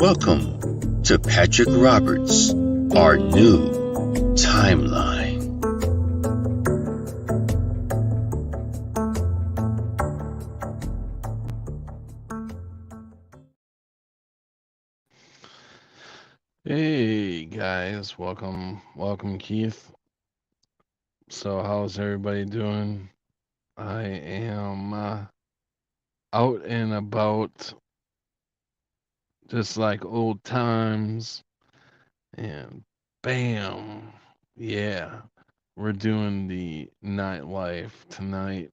Welcome to Patrick Roberts, Our New Timeline. Hey guys, welcome Keith. So how's everybody doing? I am out and about just like old times and bam. Yeah. We're doing the nightlife tonight.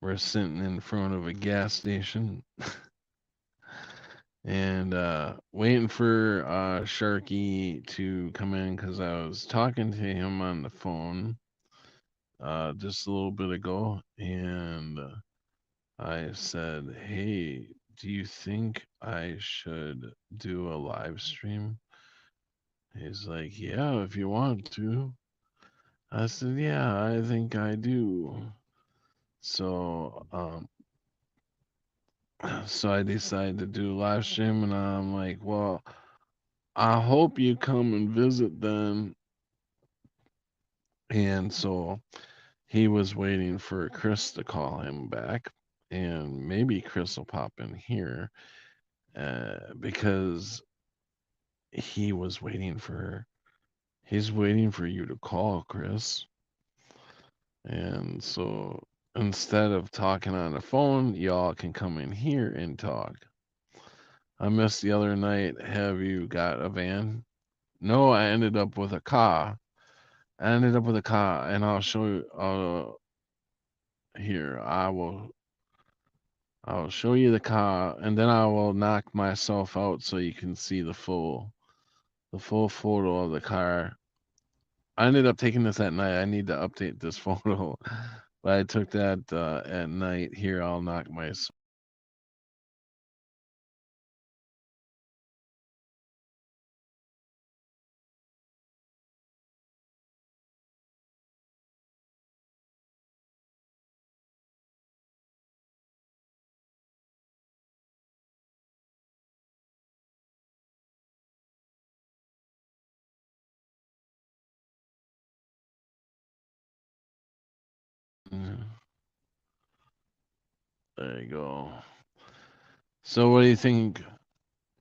We're sitting in front of a gas station and waiting for Sharky to come in cuz I was talking to him on the phone just a little bit ago, and I said, "Hey, do you think I should do a live stream?" He's like, "Yeah, if you want to." I said, "Yeah, I think I do." So, so I decided to do a live stream, and I'm like, "Well, I hope you come and visit then." And so he was waiting for Chris to call him back, and maybe Chris will pop in here because he was waiting for he's waiting for you to call, Chris. And so instead of talking on the phone, y'all can come in here and talk. I missed the other night. Have you got a van? No, I ended up with a car. I ended up with a car, and I'll show you. Here, I'll show you the car, and then I will knock myself out so you can see the full photo of the car. I ended up taking this at night. I need to update this photo, but I took that at night. Here, I'll knock my. There you go. So, what do you think?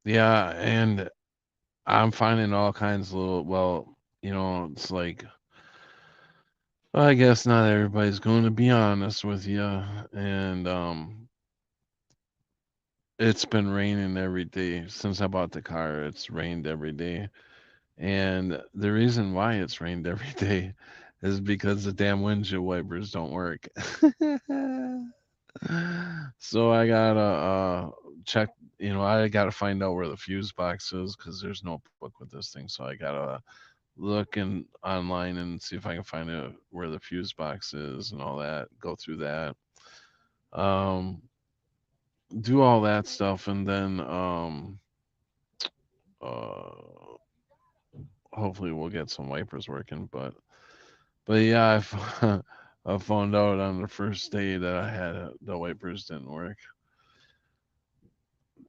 Yeah, and I'm finding all kinds of little. Well, it's like I guess not everybody's going to be honest with you, and it's been raining every day since I bought the car. It's rained every day. And the reason why it's rained every day is because the damn windshield wipers don't work. So I gotta check. I gotta find out where the fuse box is because there's no book with this thing. So I gotta look online and see if I can find out where the fuse box is and all that. Go through that. Um, do all that stuff, and then uh, hopefully we'll get some wipers working. But yeah, I found out on the first day that I had the wipers didn't work.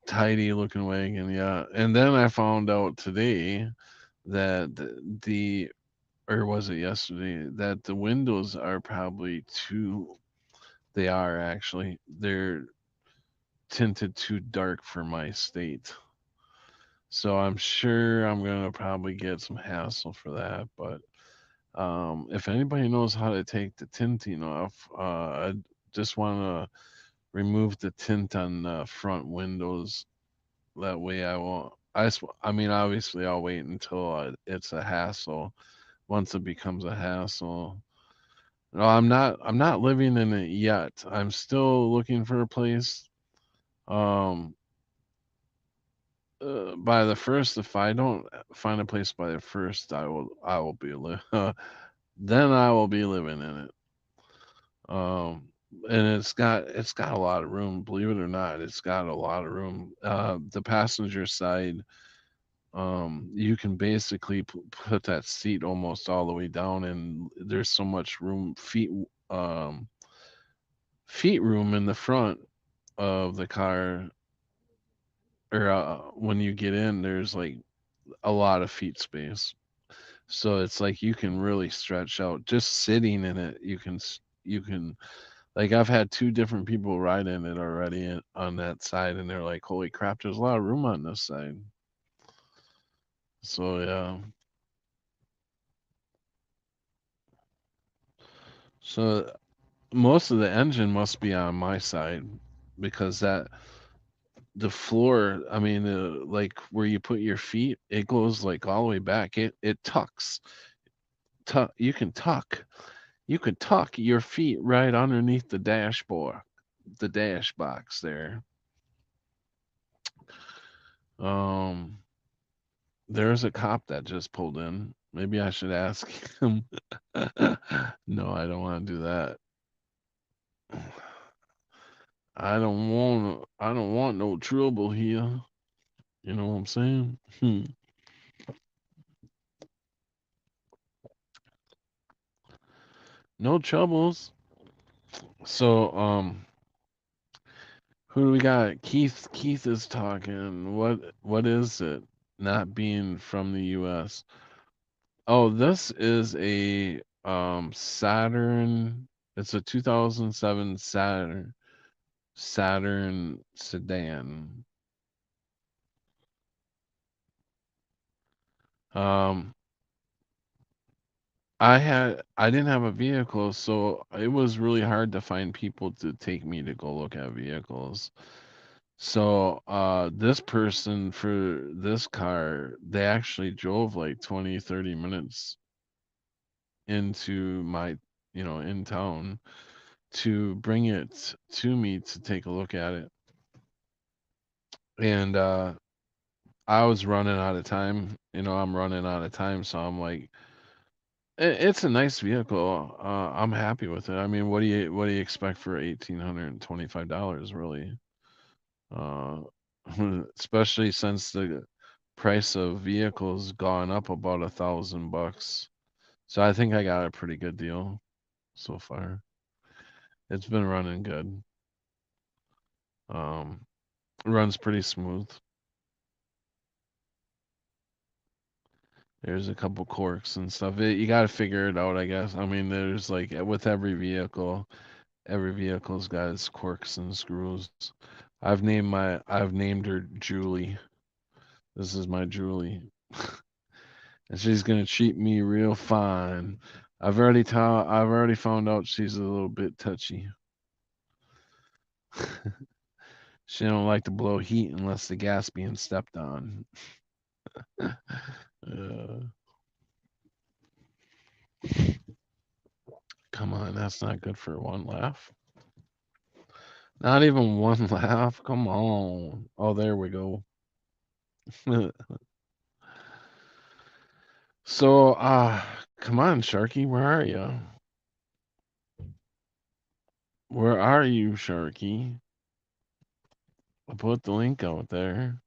Tidy looking wagon, yeah. And then I found out today that or was it yesterday, that the windows are probably too, they are actually, they're tinted too dark for my state. So I'm sure I'm going to probably get some hassle for that. But if anybody knows how to take the tinting off, I just want to remove the tint on the front windows. That way, I won't. I mean, obviously, I'll wait until it's a hassle. Once it becomes a hassle, no, I'm not living in it yet. I'm still looking for a place. Um, by the first, if I don't find a place by the first, I will be then I will be living in it. And it's got a lot of room. Believe it or not, it's got a lot of room. The passenger side, you can basically put that seat almost all the way down, and there's so much room, um, feet room in the front of the car or when you get in, there's like a lot of feet space. So it's like you can really stretch out. Just sitting in it, you can like I've had two different people ride in it already on that side, and they're like, "Holy crap, there's a lot of room on this side." So yeah. So most of the engine must be on my side because that the floor, I mean, like where you put your feet, it goes like all the way back. It tucks. You can tuck. You could tuck your feet right underneath the dashboard, the dash box there. Um, there's a cop that just pulled in. Maybe I should ask him. No, I don't want to do that. I don't want no trouble here. You know what I'm saying? No troubles. So, who do we got? Keith is talking. What is it? Not being from the US. Oh, this is a Saturn. It's a 2007 Saturn sedan. Um I didn't have a vehicle, so it was really hard to find people to take me to go look at vehicles. So this person for this car, they actually drove like 20, 30 minutes into my, in town to bring it to me to take a look at it. And I was running out of time. I'm running out of time, so I'm like, It's a nice vehicle. I'm happy with it. I mean, what do you expect for $1,825, really? Uh, especially since the price of vehicles gone up about $1,000. So I think I got a pretty good deal so far. It's been running good. Um, runs pretty smooth. There's a couple quirks and stuff. You got to figure it out, I guess. I mean, there's like with every vehicle's got its quirks and screws. I've named her Julie. This is my Julie. And she's gonna treat me real fine. I've already found out she's a little bit touchy. She don't like to blow heat unless the gas being stepped on. uh, Come on, that's not good for one laugh. Not even one laugh. Come on. Oh, there we go. So, come on, Sharky, where are you? Where are you, Sharky? I put the link out there.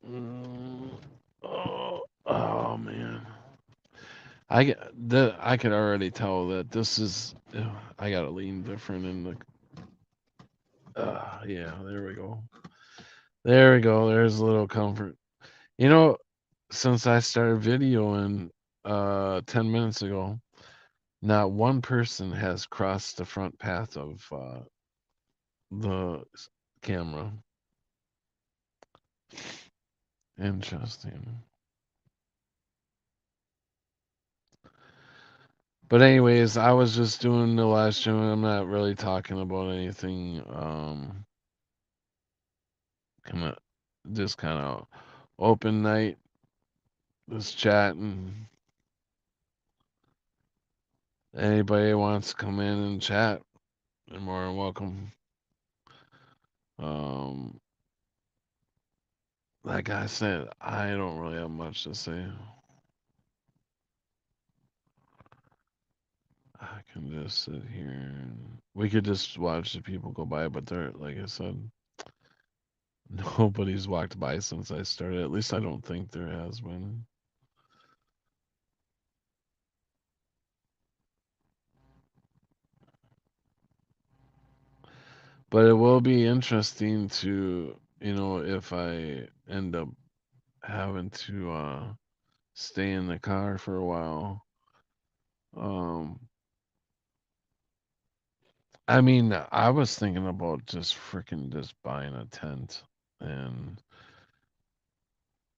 Mm, oh man, I could already tell that this is. I gotta lean different in the. Yeah, there we go. There we go. There's a little comfort. You know, since I started videoing 10 minutes ago, not one person has crossed the front path of the camera. Interesting. But anyways, I was just doing the live stream. I'm not really talking about anything. Kind of just kind of open night, just chatting. Anybody wants to come in and chat, they're more than welcome. Um, like I said, I don't really have much to say. I can just sit here and we could just watch the people go by, but they're like I said, nobody's walked by since I started. At least I don't think there has been. But it will be interesting to if I end up having to stay in the car for a while. Um, I mean, I was thinking about just freaking just buying a tent and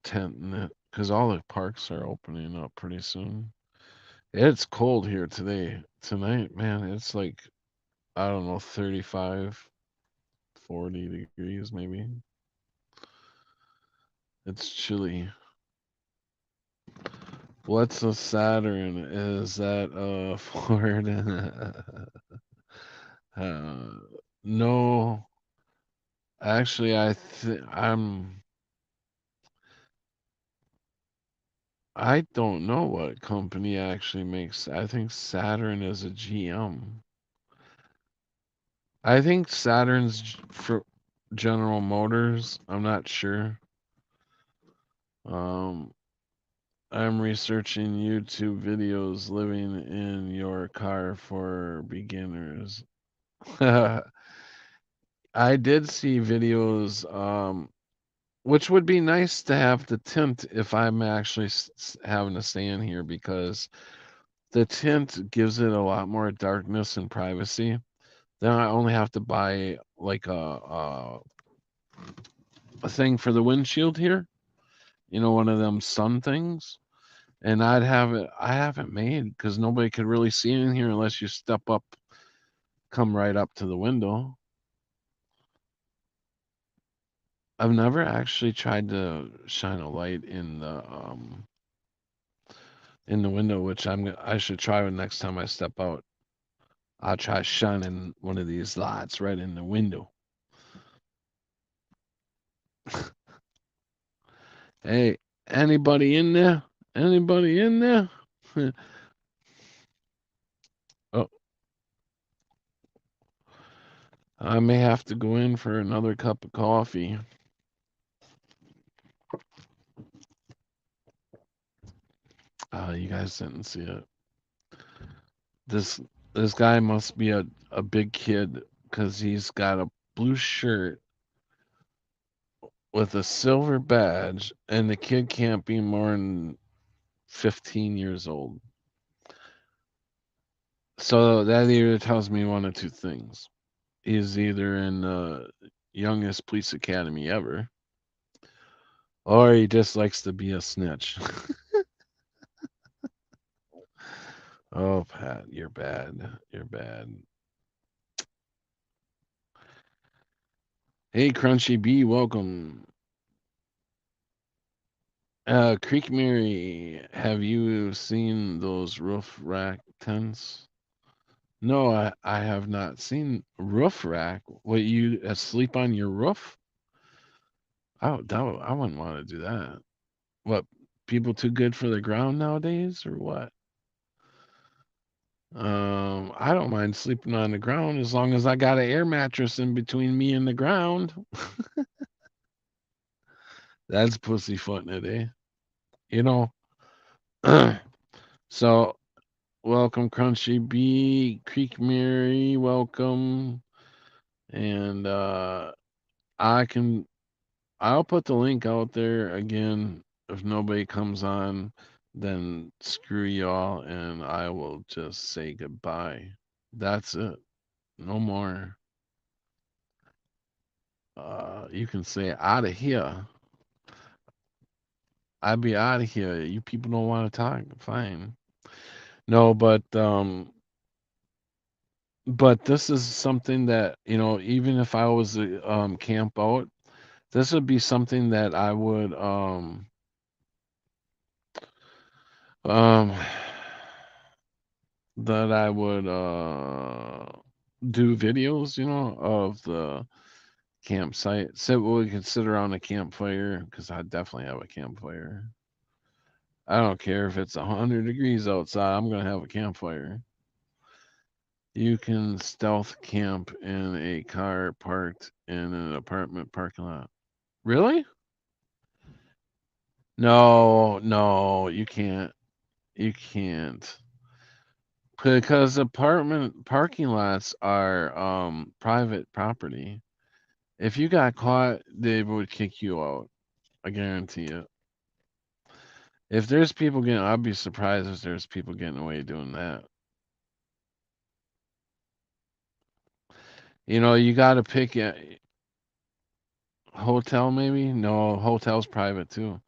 tenting it because all the parks are opening up pretty soon. It's cold here today. Tonight, man, it's like, I don't know, 35, 40 degrees maybe. It's chilly. What's a Saturn? Is that Ford? uh, no, actually, I don't know what company actually makes. I think Saturn is a GM. I think for General Motors. I'm not sure. Um, I'm researching YouTube videos living in your car for beginners. I did see videos, which would be nice to have the tint if I'm actually having to stay in here because the tint gives it a lot more darkness and privacy. Then I only have to buy like a thing for the windshield here, one of them sun things, and I have it made because nobody could really see in here unless you step up, come right up to the window. I've never actually tried to shine a light in the window, which I should try next time I step out. I'll try shining one of these lights right in the window. Hey, anybody in there? Anybody in there? Oh, I may have to go in for another cup of coffee. You guys didn't see it. This this guy must be a big kid because he's got a blue shirt with a silver badge, and the kid can't be more than 15 years old. So that either tells me one of two things. He's either in the youngest police academy ever, or he just likes to be a snitch. Oh, Pat, you're bad. You're bad. Hey, Crunchy B, welcome. Creek Mary, have you seen those roof rack tents? No, I have not seen roof rack. What, you asleep on your roof? Oh, I wouldn't want to do that. What, people too good for the ground nowadays, or what? I don't mind sleeping on the ground as long as I got an air mattress in between me and the ground. That's pussyfooting it, eh? You know. So, welcome, Crunchy B, Creek Mary, welcome. And I can I'll put the link out there again. If nobody comes on, then screw y'all and I will just say goodbye. That's it. No more. You can say out of here. I'll be out of here. You people don't want to talk. Fine. No, but this is something that, even if I was to camp out, this would be something that I would um that I would do videos, of the campsite. Sit what we could sit around a campfire because I definitely have a campfire. I don't care if it's 100 degrees outside. I'm gonna have a campfire. You can stealth camp in a car parked in an apartment parking lot. Really? No, no, you can't. You can't. Because apartment parking lots are private property. If you got caught, they would kick you out. I guarantee it. If there's people getting, I'd be surprised if there's people getting away doing that. You got to pick a hotel, maybe. No, hotel's private too.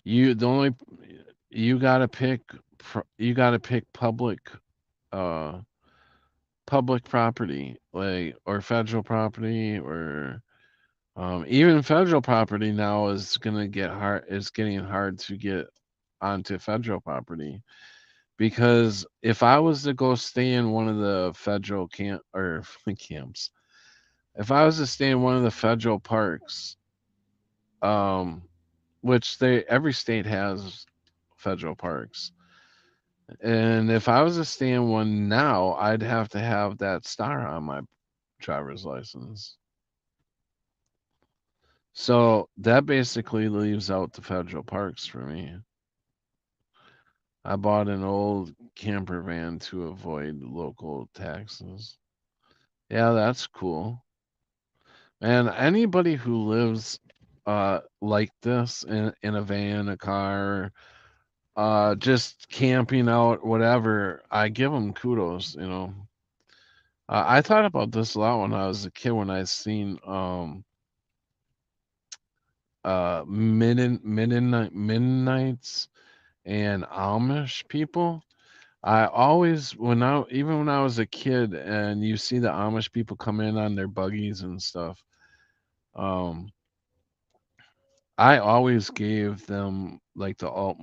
You the only you got to pick you got to pick uh public property, like, or federal property, or even federal property now is gonna get hard. It's getting hard to get onto federal property, because if I was to go stay in one of the federal camp or camps, if I was to stay in one of the federal parks, um, which every state has federal parks, and if I was to stay in one now, I'd have to have that star on my driver's license. So that basically leaves out the federal parks for me. I bought an old camper van to avoid local taxes. Yeah, that's cool. And anybody who lives like this in a van, a car, just camping out, whatever, I give them kudos. I thought about this a lot when I was a kid, when I seen Mennonites and Amish people. I always, even when I was a kid, and you see the Amish people come in on their buggies and stuff, um, I always gave them like the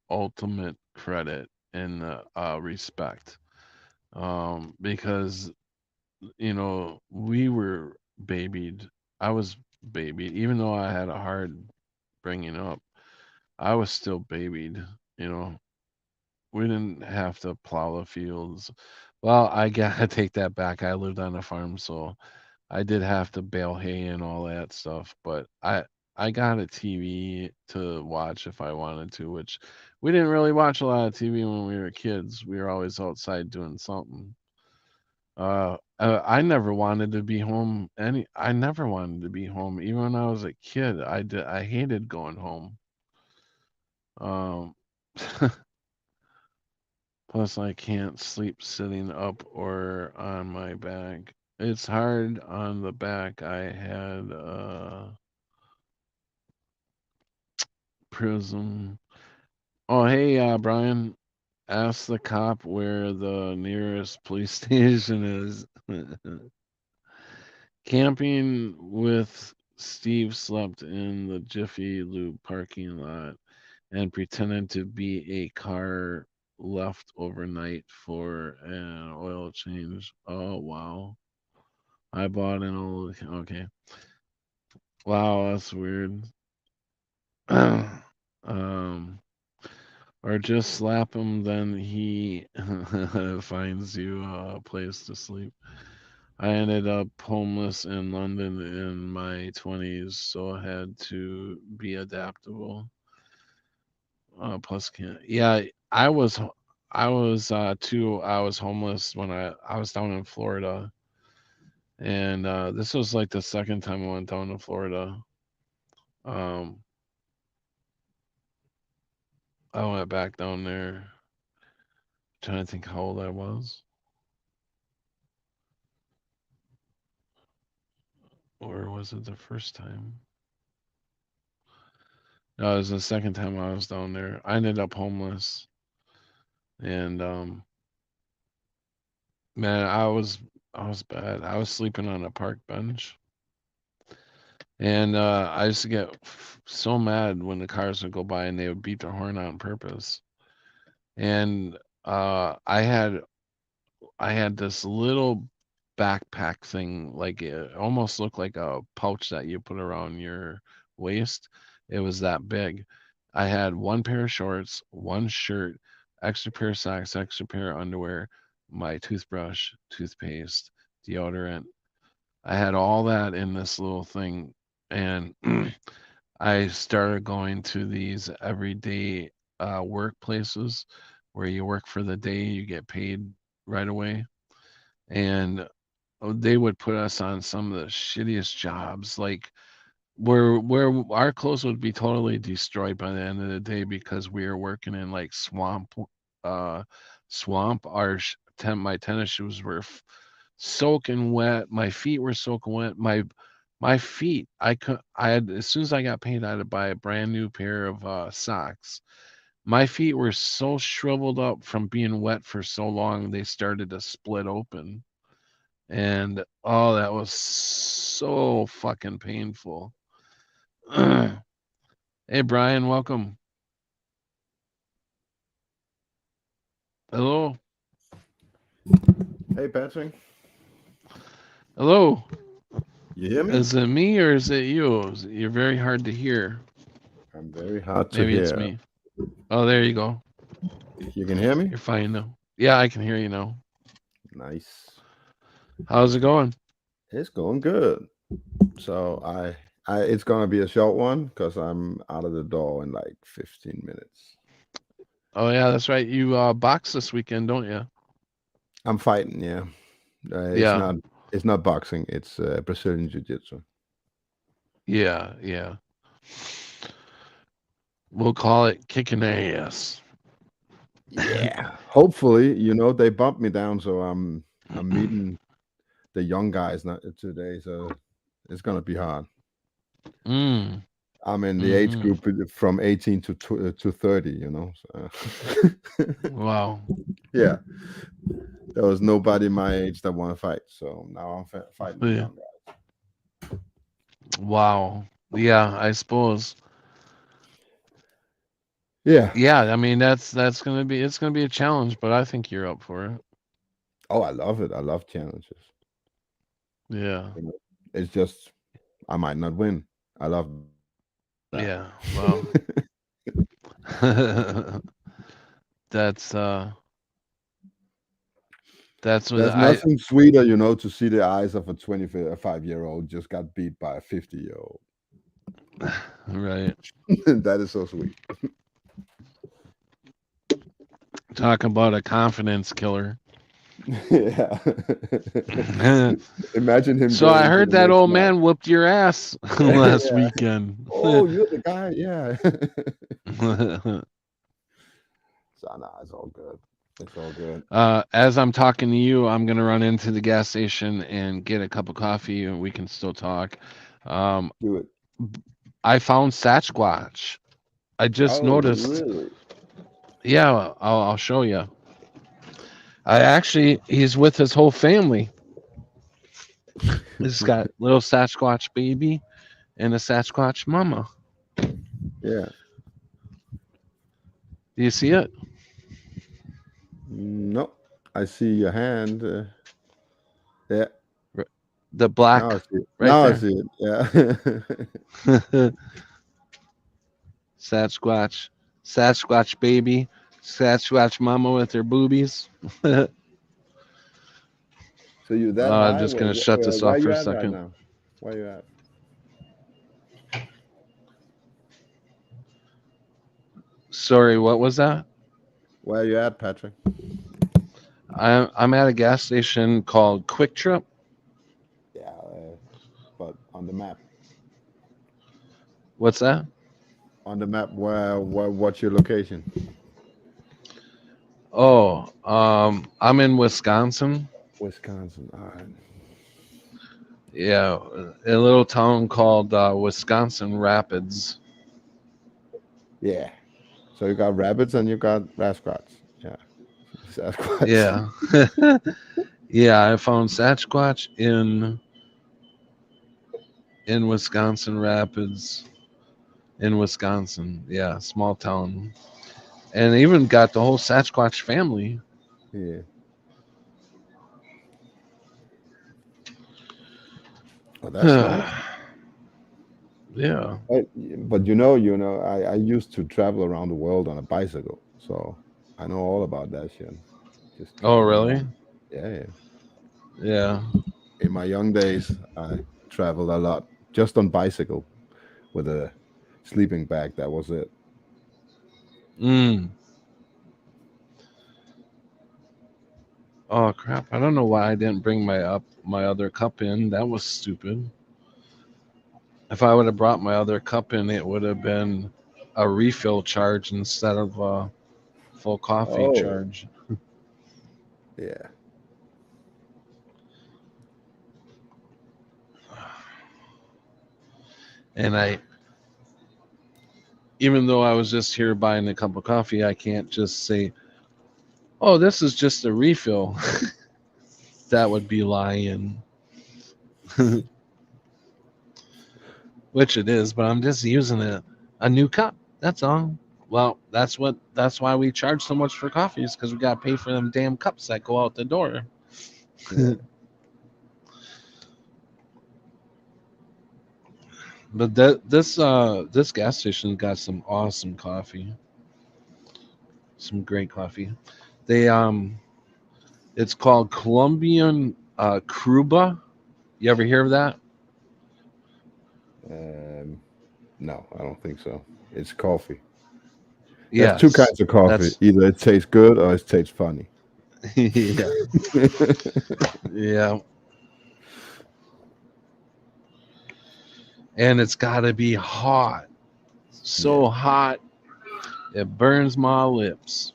ultimate credit and respect, because we were babied. I was babied, even though I had a hard bringing up. I was still babied. You know, we didn't have to plow the fields. Well, I gotta take that back. I lived on a farm, so I did have to bale hay and all that stuff. But I got a TV to watch if I wanted to, which we didn't really watch a lot of TV when we were kids. We were always outside doing something. I never wanted to be home. I never wanted to be home, even when I was a kid. I hated going home. Um, Plus, I can't sleep sitting up or on my back. It's hard on the back. I had prism. Oh, hey, Brian. Ask the cop where the nearest police station is. Camping with Steve slept in the Jiffy Lube parking lot and pretended to be a car left overnight for an oil change. Oh, wow. I bought an old. Okay. Wow, that's weird. um, or just slap him, then he finds you a place to sleep. I ended up homeless in London in my 20s, so I had to be adaptable. Plus, can't. Yeah, I was homeless when I was down in Florida, and this was like the second time I went down to Florida. Um, I went back down there, trying to think how old I was, or was it the first time? No, it was the second time I was down there. I ended up homeless, and man, I was bad. I was sleeping on a park bench, and I used to get so mad when the cars would go by and they would beat their horn on purpose. And I had this little backpack thing, like it almost looked like a pouch that you put around your waist. It was that big. I had one pair of shorts, one shirt, extra pair of socks, extra pair of underwear, my toothbrush, toothpaste, deodorant. I had all that in this little thing, and I started going to these everyday workplaces where you work for the day, you get paid right away. And they would put us on some of the shittiest jobs, like where our clothes would be totally destroyed by the end of the day because we were working in like uh swamp. My tennis shoes were soaking wet. My feet were soaking wet. My feet, I had, as soon as I got paid, I had to buy a brand new pair of socks. My feet were so shriveled up from being wet for so long, they started to split open. And oh, that was so fucking painful. Hey, Brian, welcome. Hello. Hey, Patrick. Hello. You hear me? Is it me or is it you? You're very hard to hear. I'm very hard to Maybe it's hear. me. Oh, there you go. You can hear me? You're fine now. Yeah, I can hear you now. Nice. How's it going? It's going good. So it's gonna be a short one because I'm out of the door in like 15 minutes. Oh, yeah, that's right. You box this weekend, don't you? I'm fighting. Yeah. It's Yeah. not. It's not boxing. It's Brazilian jiu-jitsu. Yeah. Yeah. We'll call it kicking ass. Yeah. Hopefully, they bumped me down, so I'm meeting the young guys not today. So it's gonna be hard. Mm. I'm in the age Mm-hmm. group from 18 to 30, So Wow. yeah, there was nobody my age that want to fight. So now I'm fighting the Yeah. young guy. Wow. Yeah, I suppose. Yeah. Yeah, I mean that's gonna be it's gonna be a challenge, but I think you're up for it. Oh, I love it. I love challenges. Yeah. You know, it's just I might not win. I love that. Yeah. Well, that's that's what There's I nothing sweeter, to see the eyes of a 25-year-old just got beat by a 50-year-old. right. That is so sweet. Talk about a confidence killer. Yeah. Imagine him So I going to heard the that next old match. man whooped your ass last Yeah. weekend. Oh, you're the guy. Yeah. So nah, it's all good. It's all good. As I'm talking to you, I'm gonna run into the gas station and get a cup of coffee, and we can still talk. Um, Do it. I found Sasquatch. I just Oh, noticed. really? Yeah, I'll show you. He's with his whole family. He's got little Sasquatch baby and a Sasquatch mama. Yeah. Do you see it? No, I see your hand. Yeah. R- The Now I black see it. right Now I there. see it. Yeah. Sasquatch baby, Sasquatch mama with her boobies. So you that I'm high? just gonna shut this Where off for you a at right second. now? Where you at? Sorry, what was that? Where you at, Patrick? I'm at a gas station called Quick Trip. Yeah, but on the map. What's that? On the map, what's your location? Oh, I'm in Wisconsin. Wisconsin. All right. Yeah, a little town called Wisconsin Rapids. Yeah. So you got rabbits and you got Sasquatch. Yeah. Sasquatch. Yeah, yeah. I found Sasquatch in Wisconsin Rapids, in Wisconsin. Yeah, small town, and even got the whole Sasquatch family. Yeah. Oh, that's nice. Yeah. But I used to travel around the world on a bicycle, so I know all about that shit. Just Oh, traveling really? around. Yeah, yeah. Yeah. In my young days, I traveled a lot just on bicycle with a sleeping bag. That was it. Mm. Oh crap! I don't know why I didn't bring my other cup in. That was stupid. If I would have brought my other cup in, it would have been a refill charge instead of a full coffee Oh, charge. yeah. And even though I was just here buying a cup of coffee, I can't just say, "Oh, this is just a refill." That would be lying, which it is. But I'm just using a new cup. That's all. Well, that's why we charge so much for coffees because we got to pay for them damn cups that go out the door. Yeah. But this gas station got some awesome coffee, some great coffee. They it's called Colombian Cuba. You ever hear of that? Um, no, I don't think so. It's coffee. There's two Yes, kinds of coffee. that's Either it tastes good or it tastes funny. yeah, yeah, and it's got to be hot, so Yeah. hot it burns my lips.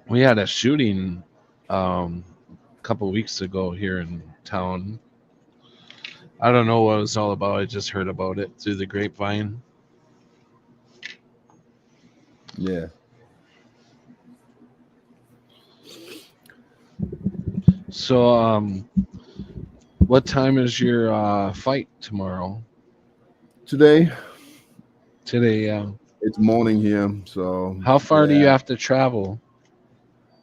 We had a shooting a couple weeks ago here in town. I don't know what it was all about. I just heard about it through the grapevine. Yeah. So, what time is your fight tomorrow? Today Today, it's morning here, so how far do you yeah. have to travel?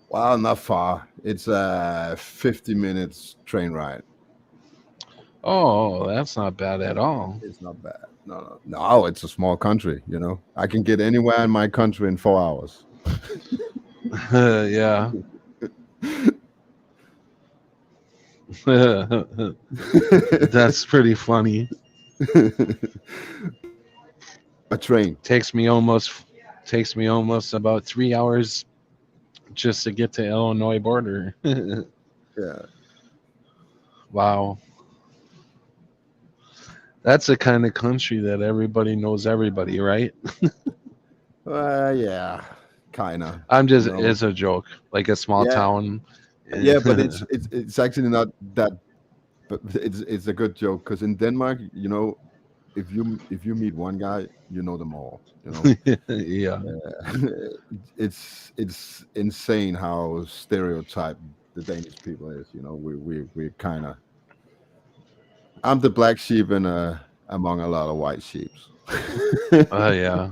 Well, not far. It's a 50 minutes train ride. Oh, that's not bad at all. It's not bad. No. It's a small country. I can get anywhere in my country in 4 hours. Yeah. That's pretty funny. A train. Takes me almost about 3 hours just to get to Illinois border. Yeah. Wow. That's the kind of country that everybody knows everybody, right? Yeah, kinda. I'm You just know. it's a joke. Like a small Yeah, town. yeah, but it's actually not that. But it's a good joke because in Denmark, if you meet one guy, you know them all. Yeah. It's insane how stereotyped the Danish people is. We kind of. I'm the black sheep in among a lot of white sheeps. Oh yeah.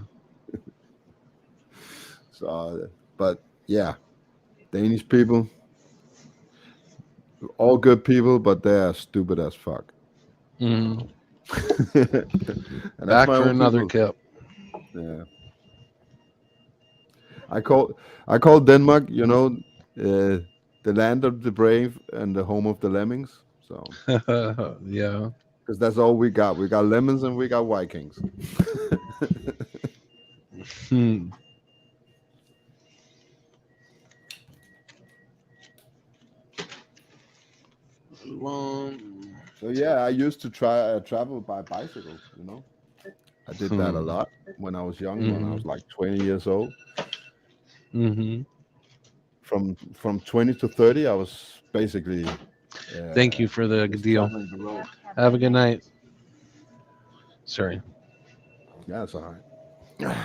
So, but yeah, Danish people, all good people, but they're stupid as fuck. Mhm. And that's Back my for own another people. kip. Yeah, I call Denmark, the land of the brave and the home of the lemmings. So, Yeah. because that's all we got. We got lemons and we got Vikings. Hmm. So yeah, I used to try travel by bicycle. I did that a Hmm. lot when I was young, when I Hmm. was like 20 years old. Hmm. From 20 to 30, I was basically Thank uh, you for the just deal. traveling the road. Have a good night. Sorry. Yeah, that's all right.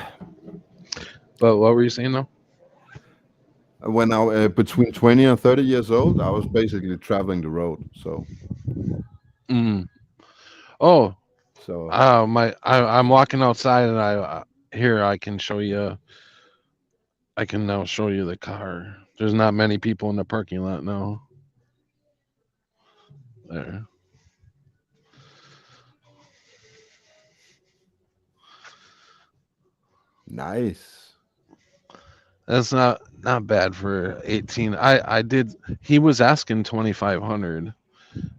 But what were you saying though? When I between 20 and 30 years old, I was basically traveling the road. So Mm. Oh, so I'm walking outside and here I can show you. I can now show you the car. There's not many people in the parking lot now. There. nice. That's not bad for 18. I did. He was asking 2,500,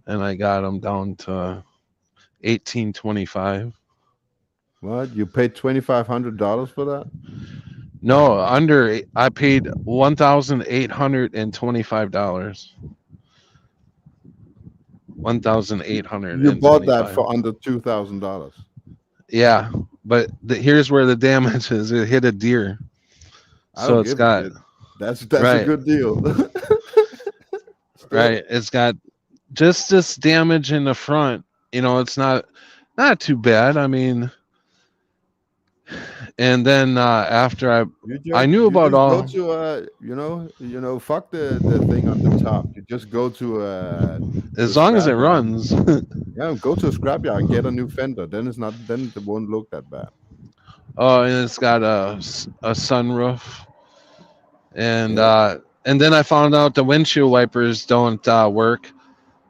and I got him down to 1825. What? You paid $2,500 for that? No, I paid $1,825. You bought that 1,825. for under $2,000. Yeah, but here's where the damage is. It hit a deer, I so don't it's give a got shit. That's a right, good deal. Still, right. It's got just this damage in the front. It's not too bad. I mean, and then after I knew you about just go all. to fuck the thing on the top. You just go to a As long as it scrapyard. runs. Yeah, go to a scrapyard and get a new fender. Then it won't look that bad. Oh, and it's got a sunroof, and Yeah. uh, and then I found out the windshield wipers don't work,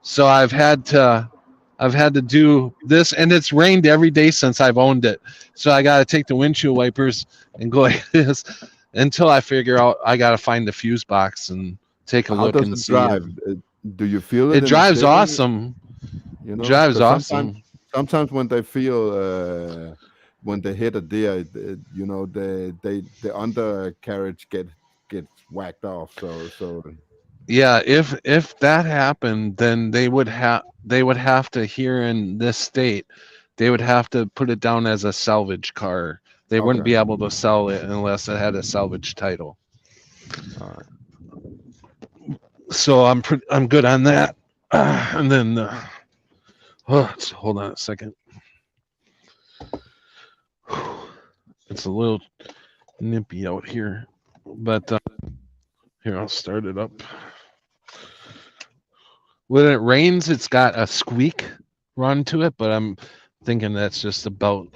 so I've had to do this, and it's rained every day since I've owned it. So I got to take the windshield wipers and go like this until I figure out I got to find the fuse box and take a How look does and it see it. drive? Do you feel It it in the drives steering? awesome. You know, Drives because awesome. sometimes when they feel when they hit a deer, the undercarriage gets whacked off. So Yeah, if that happened, then they would have to here in this state, they would have to put it down as a salvage car. They wouldn't okay, be able to sell it unless it had a salvage title. all right. So I'm good on that. And then hold on a second. It's a little nippy out here, but here I'll start it up. When it rains, it's got a squeak run to it, but I'm thinking that's just the belt,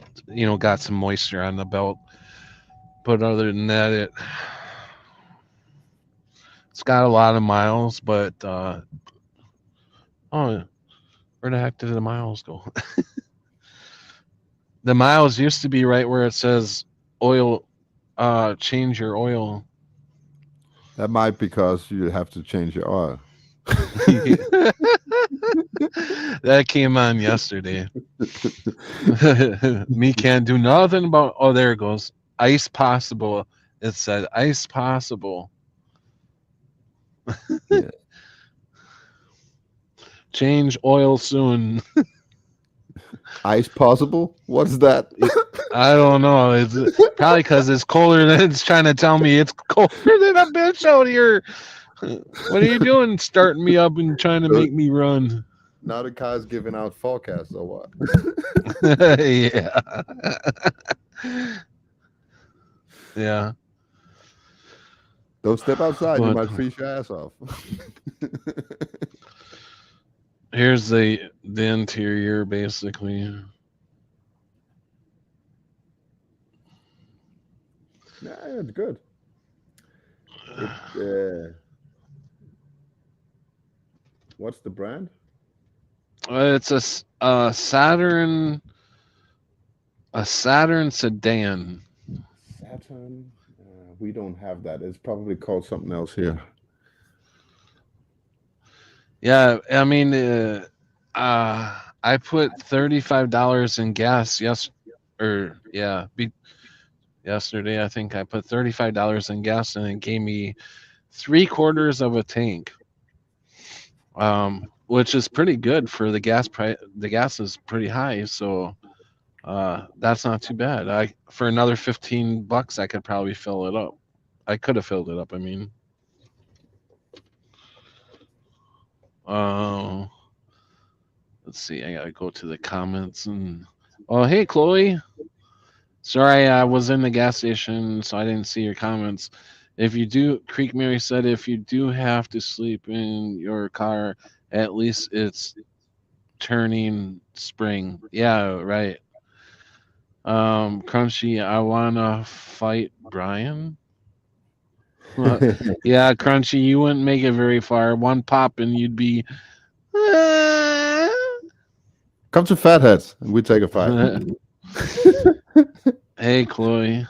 got some moisture on the belt. But other than that, it's got a lot of miles, but oh, where the heck did the miles go? The miles used to be right where it says oil, change your oil. That might because you have to change your oil. That came on yesterday. Me can't do nothing about. Oh, there it goes. Ice possible. It said ice possible. Yeah. Change oil soon. Ice possible? What's that? I don't know. It's probably because it's colder than it's trying to tell me it's colder than a bitch out here. What are you doing? Starting me up and trying to make me run. Now the car's giving out forecasts or what? Yeah. Yeah. Don't step outside. You But might freeze your ass off. here's the interior basically. Yeah, it's good. What's the brand? It's a Saturn sedan. Saturn. We don't have that. It's probably called something else here. Yeah, I mean, I put $35 in gas yesterday. I think I put $35 in gas, and it gave me 3/4 of a tank, which is pretty good for the gas price. The gas is pretty high, so that's not too bad. For another $15, I could probably fill it up. I could have filled it up. I mean, let's see. I gotta go to the comments and. Oh, hey, Chloe. Sorry, I was in the gas station, so I didn't see your comments. If you do, Creek Mary said, if you do have to sleep in your car, at least it's turning spring. Yeah, right. Crunchy, I wanna fight Brian. Yeah, Crunchy, you wouldn't make it very far. One pop and you'd be. Come to Fatheads and we take a fight. Hey, Chloe.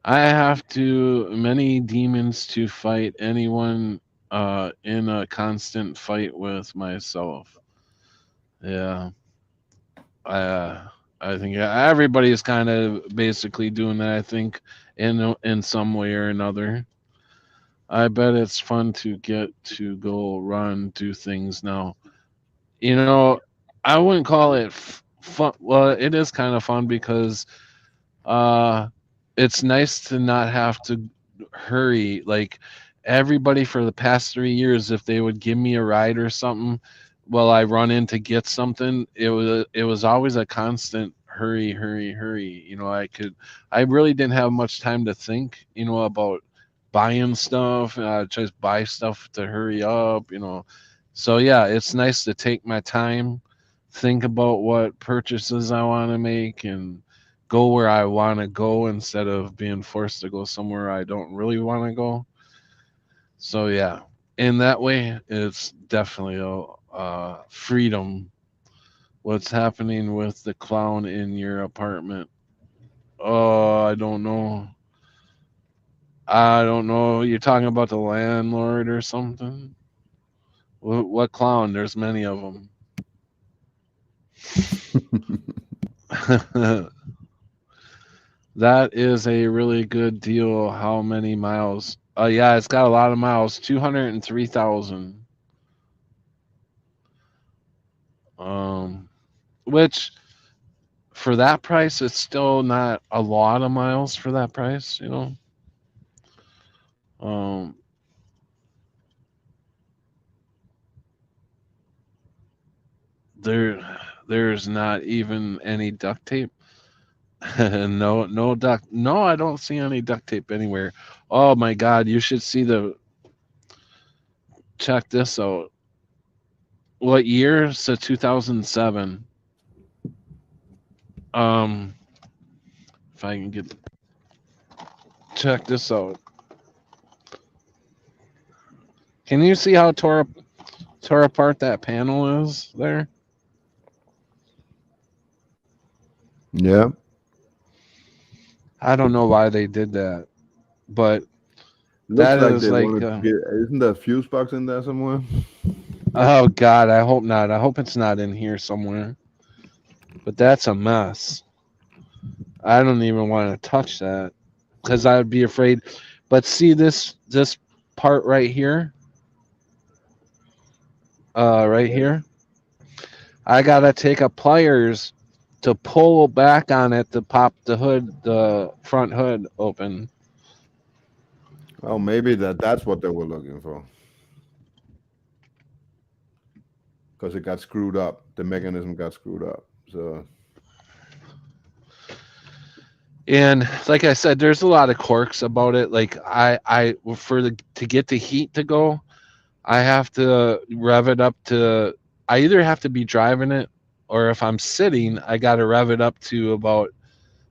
I have many demons to fight anyone in a constant fight with myself. Yeah. I think everybody's kind of basically doing that. I think in some way or another. I bet it's fun to get to go run, do things now. You know, I wouldn't call it fun. Well, it is kind of fun because uh, it's nice to not have to hurry. Like everybody for the past 3 years, if they would give me a ride or something, while I run in to get something, it was always a constant hurry, hurry, hurry. I really didn't have much time to think, about buying stuff. Just buy stuff to hurry up. So yeah, it's nice to take my time, think about what purchases I want to make, and go where I want to go instead of being forced to go somewhere I don't really want to go. So yeah, in that way, it's definitely a freedom. What's happening with the clown in your apartment? Oh, I don't know. I don't know. You're talking about the landlord or something? What clown? There's many of them. That is a really good deal. How many miles? Yeah, it's got a lot of miles. 203,000. Um, which for that price, it's still not a lot of miles for that price. Um, there's not even any duct tape. No, no duct. No, I don't see any duct tape anywhere. Oh my God, you should see the. Check this out. What year? So 2007. Um, if I can get. Check this out. Can you see how tore apart that panel is there? Yeah. I don't know why they did that, but Looks that like is they like, wanted to get. Isn't there a fuse box in there somewhere? oh God, I hope not. I hope it's not in here somewhere. But that's a mess. I don't even want to touch that because I would be afraid. But see this part right here, right here. I gotta take a pliers to pull back on it to pop the front hood open. Oh, maybe that's what they were looking for. Because it got screwed up. The mechanism got screwed up. So And like I said, there's a lot of quirks about it. Like I for the to get the heat to go, I have to rev it up to. I either have to be driving it, or if I'm sitting, I got to rev it up to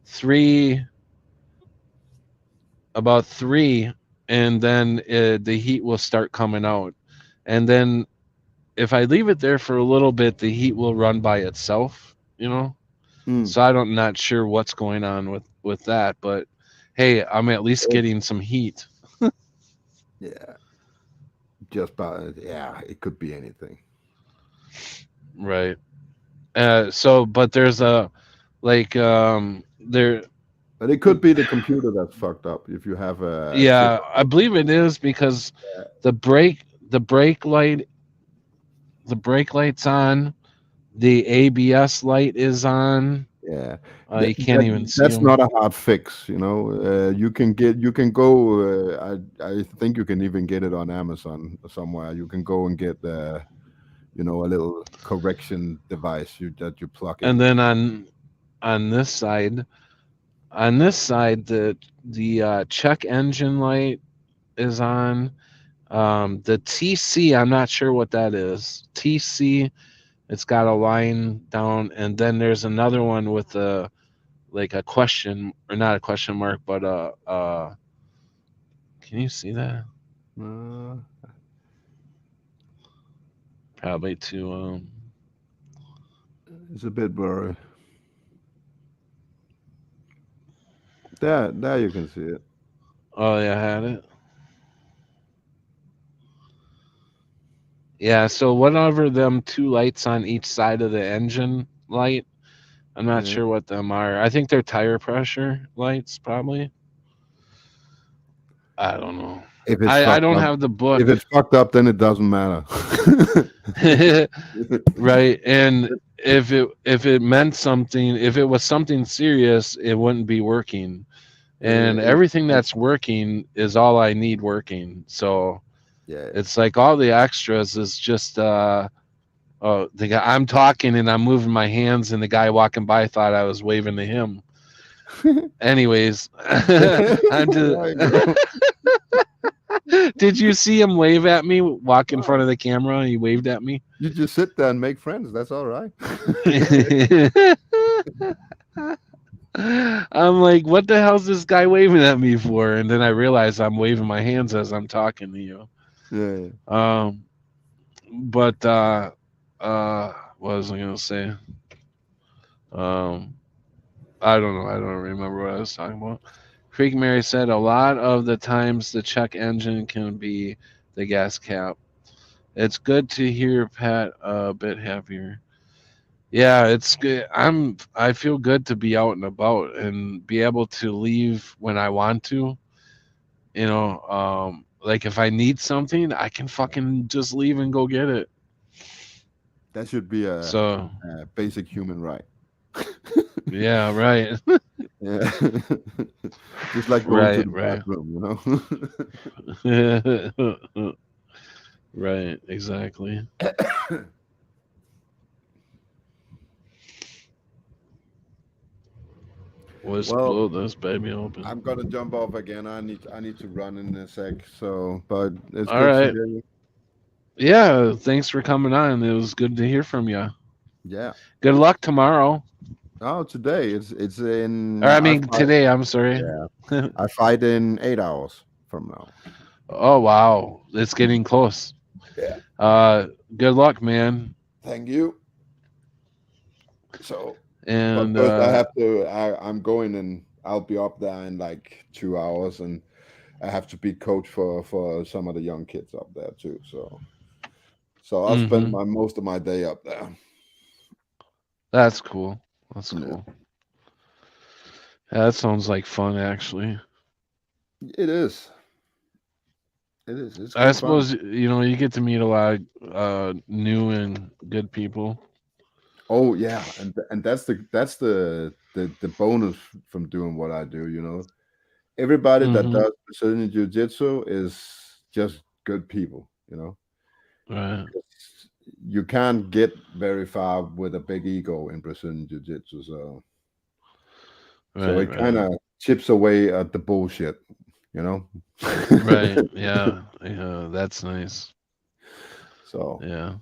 three, about three, and then the heat will start coming out. And then if I leave it there for a little bit, the heat will run by itself. mm, So not sure what's going on with that, but hey, I'm at least getting some heat. yeah, just about. Yeah, it could be anything. Right. But there's a like there. But it could be the computer that's fucked up. If you have a chip. Yeah, I believe it is because the brake the brake light the brake light's on, the ABS light is on. Yeah, You can't even see that's them. not a hard fix. You can go. I think you can even get it on Amazon or somewhere. You can go and get a little correction device that you plug And in. then on this side, the check engine light is on. The TC, I'm not sure what that is. TC, it's got a line down, and then there's another one with a question, or not a question mark, but can you see that? Uh, Probably to it's a bit blurry. There you can see it. oh yeah, I had it. Yeah, so whatever them two lights on each side of the engine light, I'm not Yeah. sure what them are. I think they're tire pressure lights, probably. I don't know. If it's I fucked don't up, have the if book. it's fucked up, then it doesn't matter. Right. And if it meant something, if it was something serious, it wouldn't be working. And Uh, everything that's working is all I need working. So yeah. it's like all the extras is just the guy I'm talking and I'm moving my hands and the guy walking by thought I was waving to him. Anyways, I'm just There you go. did you see him wave at me walk in front of the camera and he waved at me? You just sit there and make friends. That's all right. I'm like, what the hell's this guy waving at me for? And then I realize I'm waving my hands as I'm talking to you. Yeah. Um, but what was I gonna say? Um, I don't know. I don't remember what I was talking about. Creek Mary said a lot of the times the check engine can be the gas cap. It's good to hear Pat a bit happier. Yeah, it's good. I feel good to be out and about and be able to leave when I want to. Like if I need something, I can fucking just leave and go get it. That should be So a basic human right. yeah, right, Yeah. Just like going to right, the right, bathroom, you right, exactly. know. Let's Well, blow this baby open. I'm gonna jump off again. I need to run in a sec. So, but it's All good to right. hear you. Yeah, thanks for coming on. It was good to hear from you. Yeah. Good luck tomorrow. Oh, today it's Or in I I mean fight. today. I'm sorry. Yeah, I fight in 8 hours from now. Oh wow, it's getting close. Yeah. Uh, good luck, man. Thank you. So, but And first I have to. I'm going and I'll be up there in like 2 hours, and I have to be coach for some of the young kids up there too. So I'll spend mm-hmm. my most of my day up there. That's cool. That's Yeah. cool. Yeah, that sounds like fun, actually. It is. It is. It's I good fun. suppose you get to meet a lot of new and good people. Oh yeah, and that's the bonus from doing what I do. Everybody that Mm-hmm. does Brazilian Jiu Jitsu is just good people. Right. You can't get very far with a big ego in Brazilian Jiu Jitsu. So Right. it kind Right. of chips away at the bullshit. You know. Right. Yeah. Yeah. That's nice. So Yeah.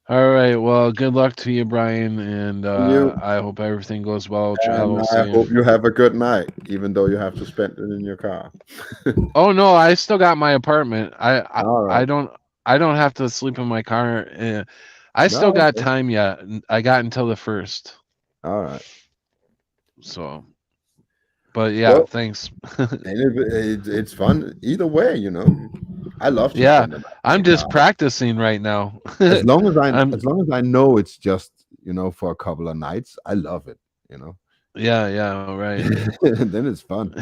All right. Well, good luck to you, Brian, and you, I hope everything goes well. and Travel I hope safe. you have a good night, even though you have to spend it in your car. Oh no, I still got my apartment. I I, All I right. don't I don't have to sleep in my car. I still No. got Okay. time yet. I got until the first. All right. So, but yeah, Well, thanks. and it's fun either way. I love to Yeah, spend the night in I'm the car. just practicing right now. As long as I I'm as long as I know it's just for a couple of nights, I love it. yeah, right. Then it's fun.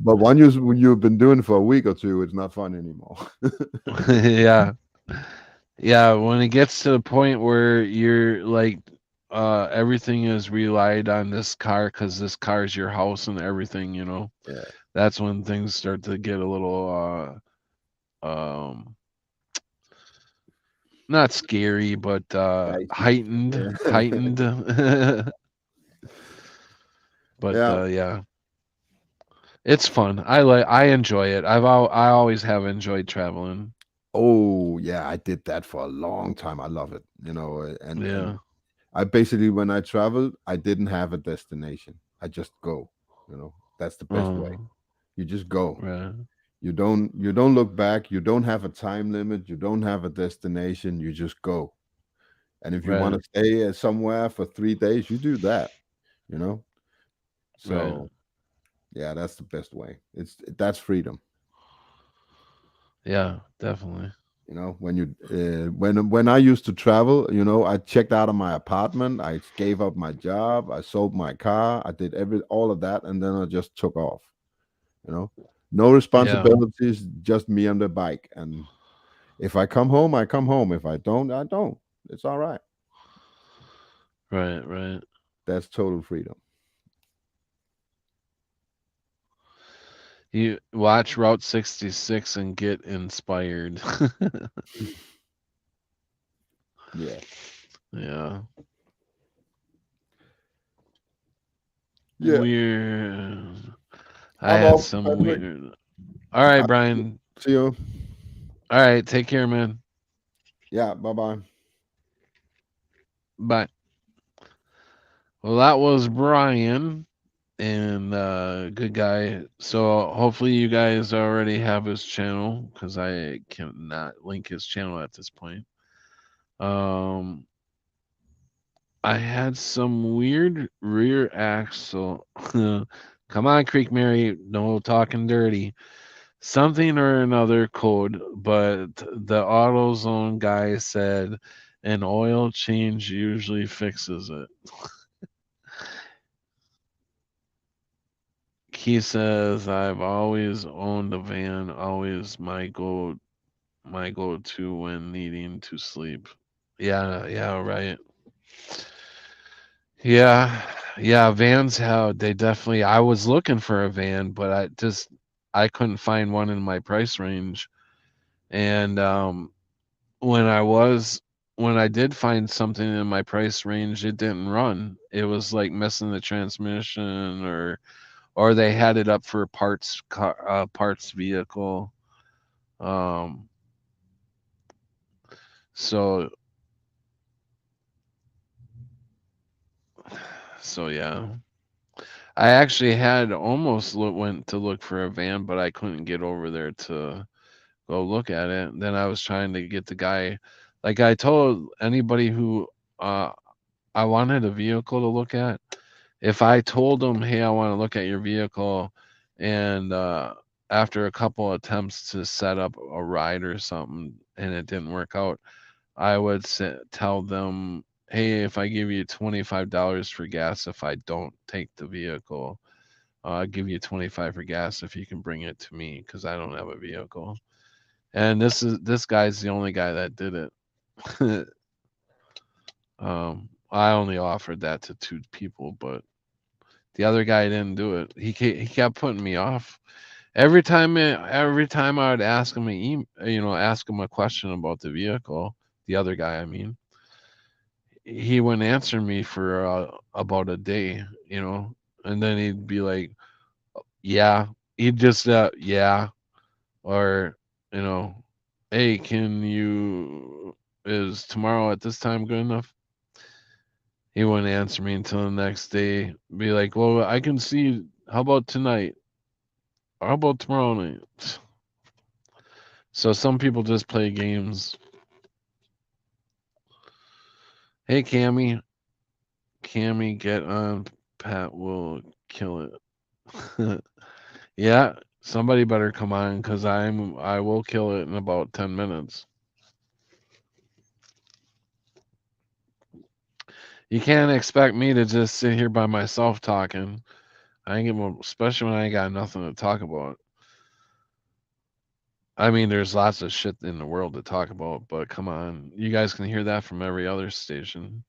But when you've been doing it for a week or two, it's not fun anymore. Yeah. Yeah, when it gets to the point where you're like everything is relied on this car cuz this car is your house and everything. Yeah. That's when things start to get a little not scary but Dicey. heightened Yeah. heightened. But Yeah. yeah, it's fun. I enjoy it. I always have enjoyed traveling. Oh yeah, I did that for a long time. I love it. And Yeah. I basically, when I travel, I didn't have a destination. I just go. That's the best way. Oh, You just go. right. You don't look back. You don't have a time limit. You don't have a destination. You just go. And if you want Right. to stay somewhere for 3 days, you do that. You know. Right. So yeah, that's the best way. That's freedom. Yeah, definitely. You know, when you when I used to travel, you know, I checked out of my apartment, I gave up my job, I sold my car, I did all of that, and then I just took off. You know, no Yeah. responsibilities, just me on the bike. And if I come home, I come home. If I don't, I don't. It's all right. Right. Right. That's total freedom. You watch Route 66 and get inspired. Yeah. Yeah. Yeah. Weird. I I'm had off, some Patrick. weird. All right, I- Brian. See you. All right. Take care, man. Yeah. Bye bye. Bye. Well, that was Brian, and good guy. So hopefully you guys already have his channel because I cannot link his channel at this point. Um, I had some weird rear axle. Come on, Creek Mary, no talking dirty. Something or another code, but the AutoZone guy said an oil change usually fixes it. He says I've always owned a van, always my go to when needing to sleep. Yeah, yeah, right. Yeah, yeah, vans have they definitely I was looking for a van, but I couldn't find one in my price range. And when I was when I did find something in my price range, it didn't run. It was like missing the transmission or they had it up for parts vehicle. Um so so yeah. I actually had almost went to look for a van, but I couldn't get over there to go look at it. Then I was trying to get the guy, like I told anybody who uh, I wanted a vehicle to look at. If I told them, "Hey, I want to look at your vehicle," and after a couple attempts to set up a ride or something, and it didn't work out, I would tell them, "Hey, if I give you $25 for gas, if I don't take the vehicle." I'll give you 25 for gas if you can bring it to me because I don't have a vehicle. And this guy's the only guy that did it. I only offered that to two people, but the other guy didn't do it. He kept putting me off. Every time I would ask him ask him a question about the vehicle, the other guy, I mean, he wouldn't answer me for about a day, and then he'd be like, "Yeah," he'd just yeah, or you know, "Hey, can you is tomorrow at this time good enough?" He wouldn't answer me until the next day. Be like, "Well, I can see. How about tonight? How about tomorrow night?" So some people just play games. Hey, Cammy, get on. Pat will kill it. Yeah, somebody better come on because I will kill it in about 10 minutes. You can't expect me to just sit here by myself talking. I ain't gonna, especially when I ain't got nothing to talk about. I mean, there's lots of shit in the world to talk about, but come on, you guys can hear that from every other station.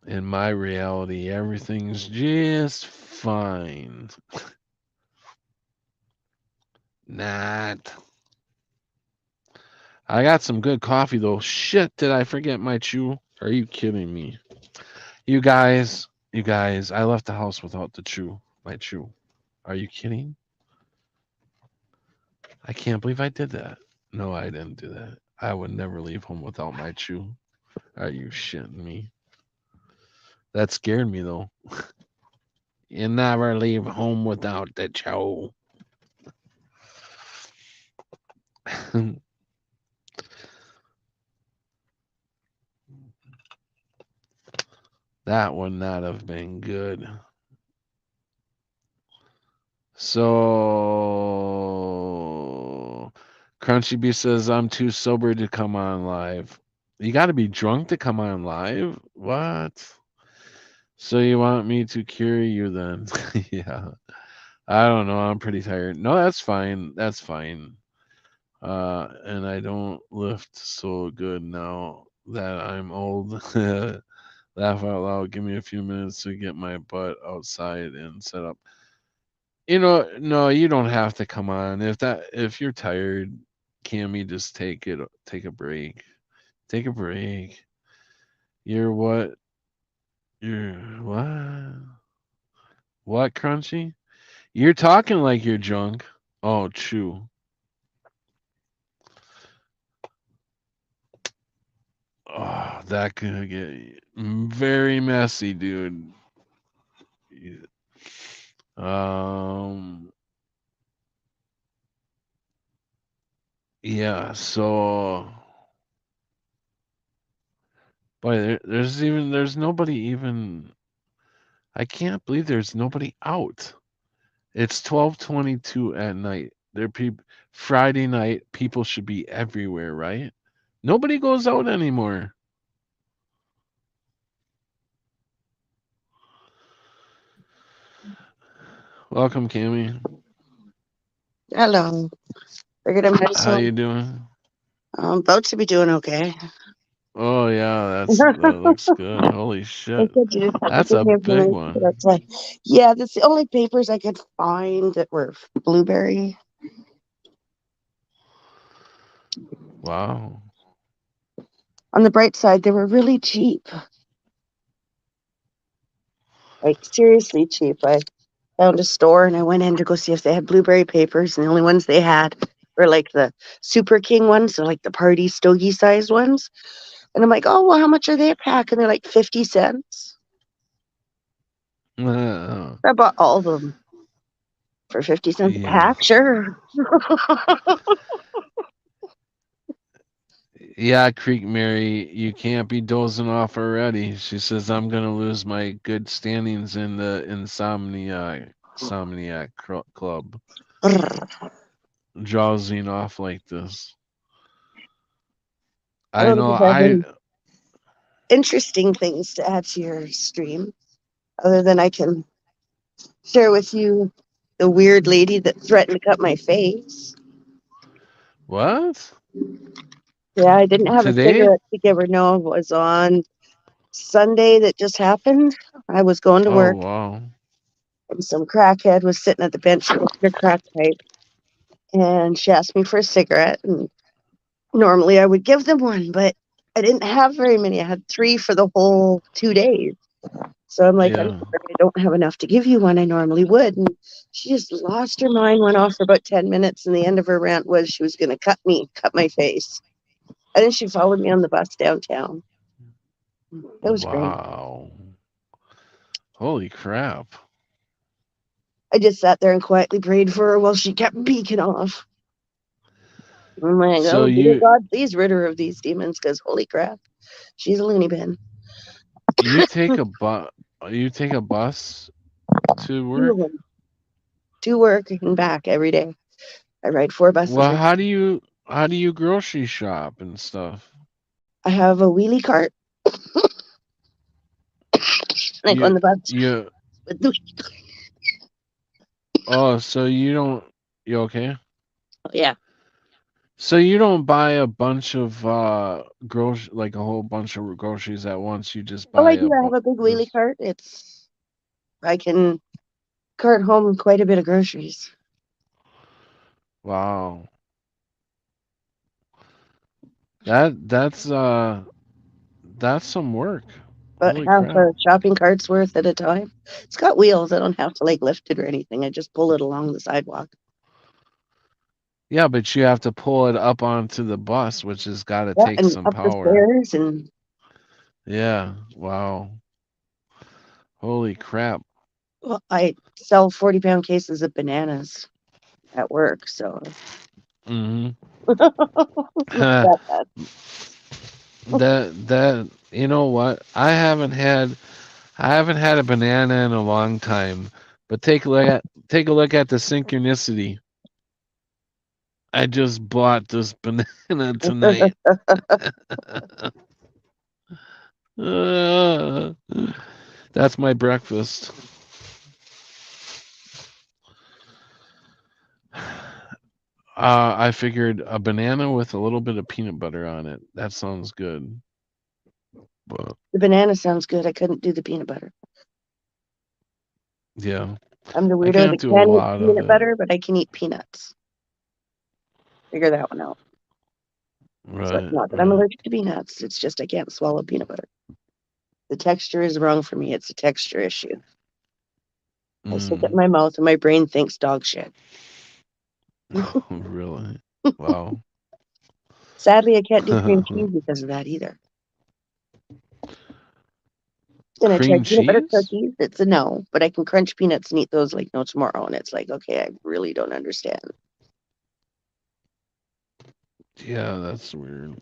In my reality, everything's just fine. Not. I got some good coffee though. Shit, did I forget my chew? Are you kidding me? You guys, I left the house without my chew. Are you kidding? I can't believe I did that. No, I didn't do that. I would never leave home without my chew. Are you shitting me? That scared me though. You never leave home without the chew. That would not have been good. So Crunchy B says I'm too sober to come on live. You got to be drunk to come on live? What? So you want me to cure you then? Yeah. I don't know. I'm pretty tired. No, that's fine. That's fine. And I don't lift so good now that I'm old. Laugh out loud. Give me a few minutes to get my butt outside and set up. No, you don't have to come on. If you're tired, Cammy, just take a break. Take a break. You're what? You're what? What, Crunchy? You're talking like you're drunk. Oh, chew. Oh, that could get very messy, dude. Um, yeah, so, boy, there's nobody even. I can't believe there's nobody out. It's 12:22 at night. Friday night. People should be everywhere, right? Nobody goes out anymore. Welcome, Cammy. Hello. Figured I might as How well. you doing? I'm about to be doing okay. Oh yeah, that looks good. Holy They shit, said you just have to that's give a me big information for one. that today. Yeah, that's the only papers I could find that were blueberry. Wow. On the bright side, they were really cheap. Like, seriously cheap. I found a store and I went in to go see if they had blueberry papers, and the only ones they had were like the Super King ones, so like the party stogie sized ones. And I'm like, oh, well, how much are they a pack? And they're like 50 cents. I bought all of them for 50 cents a Yeah. pack, sure. Yeah, Creek Mary, you can't be dozing off already. She says I'm gonna lose my good standings in the insomniac club. Drowsing off like this. I I don't know. think I have any interesting things to add to your stream, other than I can share with you the weird lady that threatened to cut my face. What? Yeah, I didn't have a Today? cigarette to give her. No, it was on Sunday that just happened. I was going to Oh work, wow. and some crackhead was sitting at the bench smoking a crack pipe, and she asked me for a cigarette. And normally I would give them one, but I didn't have very many. I had 3 for the whole 2 days. So I'm like, I'm Yeah. sorry, I don't have enough to give you one. I normally would. And she just lost her mind, went off for about 10 minutes. And the end of her rant was she was going to cut my face. And then she followed me on the bus downtown. It was great. Wow. Holy crap. I just sat there and quietly prayed for her while she kept beaking off. I'm like, So oh, dear you God, please rid her of these demons, because holy crap, she's a loony bin. you take a bus to 2 work? of them. To work and back every day. I ride 4 buses. Well, how do you grocery shop and stuff? I have a wheelie cart. I go on the bus You with the so you okay? yeah. So you don't buy a bunch of like a whole bunch of groceries at once. You just Oh, buy I do. I have a big wheelie just cart. I can cart home quite a bit of groceries. wow. That's some work. About Holy half crap. a shopping cart's worth at a time. It's got wheels. I don't have to like lift it or anything. I just pull it along the sidewalk. Yeah, but you have to pull it up onto the bus, which has got to Yeah, take and some up the power. stairs and Yeah. Wow. Holy crap. well, I sell 40-pound cases of bananas at work, so Mhm. not that bad. That you know what? I haven't had a banana in a long time, But take a look at the synchronicity. I just bought this banana tonight. That's my breakfast. I figured a banana with a little bit of peanut butter on it. That sounds good. But The banana sounds good. I couldn't do the peanut butter. yeah, I'm the I weirdo can't that do a can eat lot of peanut it. butter, but I can eat peanuts. Figure that one out. So it's Right. not that I'm right. allergic to peanuts. It's just I can't swallow peanut butter. The texture is wrong for me. It's a texture issue. I stick it in Mm. my mouth and my brain thinks dog shit. Really? Wow. Sadly, I can't do cream cheese because of that either. And I Cream tried peanut butter cheese? cookies. It's a no, but I can crunch peanuts and eat those like no tomorrow. And it's like, okay, I really don't understand. Yeah, that's weird.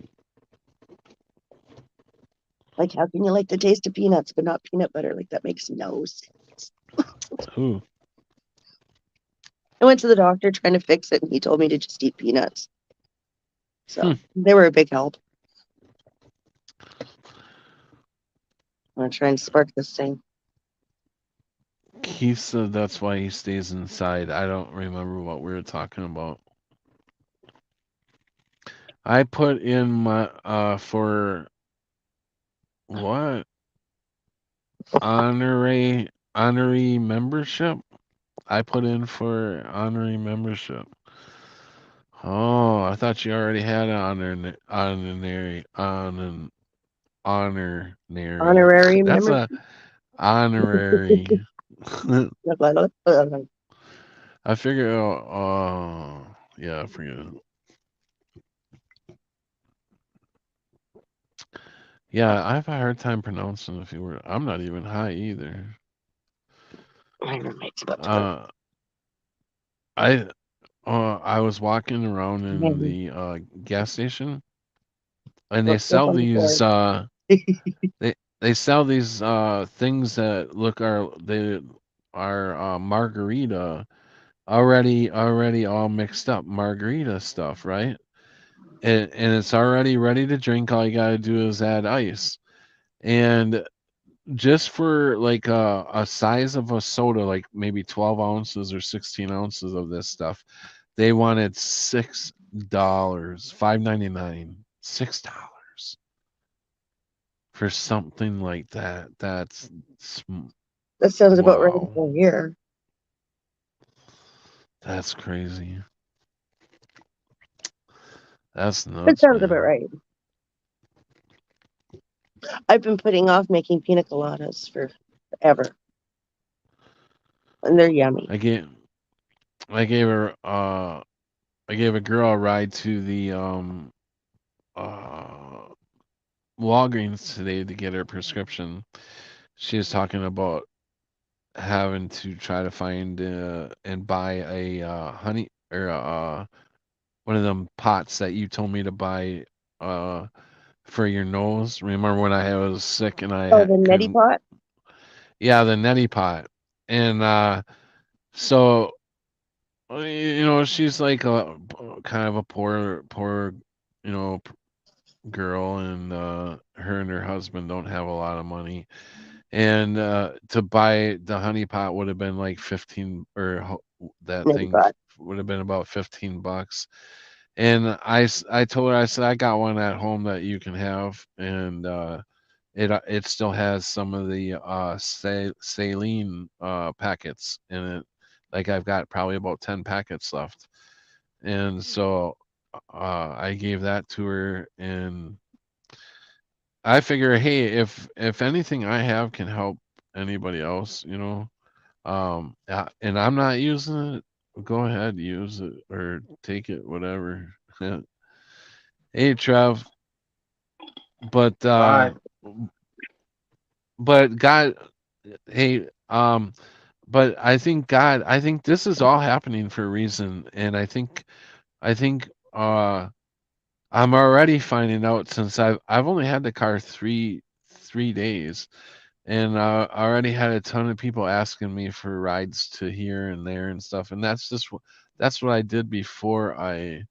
Like, how can you like the taste of peanuts but not peanut butter? Like, that makes no sense. Ooh. I went to the doctor trying to fix it, and he told me to just eat peanuts. So Hmm. they were a big help. I'm gonna try and spark this thing. He said that's why he stays inside. I don't remember what we were talking about. I put in my for what? Honorary membership. I put in for honorary membership. Oh, I thought you already had honorary. Honorary That's member. a honorary. I figure. Yeah, I forget. Yeah, I have a hard time pronouncing a few words. I'm not even high either. My roommate's about to go. I I was walking around in Man, the gas station, and they don't step sell on the these floor. they sell these things that they are margarita already all mixed up margarita stuff, right? And it's already ready to drink. All you gotta do is add ice. And just for like a size of a soda, like maybe 12 ounces or 16 ounces of this stuff, they wanted $6, $5.99, $6 for something like that. That's That sounds about right wow. for here. That's crazy. That's That nuts, sounds about man. right. I've been putting off making pina coladas for forever, and they're yummy. I gave I gave her I gave a girl a ride to the uh Walgreens today to get her prescription. She was talking about having to try to find and buy a honey or one of them pots that you told me to buy for your nose. Remember when I was sick and Oh, the neti couldn't? pot. Yeah, the neti pot. And so she's like a kind of a poor girl, and her and her husband don't have a lot of money. And to buy the honey pot would have been like 15, or that Neti thing pot. would have been about $15. And I told her, I said, I got one at home that you can have. And it still has some of the saline packets in it. Like I've got probably about 10 packets left. And so I gave that to her, and I figure, hey, if anything I have can help anybody else, and I'm not using it, go ahead, use it or take it, whatever. Hey, Trev, but Bye. God, hey, but I think this is all happening for a reason, and I think I'm already finding out, since I've only had the car three days. and I already had a ton of people asking me for rides to here and there and stuff, and that's what I did before I,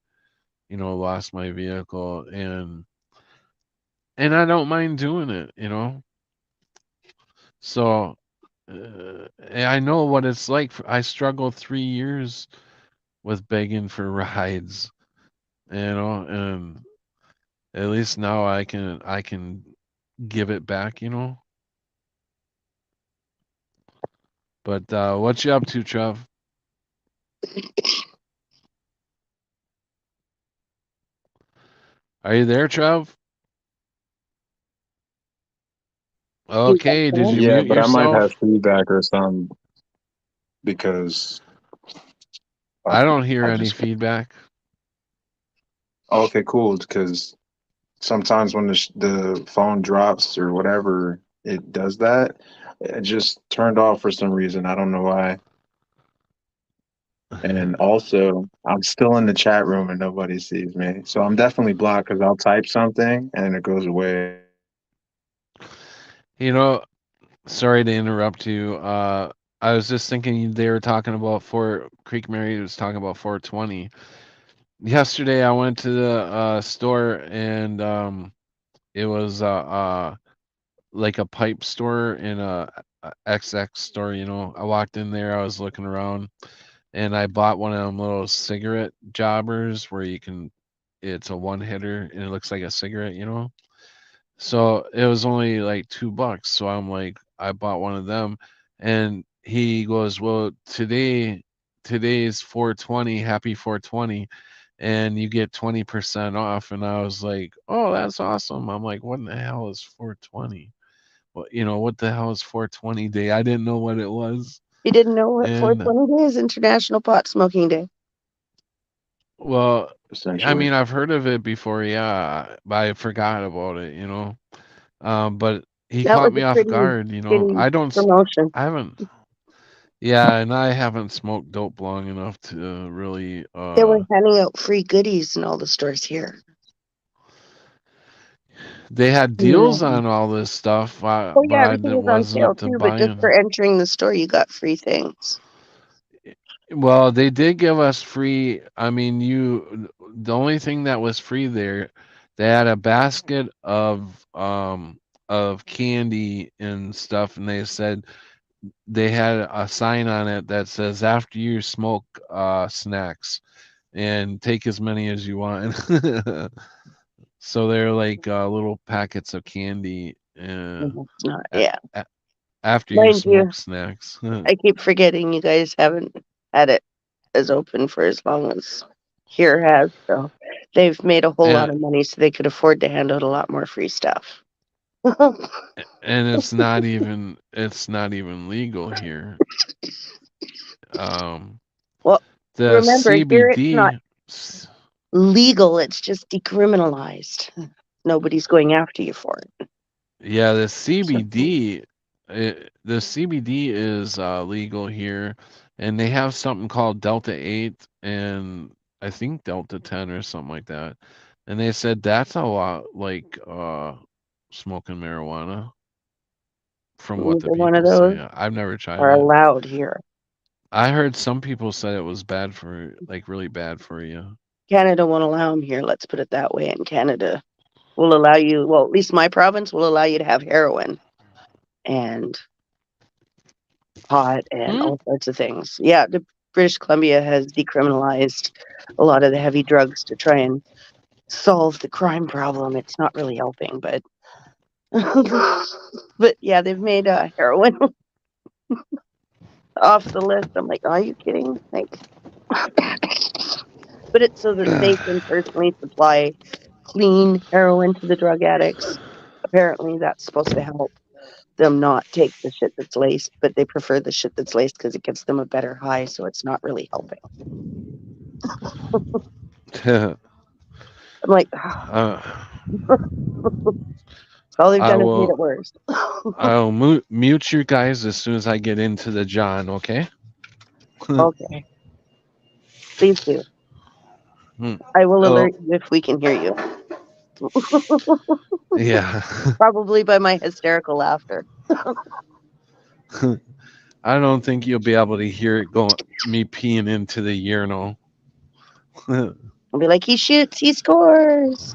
lost my vehicle, and I don't mind doing it, So and I know what it's like. I struggled 3 years with begging for rides, and at least now I can give it back. But what you up to, Trev? Are you there, Trev? Okay, did you Yeah, mute but I might have yourself? feedback or something because I don't hear I any just. feedback. Okay, cool. Because sometimes when the phone drops or whatever, it does that. It just turned off for some reason. I don't know why. And also, I'm still in the chat room and nobody sees me. So I'm definitely blocked because I'll type something and it goes away. You know, sorry to interrupt you. I was just thinking they were talking about Fort Creek Mary was talking about 420. Yesterday I went to the store and it was like a pipe store in a XX store. I walked in there, I was looking around, and I bought one of them little cigarette jobbers where it's a one hitter and it looks like a cigarette. So it was only like $2. So I'm like, I bought one of them, and he goes, "Well, today's 420, happy 420, and you get 20% off." And I was like, "Oh, that's awesome." I'm like, "What in the hell is 420? What the hell is 420 day?" I didn't know what it was. You didn't know what And 420 Day is? International Pot Smoking Day. well, I Essentially. mean, I've heard of it before, yeah, but I forgot about it. But he That caught was me a off pretty guard. shitty promotion. I haven't, yeah, and I haven't smoked dope long enough to really, They were handing out free goodies in all the stores here. they had deals Yeah. on all this stuff, Oh but yeah, I everything was on sale wasn't too, but just for buying. entering the store you got free things. Well, they did give us free. I mean, the only thing that was free there, they had a basket of candy and stuff, and they said they had a sign on it that says after you smoke snacks and take as many as you want. So they're like little packets of candy It's not, a- yeah. a- after you Mind you, smoke snacks. I keep forgetting you guys haven't had it as open for as long as here has. So they've made a whole lot and of money so they could afford to hand out a lot more free stuff. and it's not even legal here. Um, Well, the remember, here it's not CBD, legal, it's just decriminalized. Nobody's going after you for it. yeah, the So, CBD is legal here, and they have something called Delta 8 and I think Delta 10 or something like that. And they said that's a lot like smoking marijuana from what the neither one of people those say. I've never tried are it. allowed here. I heard some people said it was bad for like really bad for you. Canada won't allow them here, let's put it that way. And Canada will allow you, well, at least my province will allow you to have heroin and pot and Hmm? all sorts of things. Yeah, the British Columbia has decriminalized a lot of the heavy drugs to try and solve the crime problem. It's not really helping, but but yeah, they've made heroin off the list. I'm like, are you kidding? Like, but it's so that they can personally supply clean heroin to the drug addicts. Apparently, that's supposed to help them not take the shit that's laced, but they prefer the shit that's laced because it gives them a better high, so it's not really helping. I'm like, uh, all they've I done is made will it worse. I'll mute you guys as soon as I get into the John, okay? Okay, please do. Hmm. I will Oh, alert you if we can hear you. yeah. Probably by my hysterical laughter. I don't think you'll be able to hear it going. Me peeing into the urinal. I'll be like, he shoots, he scores.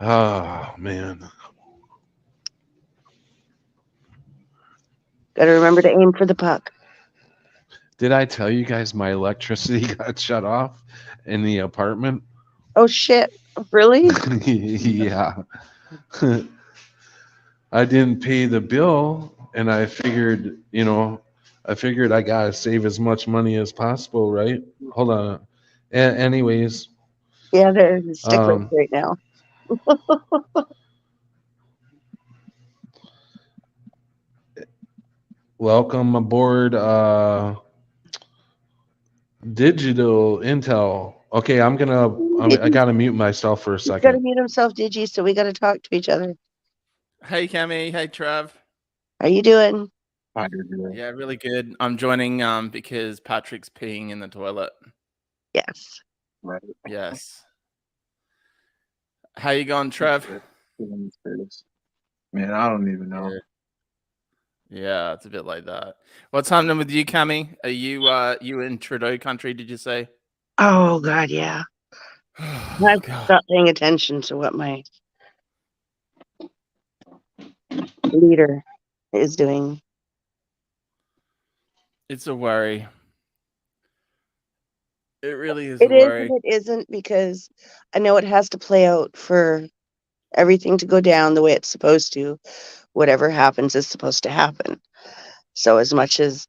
Oh man. Got to remember to aim for the puck. Did I tell you guys my electricity got shut off in the apartment? Oh shit! Really? Yeah. I didn't pay the bill, and I figured, I gotta save as much money as possible, right? Hold on. Anyways, Yeah, there's a stickler um, right now. welcome aboard Digital Intel. Okay, I gotta mute myself for a He's got to second. mute himself, Digi. So we got to talk to each other. Hey, Cami. Hey, Trav. How you doing? Yeah, really good. I'm joining because Patrick's peeing in the toilet. Yes. Right. Yes. How you going, Trav? Man, I don't even know. Yeah, it's a bit like that. What's happening with you, Cami? Are you in Trudeau country, did you say? Oh God, yeah. I've God. stopped paying attention to what my leader is doing. It's a worry. It really is It a is worry. and it isn't, because I know it has to play out for everything to go down the way it's supposed to. Whatever happens is supposed to happen. So as much as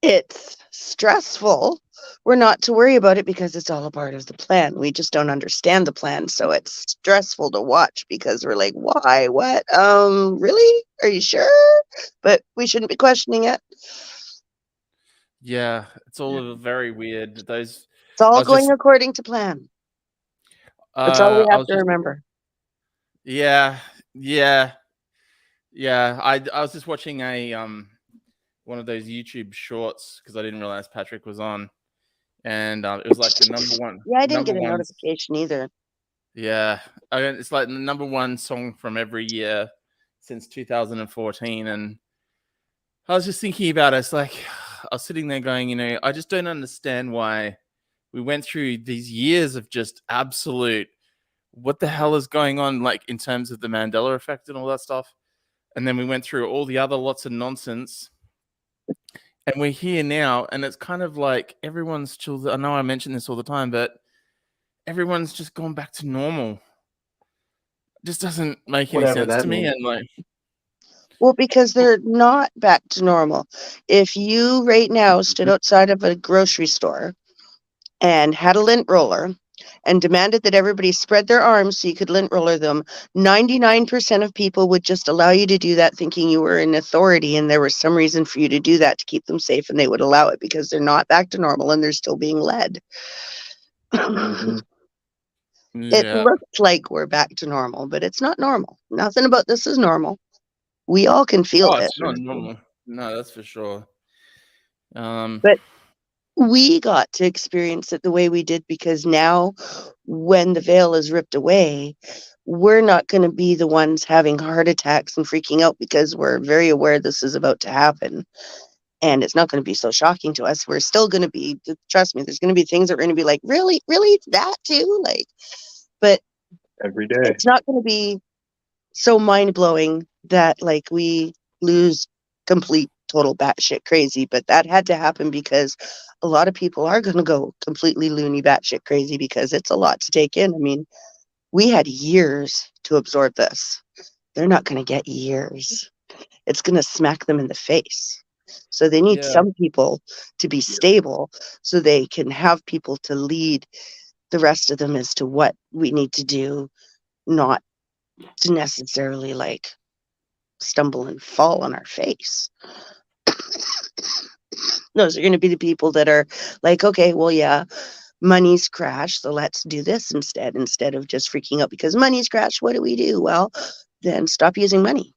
it's stressful, we're not to worry about it because it's all a part of the plan. We just don't understand the plan, so it's stressful to watch because we're like, why? What? Really? Are you sure? But we shouldn't be questioning it. Yeah, it's all very weird. It's all was going just- according to plan. That's all we I have was to just- remember. Yeah. I was just watching a one of those YouTube shorts because I didn't realize Patrick was on, and it was like the number one. Yeah, I didn't get a number one- notification either. Yeah, it's like the number one song from every year since 2014, and I was just thinking about it. It's like I was sitting there going, I just don't understand why we went through these years of just absolute what the hell is going on, like in terms of the Mandela effect and all that stuff. And then we went through all the other lots of nonsense. And we're here now, and it's kind of like everyone's chill. I know I mention this all the time, but everyone's just gone back to normal. It just doesn't make any Whatever sense that to me. means. And like, Well, because they're not back to normal. If you right now stood outside of a grocery store and had a lint roller and demanded that everybody spread their arms so you could lint roller them, 99% of people would just allow you to do that, thinking you were in authority and there was some reason for you to do that to keep them safe, and they would allow it because they're not back to normal and they're still being led. It yeah, looks like we're back to normal, but it's not normal. Nothing about this is normal. We all can feel it. it's not normal. No, that's for sure. But we got to experience it the way we did because now, when the veil is ripped away, we're not going to be the ones having heart attacks and freaking out because we're very aware this is about to happen. And it's not going to be so shocking to us. We're still going to be, trust me, there's going to be things that we're going to be like, really? Really? It's that too? Like, but Every day. it's not going to be so mind-blowing that like we lose complete total batshit crazy. But that had to happen because a lot of people are going to go completely loony batshit crazy because it's a lot to take in. I mean, we had years to absorb this. They're not going to get years. It's going to smack them in the face. So they need some people to be stable so they can have people to lead the rest of them as to what we need to do, not to necessarily like stumble and fall on our face. Those are going to be the people that are like, okay, well, yeah, money's crashed, so let's do this instead of just freaking out because money's crashed. What do we do? Well, then stop using money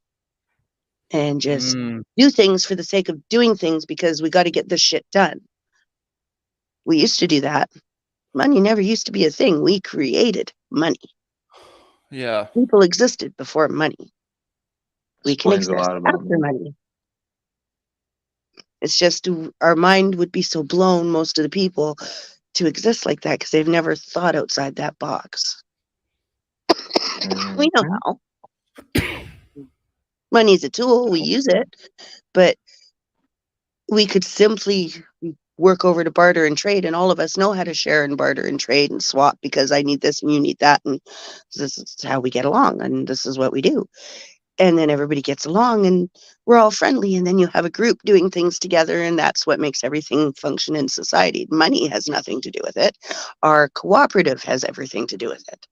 and just do things for the sake of doing things because we got to get this shit done. We used to do that. Money never used to be a thing. We created money. Yeah. People existed before money. We can Explains a exist lot about after me. money. It's just our mind would be so blown, most of the people, to exist like that because they've never thought outside that box. We know Mhm. how. Money's a tool, we use it, but we could simply work over to barter and trade, and all of us know how to share and barter and trade and swap because I need this and you need that, and this is how we get along, and this is what we do. And then everybody gets along and we're all friendly, and then you have a group doing things together, and that's what makes everything function in society. Money has nothing to do with it. Our cooperative has everything to do with it.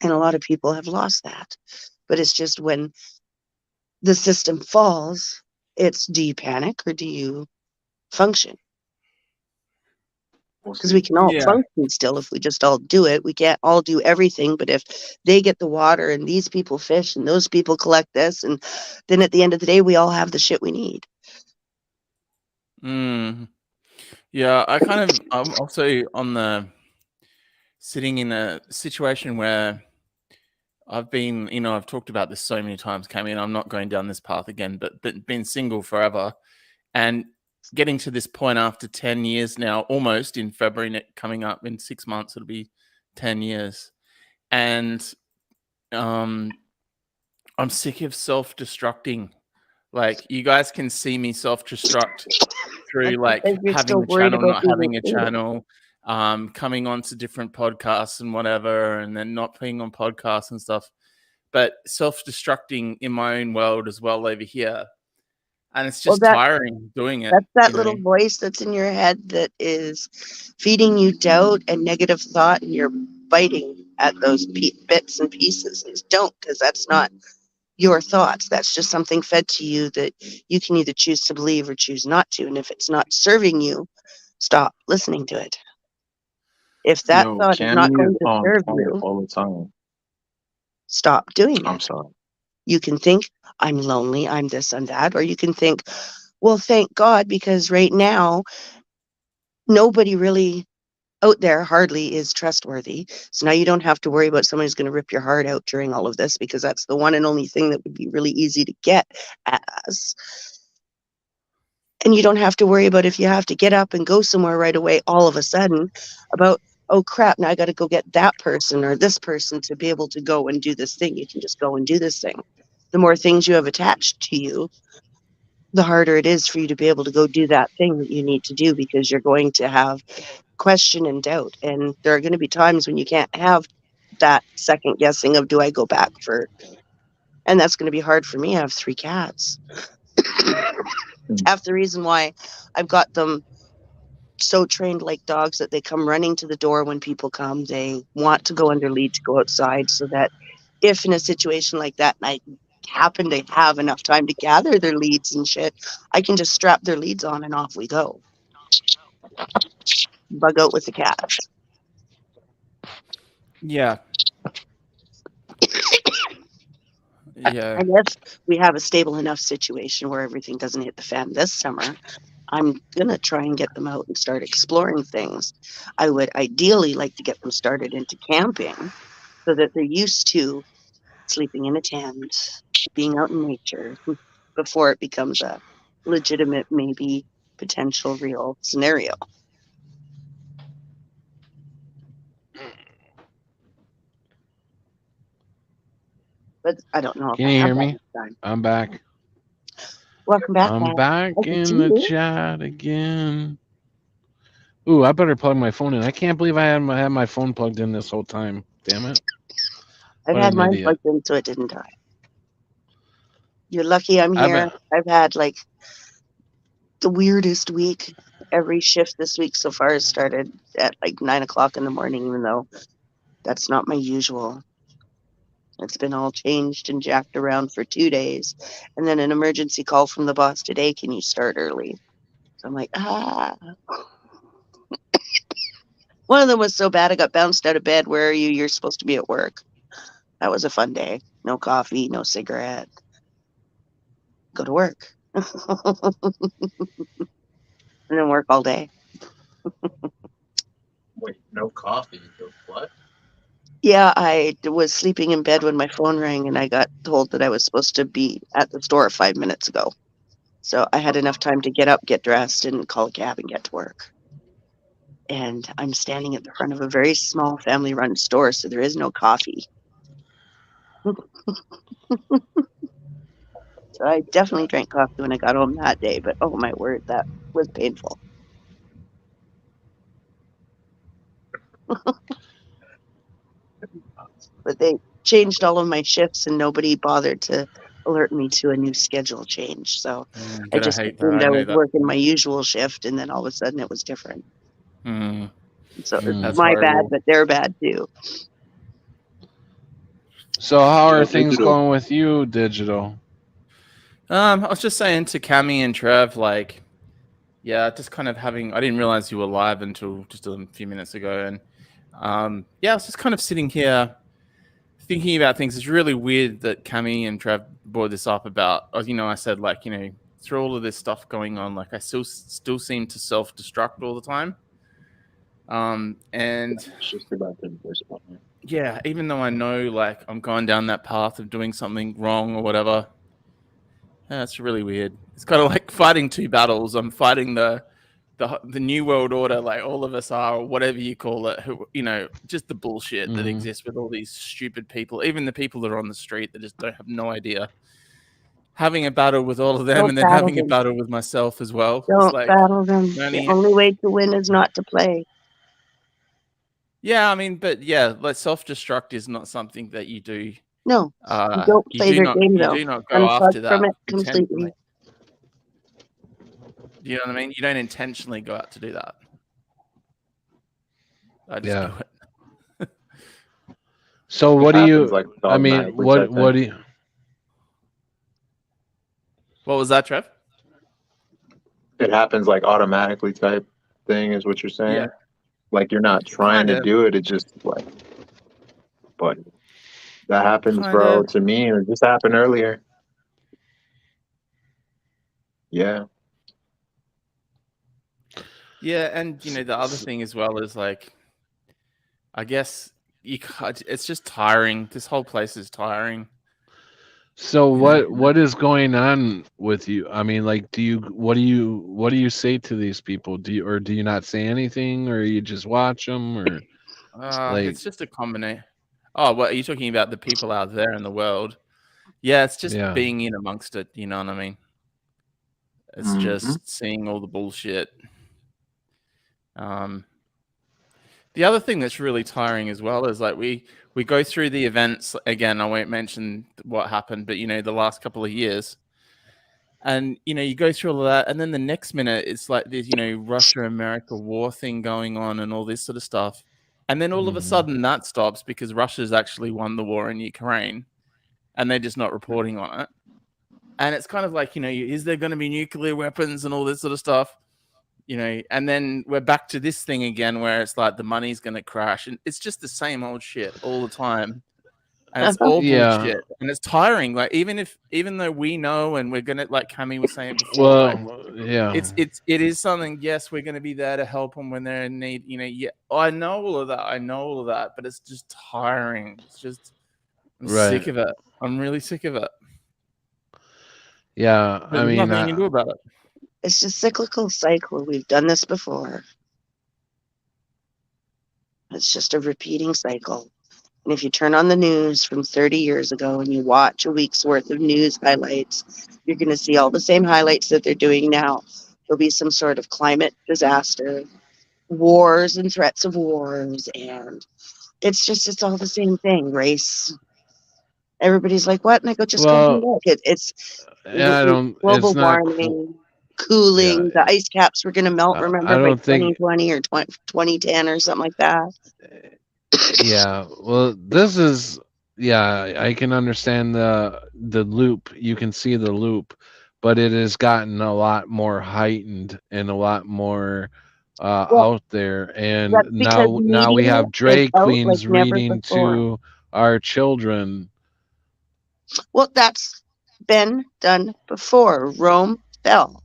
And a lot of people have lost that. But it's just when the system falls, it's, do you panic or do you function? We'll Because we see. can all Yeah. function still if we just all do it. We can't all do everything, but if they get the water and these people fish and those people collect this, and then at the end of the day, we all have the shit we need. Mm. Yeah, I'm also on the sitting in a situation where I've been, I've talked about this so many times, Cammy, and I'm not going down this path again, but been single forever and getting to this point after 10 years now, almost in February, coming up in 6 months, it'll be 10 years. And I'm sick of self-destructing. Like, you guys can see me self-destruct through That's like because you're having still a worried channel, about not being having a included. channel, coming on to different podcasts and whatever, and then not being on podcasts and stuff, but self-destructing in my own world as well over here. And it's Well, just tiring doing it. that's that little voice that's in your head that is feeding you doubt and negative thought, and you're biting at those bits and pieces. And don't, because that's not your thoughts. That's just something fed to you that you can either choose to believe or choose not to. And if it's not serving you, stop listening to it. If that Yo, thought is not Cammy is going to on serve point you, all the time. stop doing I'm it. sorry. You can think, I'm lonely, I'm this, I'm that, or you can think, well, thank God, because right now, nobody really out there hardly is trustworthy. So now you don't have to worry about someone who's going to rip your heart out during all of this, because that's the one and only thing that would be really easy to get as. And you don't have to worry about if you have to get up and go somewhere right away all of a sudden about, oh crap, now I got to go get that person or this person to be able to go and do this thing. You can just go and do this thing. The more things you have attached to you, the harder it is for you to be able to go do that thing that you need to do, because you're going to have question and doubt. And there are going to be times when you can't have that second guessing of, do I go back for, and that's going to be hard for me. I have 3 cats. Half the reason why I've got them so trained like dogs that they come running to the door when people come. They want to go under lead to go outside, so that if in a situation like that, and I happen to have enough time to gather their leads and shit, I can just strap their leads on and off we go. Bug out with the cats. Yeah. Yeah. And if we have a stable enough situation where everything doesn't hit the fan this summer, I'm going to try and get them out and start exploring things. I would ideally like to get them started into camping so that they're used to sleeping in a tent, being out in nature, before it becomes a legitimate, maybe potential real scenario. But I don't know if Can I you have hear that me? much time. I'm back. Welcome back, I'm Matt. back I can in see the you. chat again. Ooh, I better plug my phone in. I can't believe I had my phone plugged in this whole time. Damn it. I've What had an mine idiot. plugged in so it didn't die. You're lucky I'm I here. bet. I've had like the weirdest week. Every shift this week so far has started at like 9 o'clock in the morning, even though that's not my usual. It's been all changed and jacked around for 2 days. And then an emergency call from the boss today, can you start early? So I'm like, One of them was so bad I got bounced out of bed. Where are you? You're supposed to be at work. That was a fun day. No coffee, no cigarette. Go to work. And then work all day. Wait, no coffee. What? Yeah, I was sleeping in bed when my phone rang, and I got told that I was supposed to be at the store 5 minutes ago. So I had enough time to get up, get dressed, and call a cab and get to work. And I'm standing at the front of a very small family-run store, so there is no coffee. So I definitely drank coffee when I got home that day, but oh my word, that was painful. But they changed all of my shifts, and nobody bothered to alert me to a new schedule change. So I But I just hate that. assumed I I know was that. working my usual shift, and then all of a sudden it was different. Mm, So it's that's my bad, horrible. but they're bad too. So how are Yeah, things digital. going with you, Digital? I was just saying to Cami and Trev, like, yeah, just kind of having. I didn't realize you were live until just a few minutes ago, and yeah, I was just kind of sitting here thinking about things. It's really weird that Cami and Trev brought this up about. I said like, through all of this stuff going on, like I still seem to self-destruct all the time. And It's just about the respond. yeah, even though I know like I'm going down that path of doing something wrong or whatever, that's really weird. It's kind of like fighting two battles. I'm fighting the new world order, like all of us are, or whatever you call it. Who, just the bullshit that Mhm. exists with all these stupid people, even the people that are on the street that just don't have no idea. Having a battle with all of them, Don't and then battle having a them. battle with myself as well. It's Don't like, battle them. The Manny, only way to win is not to play. yeah, I mean, but yeah, like self-destruct is not something that you do. No, you don't You play do their not. game You though. do not go Unplug after from that it completely. intentionally. Do you know what I mean? You don't intentionally go out to do that. I just Yeah. do it. So what do you? Happens, like, I mean, automatically what type what thing. do you? What was that, Trev? It happens like automatically type thing is what you're saying. Yeah. Like you're not trying to Kinda. do it. It just like, but that happens, bro. Kinda. To me, it just happened earlier. Yeah. Yeah, and the other thing as well is like, I guess it's just tiring. This whole place is tiring. So You know? what is going on with you? I mean, like, what do you say to these people? Do you not say anything, or you just watch them, or like? It's just a combination. Oh, what are you talking about? The people out there in the world? Yeah, it's just Yeah. being in amongst it. You know what I mean? It's Mhm. just seeing all the bullshit. The other thing that's really tiring as well is like we go through the events again. I won't mention what happened, but the last couple of years, and you go through all of that, and then the next minute it's like this, Russia-America war thing going on and all this sort of stuff, and then all of a Mhm. sudden that stops because Russia's actually won the war in Ukraine, and they're just not reporting on it. And it's kind of like, is there going to be nuclear weapons and all this sort of stuff? And then we're back to this thing again where it's like the money's going to crash, and it's just the same old shit all the time, and it's all Yeah. bullshit, and it's tiring. Like even though we know, and we're gonna, like Cami was saying before, like, Well, yeah. it is something. Yes, we're going to be there to help them when they're in need. Yeah, I know all of that, but it's just tiring. It's just I'm sick of it. I'm really sick of it. Yeah. But I there's mean, nothing you can do about it. It's a cyclical cycle. We've done this before. It's just a repeating cycle. And if you turn on the news from 30 years ago and you watch a week's worth of news highlights, you're going to see all the same highlights that they're doing now. There'll be some sort of climate disaster, wars and threats of wars, and it's all the same thing. Race. Everybody's like, what? And I go, just go and look. It's yeah, I don't. global It's not warming, cooling. Yeah. The ice caps were going to melt, I remember, by don't think. 2020 or 2010 or something like that. Yeah. Well, this is. Yeah, I can understand the loop. You can see the loop, but it has gotten a lot more heightened and a lot more out there. And That's because now we media have is drag out queens like never reading before. to our children. Well, that's been done before. Rome fell.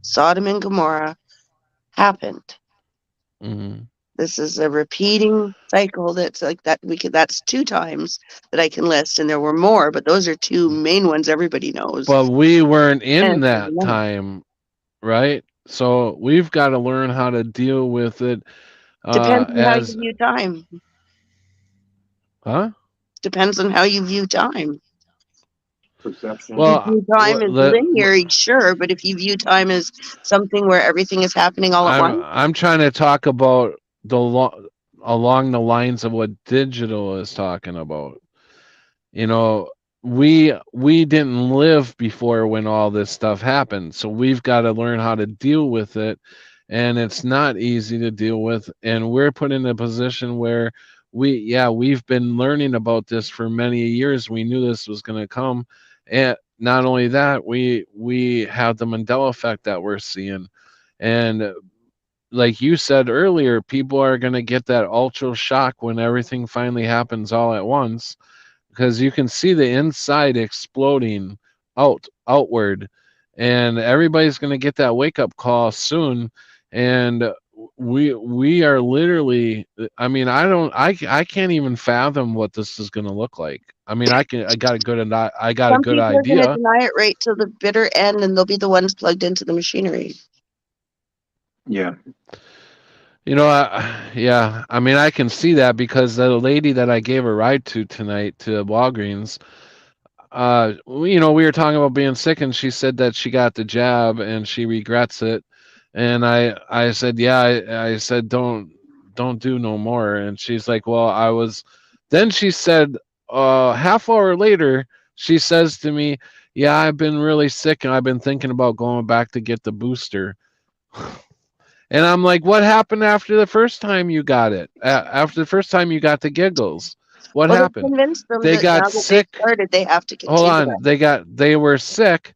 Sodom and Gomorrah happened. Mhm. This is a repeating cycle that's like that. That's 2 times that I can list, and there were more, but those are 2 main ones everybody knows. But we weren't in And that yeah. time, right? So we've got to learn how to deal with it. Depends on how you As view time. huh? Depends on how you view time. Perception. Well, If you view time as the- linear, sure, but if you view time as something where everything is happening all at once, I'm trying to talk about along the lines of what digital is talking about. You know, we didn't live before when all this stuff happened, so we've got to learn how to deal with it, and it's not easy to deal with. And we're put in a position where we've been learning about this for many years. We knew this was going to come, and not only that, we have the Mandela effect that we're seeing, and like you said earlier, people are going to get that ultra shock when everything finally happens all at once, because you can see the inside exploding outward, and everybody's going to get that wake up call soon. And we are literally, I mean, I can't even fathom what this is going to look like. I mean, I got a good some people are going to idea. deny it right till the bitter end, and they'll be the ones plugged into the machinery. Yeah. You know, yeah, I mean, I can see that, because the lady that I gave a ride to tonight to Walgreens, you know, we were talking about being sick, and she said that she got the jab and she regrets it. And I said, yeah, I said, don't do no more. And she's like, well, then she said, half hour later, she says to me, yeah, I've been really sick and I've been thinking about going back to get the booster. And I'm like, what happened after the first time you got it? After the first time you got the giggles, what happened? Convinced them They that got now that sick. they started, they have to Hold continue. on, they were sick.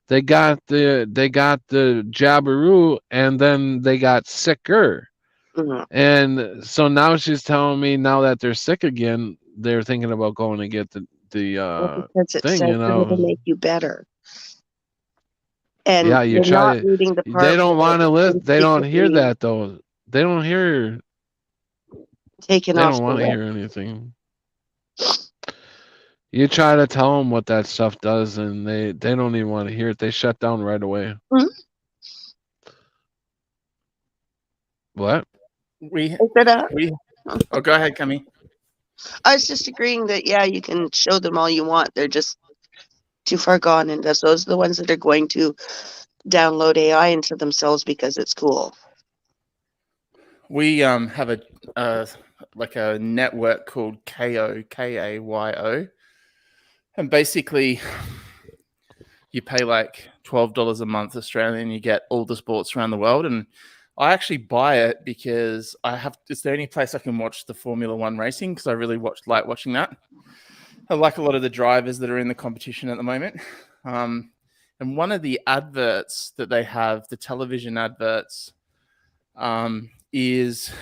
They got the jabberoo, and then they got sicker. Mhm. And so now she's telling me, now that they're sick again, they're thinking about going to get the Because it thing. says You it'll know, make you better. And yeah, you you're try. not reading the part They don't where want to it's listen. They don't hear basically that though. They don't hear. taken They off don't the want to list. hear anything. You try to tell them what that stuff does, and they don't even want to hear it. They shut down right away. Mhm. We What? oh, go ahead, Cami. I was just agreeing that, yeah, you can show them all you want. They're just too far gone. And those are the ones that are going to download AI into themselves because it's cool. We have a like a network called KAYO, and basically you pay like $12 a month Australian, you get all the sports around the world. And I actually buy it because it's the only place I can watch the Formula One racing, because I really like watching that. I like a lot of the drivers that are in the competition at the moment. And one of the adverts that they have, the television adverts, is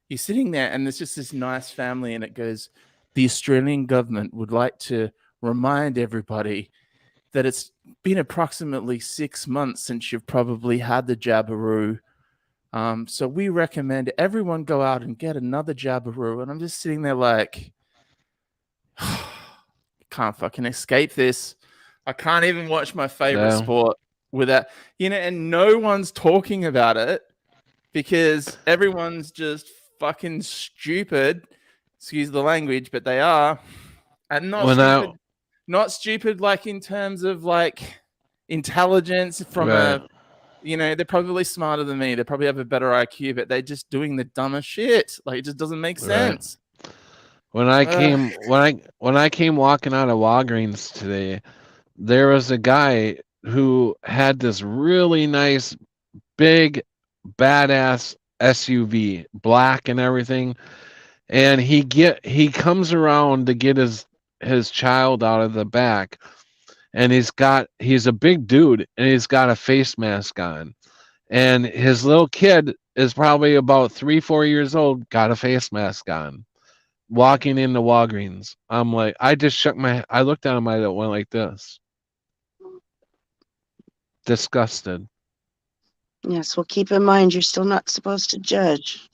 you're sitting there and there's just this nice family, and it goes, the Australian government would like to remind everybody that it's been approximately 6 months since you've probably had the jabberoo. So we recommend everyone go out and get another jabberoo. And I'm just sitting there like, can't fucking escape this. I can't even watch my favorite sport without, and no one's talking about it because everyone's just fucking stupid. Excuse the language, but they are. And not stupid like in terms of like intelligence from they're probably smarter than me. They probably have a better IQ, but they're just doing the dumbest shit. Like, it just doesn't make sense. When I came walking out of Walgreens today, there was a guy who had this really nice, big, badass SUV, black and everything, and he comes around to get his child out of the back, and he's a big dude, and he's got a face mask on, and his little kid is probably about 3-4 years old, got a face mask on, walking into Walgreens. I'm like, I looked at him, I went like this. Disgusted. Yes, well, keep in mind, you're still not supposed to judge.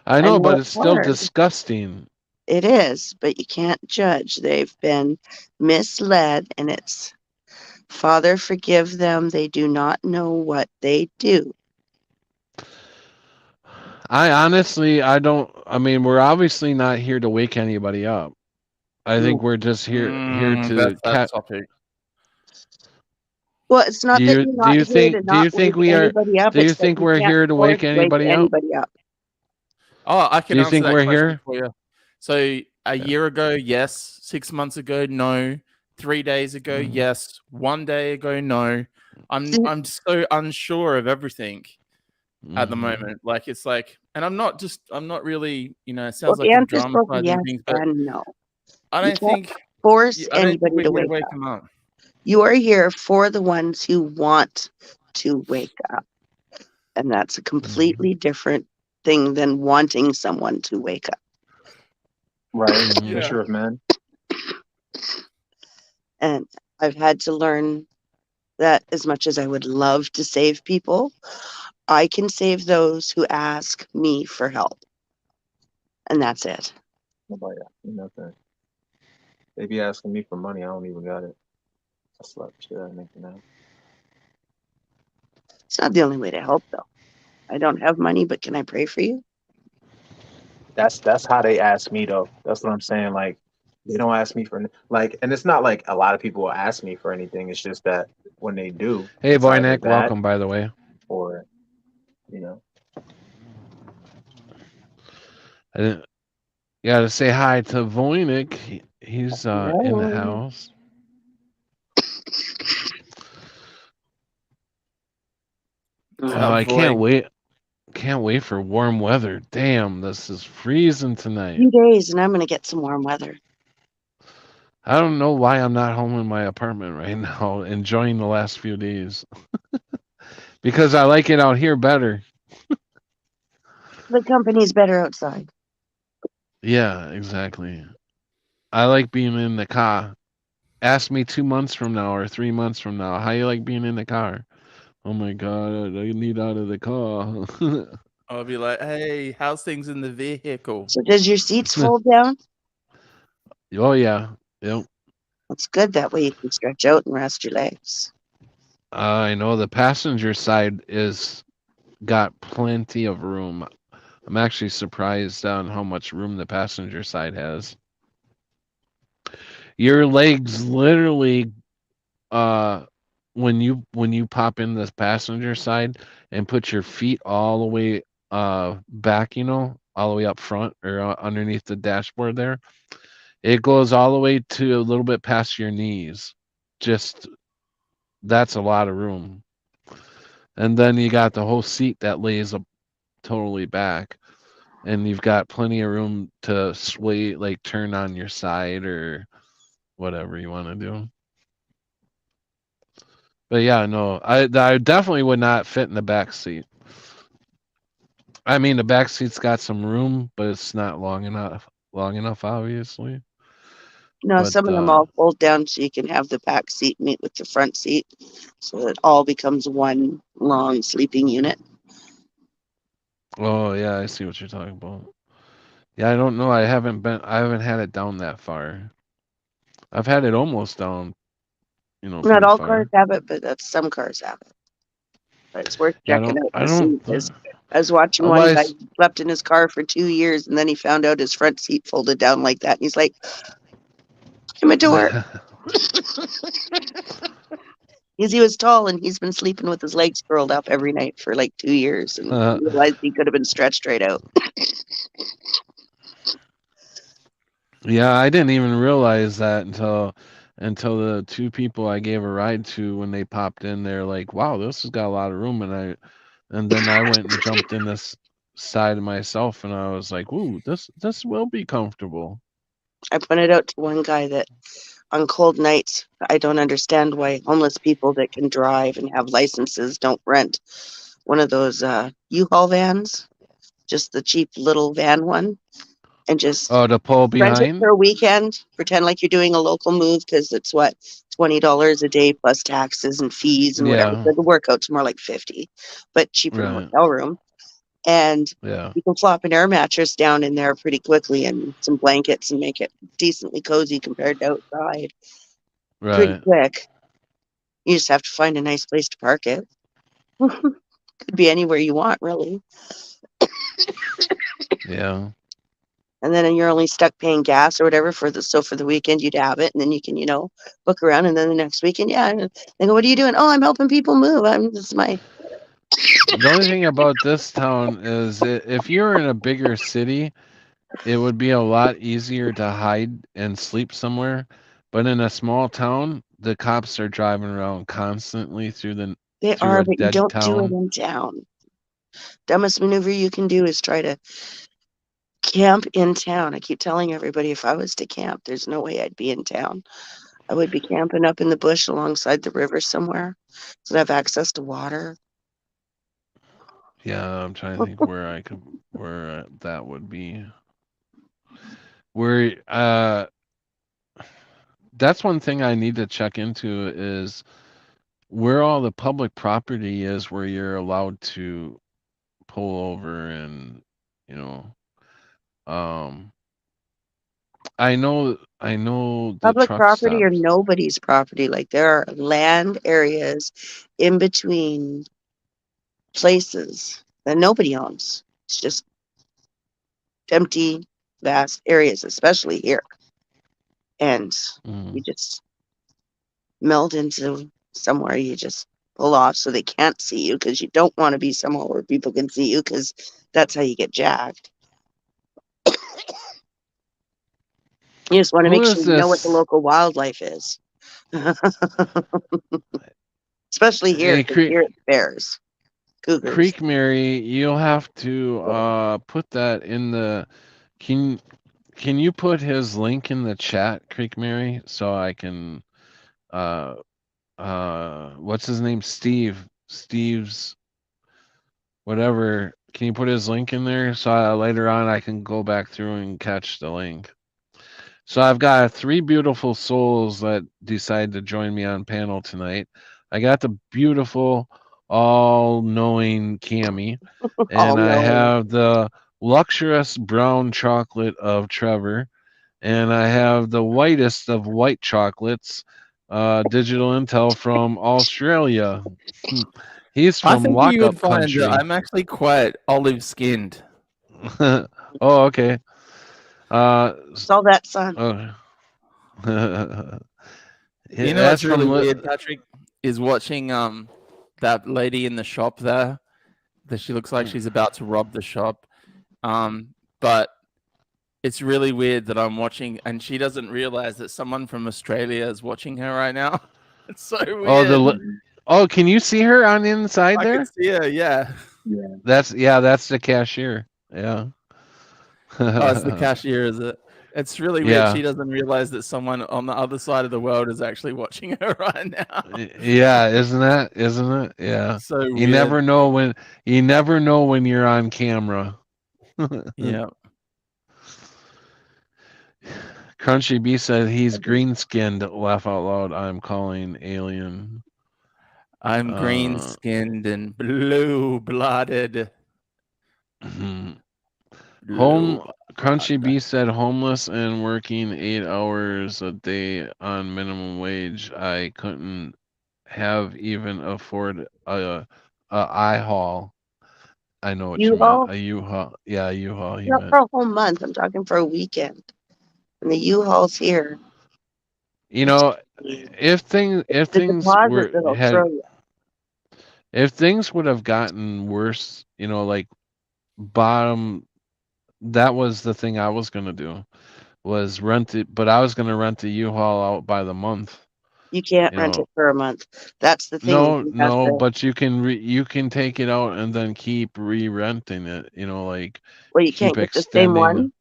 I know, but work it's still hard. disgusting. It is, but you can't judge. They've been misled, and it's Father, forgive them. They do not know what they do. I honestly, I don't. I mean, we're obviously not here to wake anybody up. I think we're just here to That's that cat. topic. Well, it's not Do that you you're not here to do you not think wake we are? anybody up. Do you It's that think you we're can't here to afford wake to wake anybody up? anybody up. Oh, I can Do you answer think that we're question here? for you. So a year ago, yes. 6 months ago, no. 3 days ago, yes. 1 day ago, no. I'm so unsure of everything at the moment. Like it's like, and I'm not really, it Well, sounds the like I'm answer's both dramatizing yes things, but and no. I You don't can't think force I don't think anybody we're to here to wake wake up. them up. You are here for the ones who want to wake up. And that's a completely different thing than wanting someone to wake up. Right. Mhm. Fisher of men. And I've had to learn that as much as I would love to save people, I can save those who ask me for help. And that's it. Nobody asking nothing. They be asking me for money. I don't even got it. I slept shit. I make it now. It's not the only way to help, though. I don't have money, but can I pray for you? That's how they ask me though. That's what I'm saying. Like they don't ask me for like, and it's not like a lot of people will ask me for anything. It's just that when they do, Hey, it's either Boynik, that welcome by the way. or you know. I didn't. You gotta say hi to Voynik. He's in the house. Oh, I can't wait. Can't wait for warm weather. Damn, this is freezing tonight. 2 days, and I'm going to get some warm weather. I don't know why I'm not home in my apartment right now, enjoying the last few days. Because I like it out here better. The company's better outside. Yeah, exactly. I like being in the car. Ask me 2 months from now or 3 months from now, how you like being in the car? Oh my god, I need out of the car. I'll be like, hey, how's things in the vehicle? So does your seats fold down? Oh yeah, yep. That's good. That way you can stretch out and rest your legs. I know the passenger side is got plenty of room. I'm actually surprised on how much room the passenger side has. Your legs literally when you pop in the passenger side and put your feet all the way back, all the way up front or underneath the dashboard there, it goes all the way to a little bit past your knees. Just that's a lot of room. And then you got the whole seat that lays up totally back. And you've got plenty of room to sway, like turn on your side or whatever you want to do. But yeah, no, I definitely would not fit in the back seat. I mean, the back seat's got some room, but it's not long enough. Long enough, obviously. No, But, some of them all fold down so you can have the back seat meet with the front seat, so it all becomes one long sleeping unit. Oh yeah, I see what you're talking about. Yeah, I don't know. I haven't had it down that far. I've had it almost down. Not pretty all far. cars have it, but some cars have it. But it's worth Yeah, checking out I to see don't. because I was watching one guy slept in his car for 2 years, and then he found out his front seat folded down like that, and he's like, "I'm a door." Because he was tall and he's been sleeping with his legs curled up every night for like 2 years, and realized he could have been stretched right out. Yeah, I didn't even realize that until the two people I gave a ride to when they popped in. They're like, "Wow, this has got a lot of room," and then I went and jumped in this side myself, and I was like, "Ooh, this will be comfortable." I pointed out to one guy that on cold nights, I don't understand why homeless people that can drive and have licenses don't rent one of those U-Haul vans, just the cheap little van one, and just to pull rent it behind. for a weekend. Pretend like you're doing a local move because it's what $20 a day plus taxes and fees and whatever. Yeah. So the workout's more like $50, but cheaper than Right. hotel room. and Yeah. you can flop an air mattress down in there pretty quickly and some blankets and make it decently cozy compared to outside. Pretty Right. quick. You just have to find a nice place to park it. Could be anywhere you want, really. Yeah. And then you're only stuck paying gas or whatever for the weekend you'd have it, and then you can book around, and then the next weekend, and they go, "What are you doing?" "Oh, I'm helping people move. This is my." The only thing about this town is if you're in a bigger city, it would be a lot easier to hide and sleep somewhere. But in a small town, the cops are driving around constantly through They through are, a but you dead don't do it town. in town. Dumbest maneuver you can do is try to camp in town. I keep telling everybody, if I was to camp, there's no way I'd be in town. I would be camping up in the bush alongside the river somewhere, so I have access to water. Yeah, I'm trying to think where that would be. Where that's one thing I need to check into is where all the public property is where you're allowed to pull over and you know um I know the Public truck property or stops. nobody's property. Like, there are land areas in between places that nobody owns. It's just empty, vast areas, especially here. And you Mm, just meld into somewhere you just pull off so they can't see you, because you don't want to be somewhere where people can see you, because that's how you get jacked. You just want to who make sure is you know what the this? local wildlife is. Especially here, Hey, because here it's bears, cougars. Creek Mary, you'll have to put that in the can can you put his link in the chat, Creek Mary, so I can uh what's his name? Steve's whatever. Can you put his link in there so later on I can go back through and catch the link? So I've got three beautiful souls that decide to join me on panel tonight. I got the beautiful, all-knowing Cammy, All and I knowing. have the luxurious brown chocolate of Trevor, and I have the whitest of white chocolates, Digital Intel from Australia. He's I from think you would lockup find that country. I'm actually quite olive skinned. Oh, okay. It's all that sun. Oh. You know That's what's really from weird, Patrick, is watching that lady in the shop there. That she looks like she's about to rob the shop. But it's really weird that I'm watching and she doesn't realize that someone from Australia is watching her right now. It's so oh weird. oh, can you see her on the inside I could there? see her, yeah. Yeah. That's the cashier. Yeah. Oh, it's the cashier, is it? It's really weird. Yeah. She doesn't realize that someone on the other side of the world is actually watching her right now. Yeah, isn't it? Yeah. So You weird. never know when you're on camera. Yeah. Crunchy B said he's green skinned. Laugh out loud. I'm calling alien. I'm green skinned and blue blooded. Home Crunchy B said homeless and working 8 hours a day on minimum wage. I couldn't have even afford a I-Haul. I know what you meant. U-Haul? A U-Haul. Yeah, a U-Haul he Not meant. for a whole month. I'm talking for a weekend. And the U-Haul's here. You know, if The things deposit that'll throw you. if things would have gotten worse, like bottom, that was the thing I was gonna do, was rent it, but I was gonna rent the U-Haul out by the month. You can't You rent know, it for a month. That's the thing. no, You have no, to, but you can take it out and then keep re-renting it. Like well, you keep can't get the same extending. one.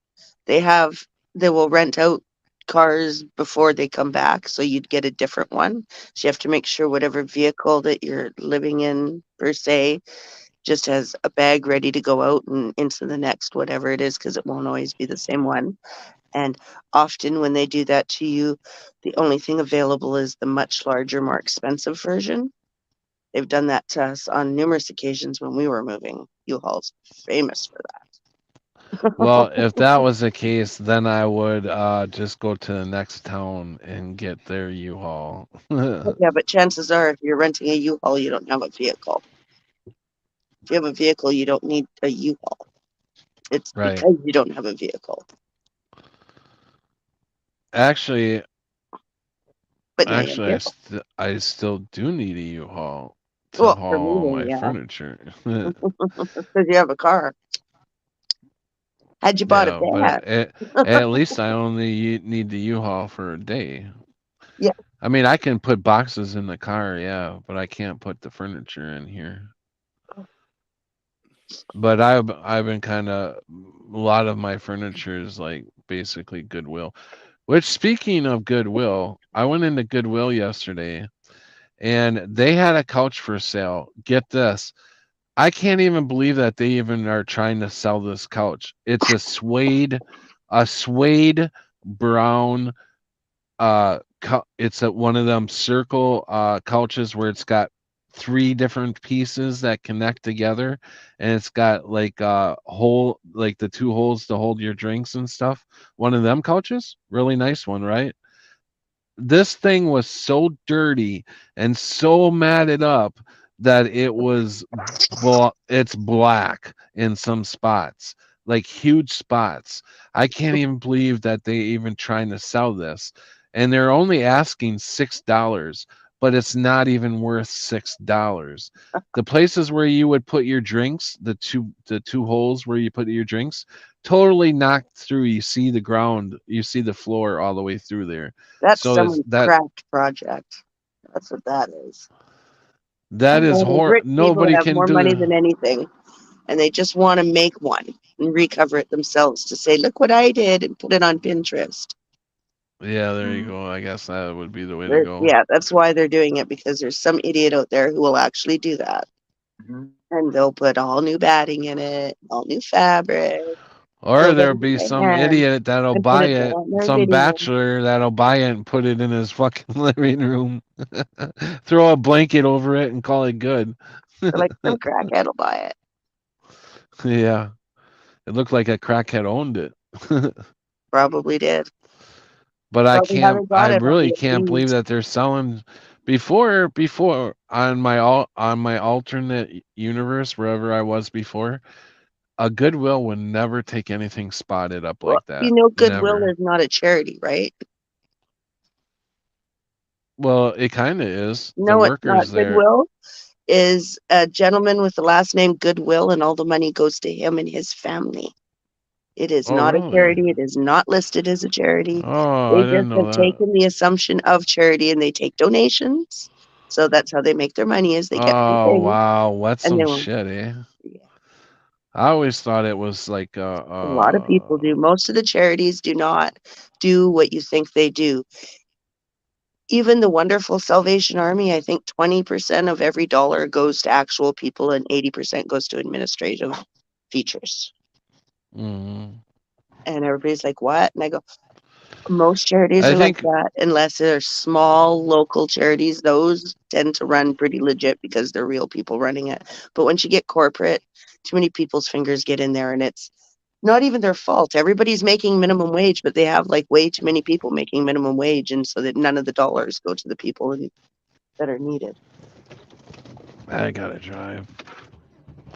They will rent out cars before they come back, so you'd get a different one. So you have to make sure whatever vehicle that you're living in, per se, just has a bag ready to go out and into the next, whatever it is, because it won't always be the same one. And often when they do that to you, the only thing available is the much larger, more expensive version. They've done that to us on numerous occasions when we were moving. U-Haul's famous for that. Well, if that was the case, then I would just go to the next town and get their U-Haul. Yeah, but chances are, if you're renting a U-Haul, you don't have a vehicle. If you have a vehicle, you don't need a U-Haul. It's Right. because you don't have a vehicle. Actually, But now you have a Actually, vehicle. I still do need a U-Haul to Well, for haul all me, my yeah, furniture. because you have a car. Had you bought a Yeah, but van? at least I only need the U-Haul for a day. Yeah. I mean, I can put boxes in the car, yeah, but I can't put the furniture in here. But I've been kind of a lot of my furniture is like basically Goodwill. Which, speaking of Goodwill, I went into Goodwill yesterday and they had a couch for sale. Get this. I can't even believe that they even are trying to sell this couch. It's a suede brown it's one of them circle couches where it's got three different pieces that connect together, and it's got like hole, like the two holes to hold your drinks and stuff. One of them couches, really nice one, right? This thing was so dirty and so matted up that it's black in some spots, like huge spots. I can't even believe that they even trying to sell this, and they're only asking $6, but it's not even worth $6. The places where you would put your drinks, the two holes where you put your drinks, totally knocked through. You see the ground, you see the floor all the way through there. That's So someone's that craft project. That's what that is. that is There's rich people that nobody have can more money do. than anything, and they just want to make one and recover it themselves to say, "Look what I did," and put it on Pinterest. Yeah, there you go. I guess that would be the way to go. Yeah, that's why they're doing it, because there's some idiot out there who will actually do that, and they'll put all new batting in it, all new fabric, Or build there'll be everything by some hand, idiot that'll and put buy it it, on their some video. bachelor that'll buy it and put it in his fucking living room. Throw a blanket over it and call it good. They're like, some crackhead will buy it. Yeah. It looked like a crackhead owned it. Probably did. But Probably haven't got I it on really the can't believe feeds. that they're selling before on my alternate universe, wherever I was before, a Goodwill would never take anything spotted up Well, like that. Goodwill Never. is not a charity, right? Well, it kind of is. The No, it's not. workers there. Goodwill is a gentleman with the last name Goodwill, and all the money goes to him and his family. It is Oh, not a really? charity. It is not listed as a charity. Oh, They I didn't just know have that. taken the assumption of charity, and they take donations. So that's how they make their money, is they get their Oh, thing, wow. That's and some they will. shit, eh? Yeah. I always thought it was like A lot of people do. Most of the charities do not do what you think they do. Even the wonderful Salvation Army, I think 20% of every dollar goes to actual people and 80% goes to administrative features. mm. And everybody's like, what? And I go, most charities I are like think, that, unless they're small local charities. Those tend to run pretty legit because they're real people running it. But once you get corporate, too many people's fingers get in there, and it's not even their fault. Everybody's making minimum wage, but they have like way too many people making minimum wage, and so that none of the dollars go to the people that are needed. I gotta drive.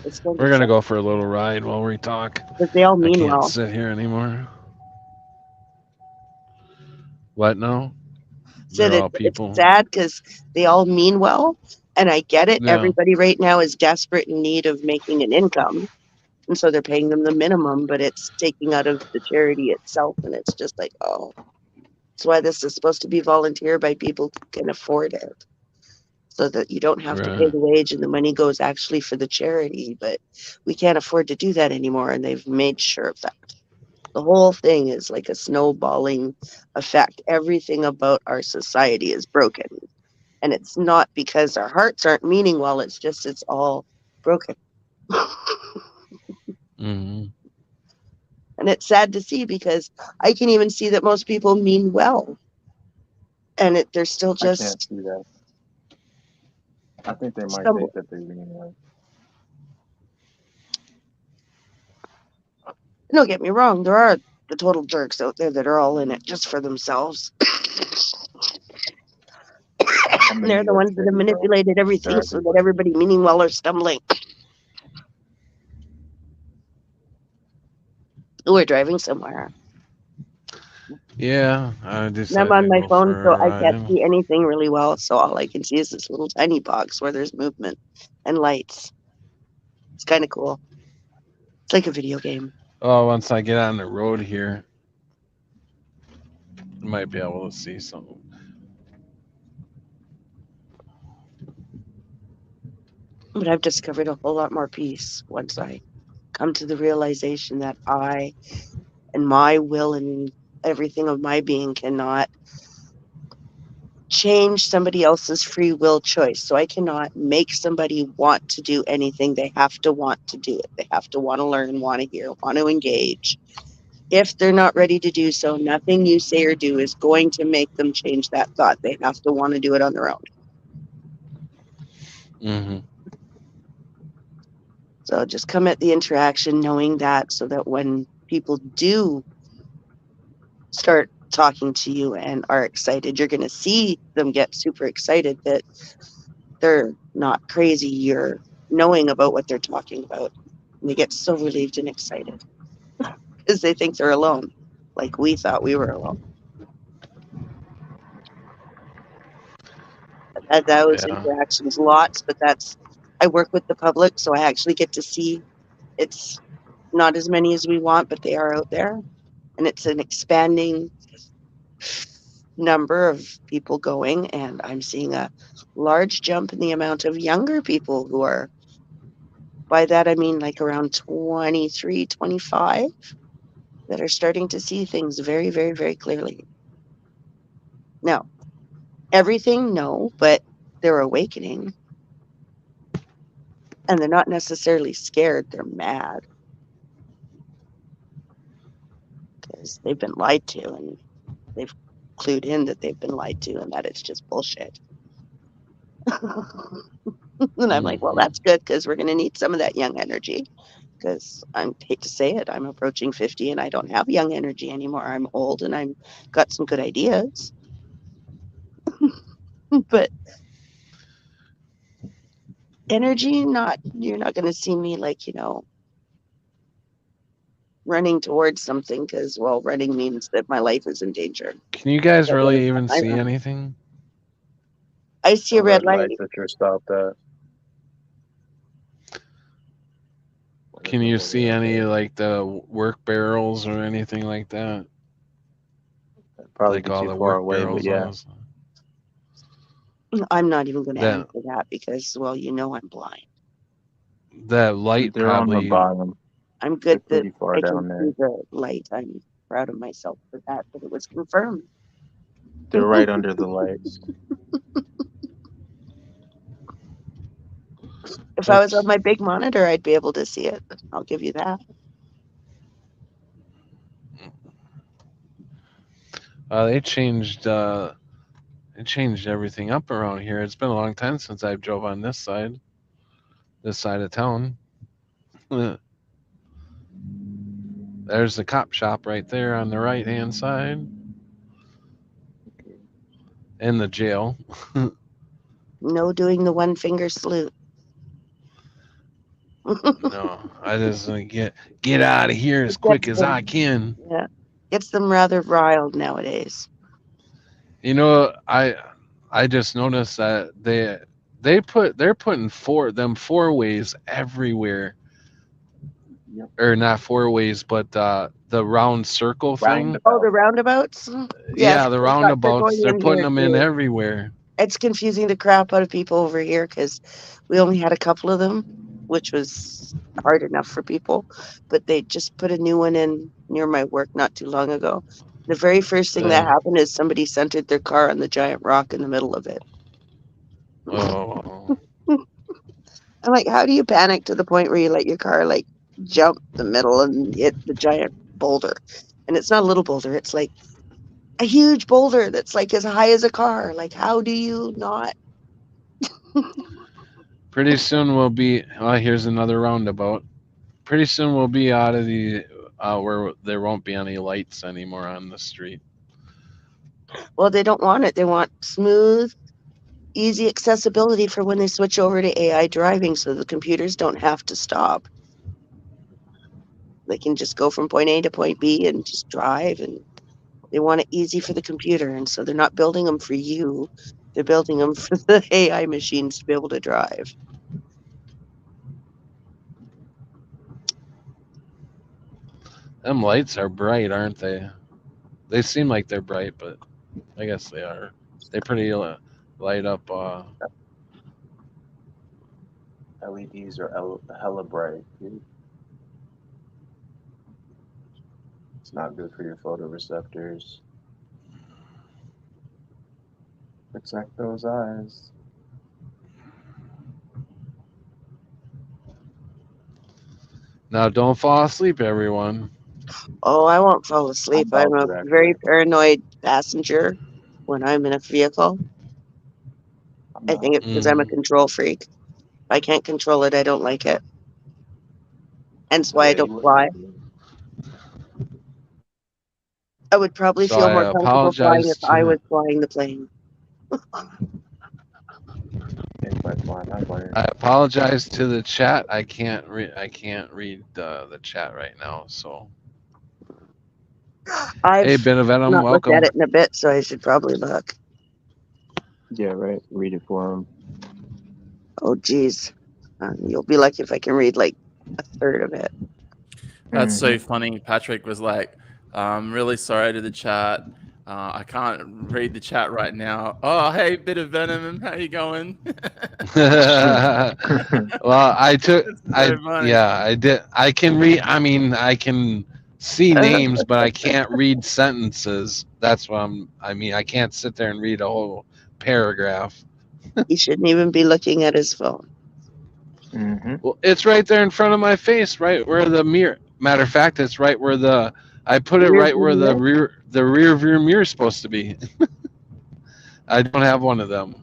It's going We're gonna go for a little ride while we talk. because they all I mean can't well. sit here anymore. What now? So They're all it's people. sad because they all mean well, and I get it. Yeah. Everybody right now is desperate in need of making an income, and so they're paying them the minimum, but it's taking out of the charity itself, and it's just like, oh, that's why this is supposed to be volunteer by people who can afford it, so that you don't have to pay Right. the wage and the money goes actually for the charity. But we can't afford to do that anymore, and they've made sure of that. The whole thing is like a snowballing effect. Everything about our society is broken. And it's not because our hearts aren't meaning well, it's just it's all broken. hmm And it's sad to see, because I can even see that most people mean well. And they're still I can't just see that. I think they might some. think that they mean well. Don't get me wrong, there are the total jerks out there that are all in it just for themselves. I'm in They're New the York ones that have City, bro. manipulated everything They're so that everywhere. everybody, meaning well, are stumbling. We're driving somewhere. Yeah, I And I'm decided on to my go phone, for so a I can't ride. see anything really well. So all I can see is this little tiny box where there's movement and lights. It's kind of cool. It's like a video game. Oh, once I get on the road here, I might be able to see something. But I've discovered a whole lot more peace once I come to the realization that I and my will and everything of my being cannot change somebody else's free will choice. So I cannot make somebody want to do anything. They have to want to do it. They have to want to learn, want to hear, want to engage. If they're not ready to do so, nothing you say or do is going to make them change that thought. They have to want to do it on their own. Hmm. So just come at the interaction knowing that, so that when people do start talking to you and are excited, you're going to see them get super excited that they're not crazy. You're knowing about what they're talking about. And they get so relieved and excited because they think they're alone, like we thought we were alone. I've had those Yeah. interactions lots, but I work with the public, so I actually get to see. It's not as many as we want, but they are out there, and it's an expanding number of people going, and I'm seeing a large jump in the amount of younger people who are, by that I mean like around 23, 25, that are starting to see things very, very, very clearly. Now, everything, no, but they're awakening, and they're not necessarily scared, they're mad because they've been lied to, and they've clued in that they've been lied to and that it's just bullshit. And I'm like, well, Mhm. that's good because we're going to need some of that young energy. Because I hate to say it, I'm approaching 50 and I don't have young energy anymore. I'm old and I'm got some good ideas, but energy, you're not going to see me like, running towards something because, well, running means that my life is in danger. Can you guys But when really even I see run, anything? I see The a red red light. lights that you're stopped at. Can you see any like the work barrels or anything like that? Probably Like be all too the far work away, but barrels yeah. on us? I'm not even going to That answer that because, well, I'm blind. that light They're on the probably. bottom. I'm They're good that pretty far I can down there. see the light. I'm proud of myself for that it was confirmed. They're right under the lights. If I was on That's my big monitor, I'd be able to see it. I'll give you that. they changed. They changed everything up around here. It's been a long time since I drove on this side of town. There's the cop shop right there on the right hand side, and the jail. No doing the one finger salute. No, I just want to get out of here as It gets quick as I them, can. yeah, gets them rather riled nowadays. You know, I just noticed that they're putting four ways everywhere, Yep. or not four ways, but the round circle thing. Oh, Roundabout. the roundabouts? Yes, Yeah, the they're roundabouts. going They're in putting here them in too. everywhere. It's confusing the crap out of people over here because we only had a couple of them, which was hard enough for people. But they just put a new one in near my work not too long ago. The very first thing that Yeah. happened is somebody centered their car on the giant rock in the middle of it. Oh, I'm like, how do you panic to the point where you let your car like jump the middle and hit the giant boulder? And it's not a little boulder, it's like a huge boulder that's like as high as a car. Like, how do you not? pretty soon we'll be. Oh, here's another roundabout. Pretty soon we'll be out of where there won't be any lights anymore on the street. Well, they don't want it. They want smooth, easy accessibility for when they switch over to AI driving so the computers don't have to stop. They can just go from point A to point B and just drive, and they want it easy for the computer. And so they're not building them for you. They're building them for the AI machines to be able to drive. Them lights are bright, aren't they? They seem like they're bright, but I guess they are. They pretty light up. LEDs are hella bright, dude. It's not good for your photoreceptors. Protect those eyes. Now, don't fall asleep, everyone. Oh, I won't fall asleep. I'm about a to, actually. very paranoid passenger when I'm in a vehicle. I think it's because I'm a control freak. If I can't control it, I don't like it. Hence why I don't fly. I would probably So feel I more comfortable flying apologize if I to- was flying the plane. I apologize to the chat. I can't read the chat right now. So, I've hey, Bit of Venom, not welcome. looked at it in a bit, so I should probably look. Yeah, right. Read it for him. Oh, geez. You'll be lucky if I can read like a third of it. That's so funny. Patrick was like, really sorry to the chat. I can't read the chat right now. Oh, hey, Bit of Venom. How you going? Well, I did. I can read. I mean, I can see names, but I can't read sentences. That's what I mean, I can't sit there and read a whole paragraph. He shouldn't even be looking at his phone. Well, it's right there in front of my face, right where the mirror. Matter of fact, it's right where I put it right where the rear view mirror is supposed to be. I don't have one of them.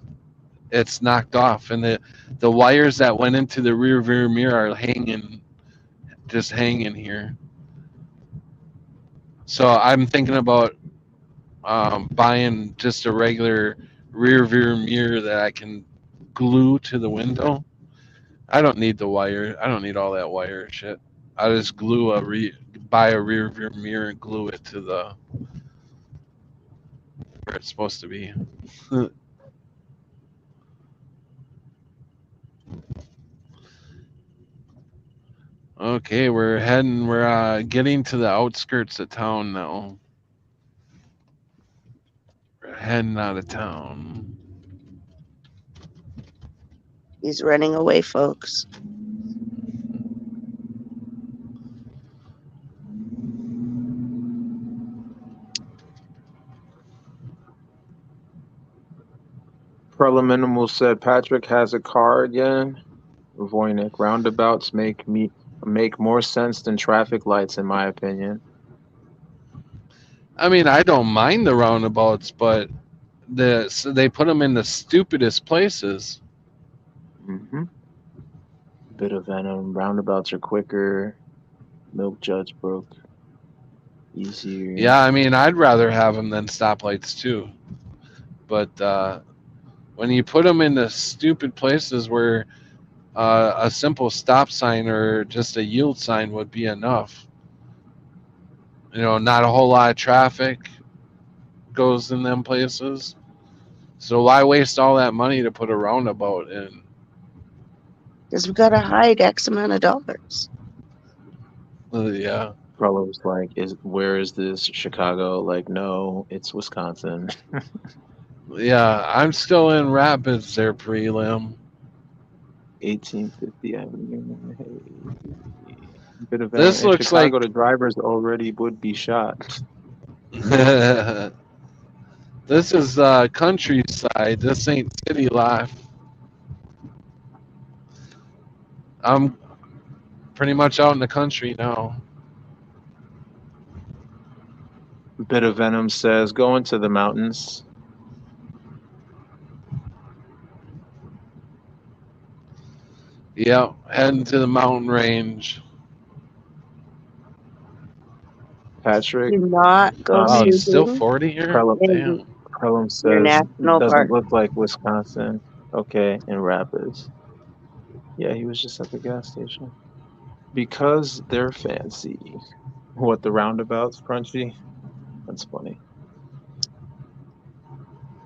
It's knocked off, and the wires that went into the rear view mirror are just hanging here. So I'm thinking about buying just a regular rear view mirror that I can glue to the window. I don't need the wire. I don't need all that wire shit. I just buy a rear view mirror and glue it to where it's supposed to be. Okay, we're getting to the outskirts of town now. We're heading out of town. He's running away, folks. Preliminal said Patrick has a car again. Voynich, roundabouts make more sense than traffic lights, in my opinion. I mean, I don't mind the roundabouts, but they put them in the stupidest places. Bit of Venom. Roundabouts are quicker. Milk Judge broke. Easier. Yeah, I mean, I'd rather have them than stoplights too. But when you put them in the stupid places where a simple stop sign or just a yield sign would be enough, not a whole lot of traffic goes in them places. So why waste all that money to put a roundabout in? Because we got to hide X amount of dollars. Yeah. Prolo was like, where is this? Chicago? Like, no, it's Wisconsin. Yeah, I'm still in Rapids there, prelim. 1850 Avenue. Hey. Bit of This in looks Chicago, like the drivers already would be shot. This is countryside. This ain't city life. I'm pretty much out in the country now. Bit of Venom says, go into the mountains. Yep, heading to the mountain range. Patrick, Do not go Oh, it's still shooting 40 here? Prelum, in Damn. Prelum your says national doesn't park. look like Wisconsin. Okay, in Rapids. Yeah, he was just at the gas station. Because they're fancy. What, the roundabouts, Crunchy? That's funny.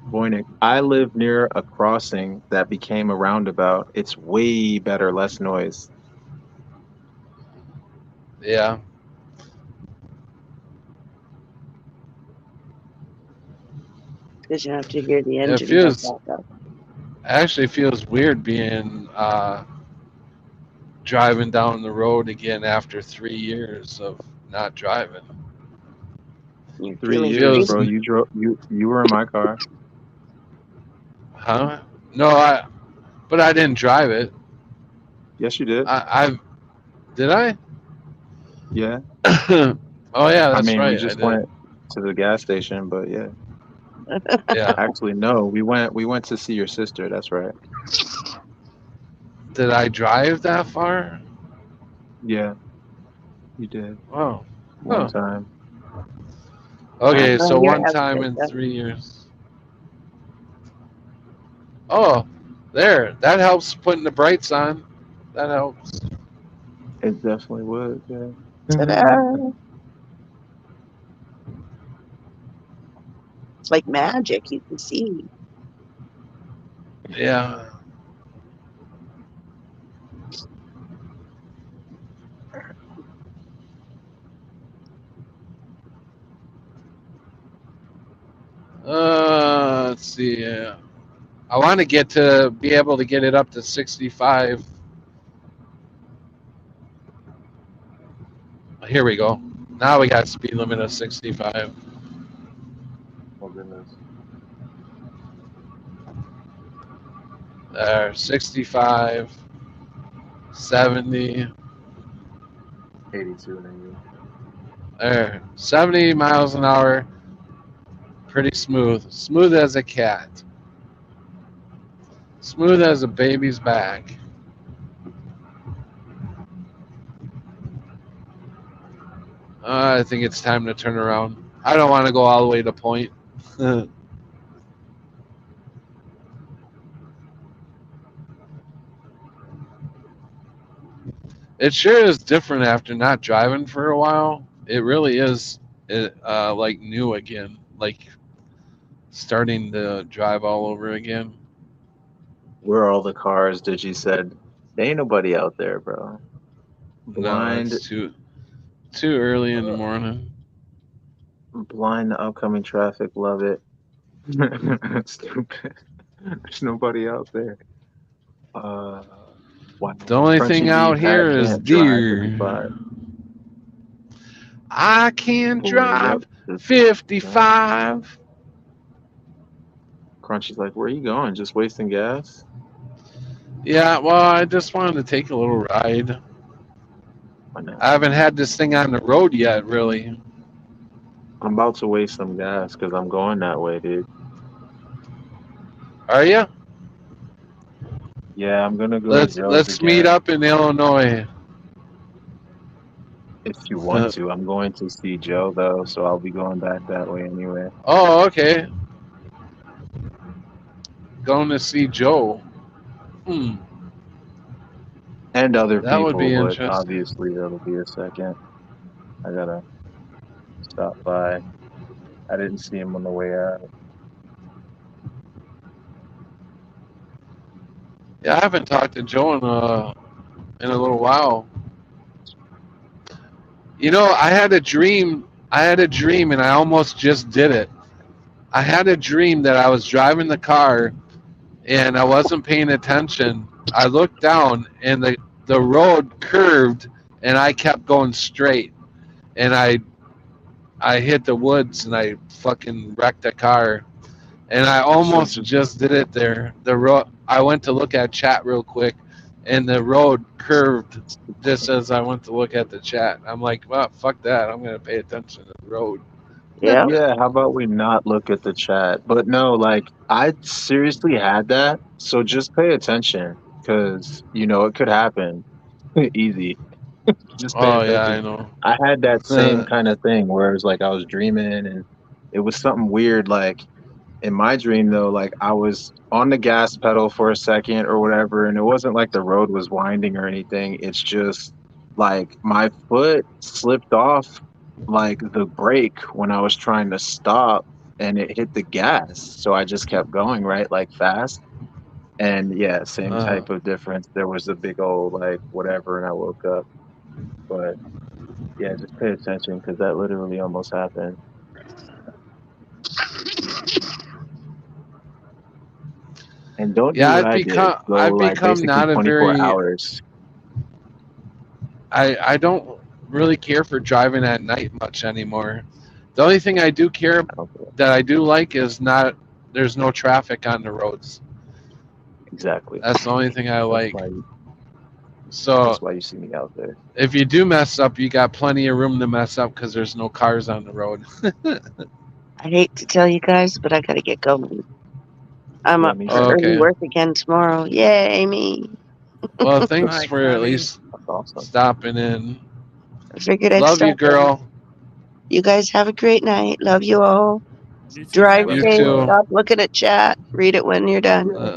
Voynich, I live near a crossing that became a roundabout. It's way better, less noise. Yeah. Because you have to hear the It engine feels go back up. actually feels weird being driving down the road again after 3 years of not driving. You're 3 feeling years, Feels bro. You drove. You were in my car. huh? No, but I didn't drive it. Yes, you did. I did I? Yeah. Oh yeah, I that's mean, we right. I just did. went to the gas station, but yeah. Yeah. Actually, no. We went to see your sister. That's right. Did I drive that far? Yeah, you did Oh. one Huh. time. Okay, Oh, so you're one time in epic. 3 years. Oh, there. That helps putting the brights on. That helps. It definitely would. Yeah. Ta-da. It's like magic. You can see. Yeah. Let's see. I want to be able to get it up to 65. Here we go. Now we got speed limit of 65. Oh goodness. There, 65, 70. 82 maybe. There, 70 miles an hour. Pretty smooth. Smooth as a cat. Smooth as a baby's back. I think it's time to turn around. I don't want to go all the way to Point. It sure is different after not driving for a while. It really is like new again. Like starting to drive all over again. Where are all the cars? Digi said, there ain't nobody out there, bro. No, Blind, it's too early in the morning. blind to upcoming traffic. Love it. Stupid. There's nobody out there. Wow. The only Crunchy thing D, out Pat here is can't drive deer. 55. I can Pull drive up to 55. Crunchy's like, where are you going? Just wasting gas? Yeah, well, I just wanted to take a little ride. Why not? I haven't had this thing on the road yet, really. I'm about to waste some gas because I'm going that way, dude. Are you? Yeah, I'm gonna go to Joe's Let's again. meet up in Illinois. If you want to. I'm going to see Joe though, so I'll be going back that way anyway. Oh, okay. Going to see Joe. And other That would be people, but interesting. obviously that'll be a second. I gotta stop by. I didn't see him on the way out. Yeah, I haven't talked to Joe in a little while. You know, I had a dream, and I almost just did it. I had a dream that I was driving the car, and I wasn't paying attention. I looked down, and the road curved, and I kept going straight, and I hit the woods, and I fucking wrecked the car, and I almost just did it there. I went to look at chat real quick, and the road curved just as I went to look at the chat. I'm like, well, fuck that. I'm gonna pay attention to the road. Yeah. Yeah, how about we not look at the chat? But no, like, I seriously had that, so just pay attention, because, you know, it could happen. Easy. Just pay Oh yeah, attention. I know. I had that same kind of thing where it was like I was dreaming and it was something weird. Like in my dream though, like I was on the gas pedal for a second or whatever, and it wasn't like the road was winding or anything. It's just like my foot slipped off like the brake when I was trying to stop and it hit the gas. So I just kept going, right? Like fast. And yeah, same type of difference. There was a big old like whatever and I woke up. But yeah, just pay attention because that literally almost happened. And don't do yeah, what I did. Go I've like become basically not a 24 very. hours. I don't really care for driving at night much anymore. The only thing I do care Okay, that I do like is not there's no traffic on the roads. exactly. That's the only thing I That's like. why. So That's why you see me out there. if you do mess up, you got plenty of room to mess up because there's no cars on the road. I hate to tell you guys, but I gotta get going. I'm Yeah, up me for too. early Okay. work again tomorrow. Yay, me. Well, All thanks right, for at Connie. least That's awesome. stopping in. I figured I'd Love you, stop in. girl. You guys have a great night. Love you all. You too, Drive Love You you, safe. bro. too. Stop looking at chat. Read it when you're done.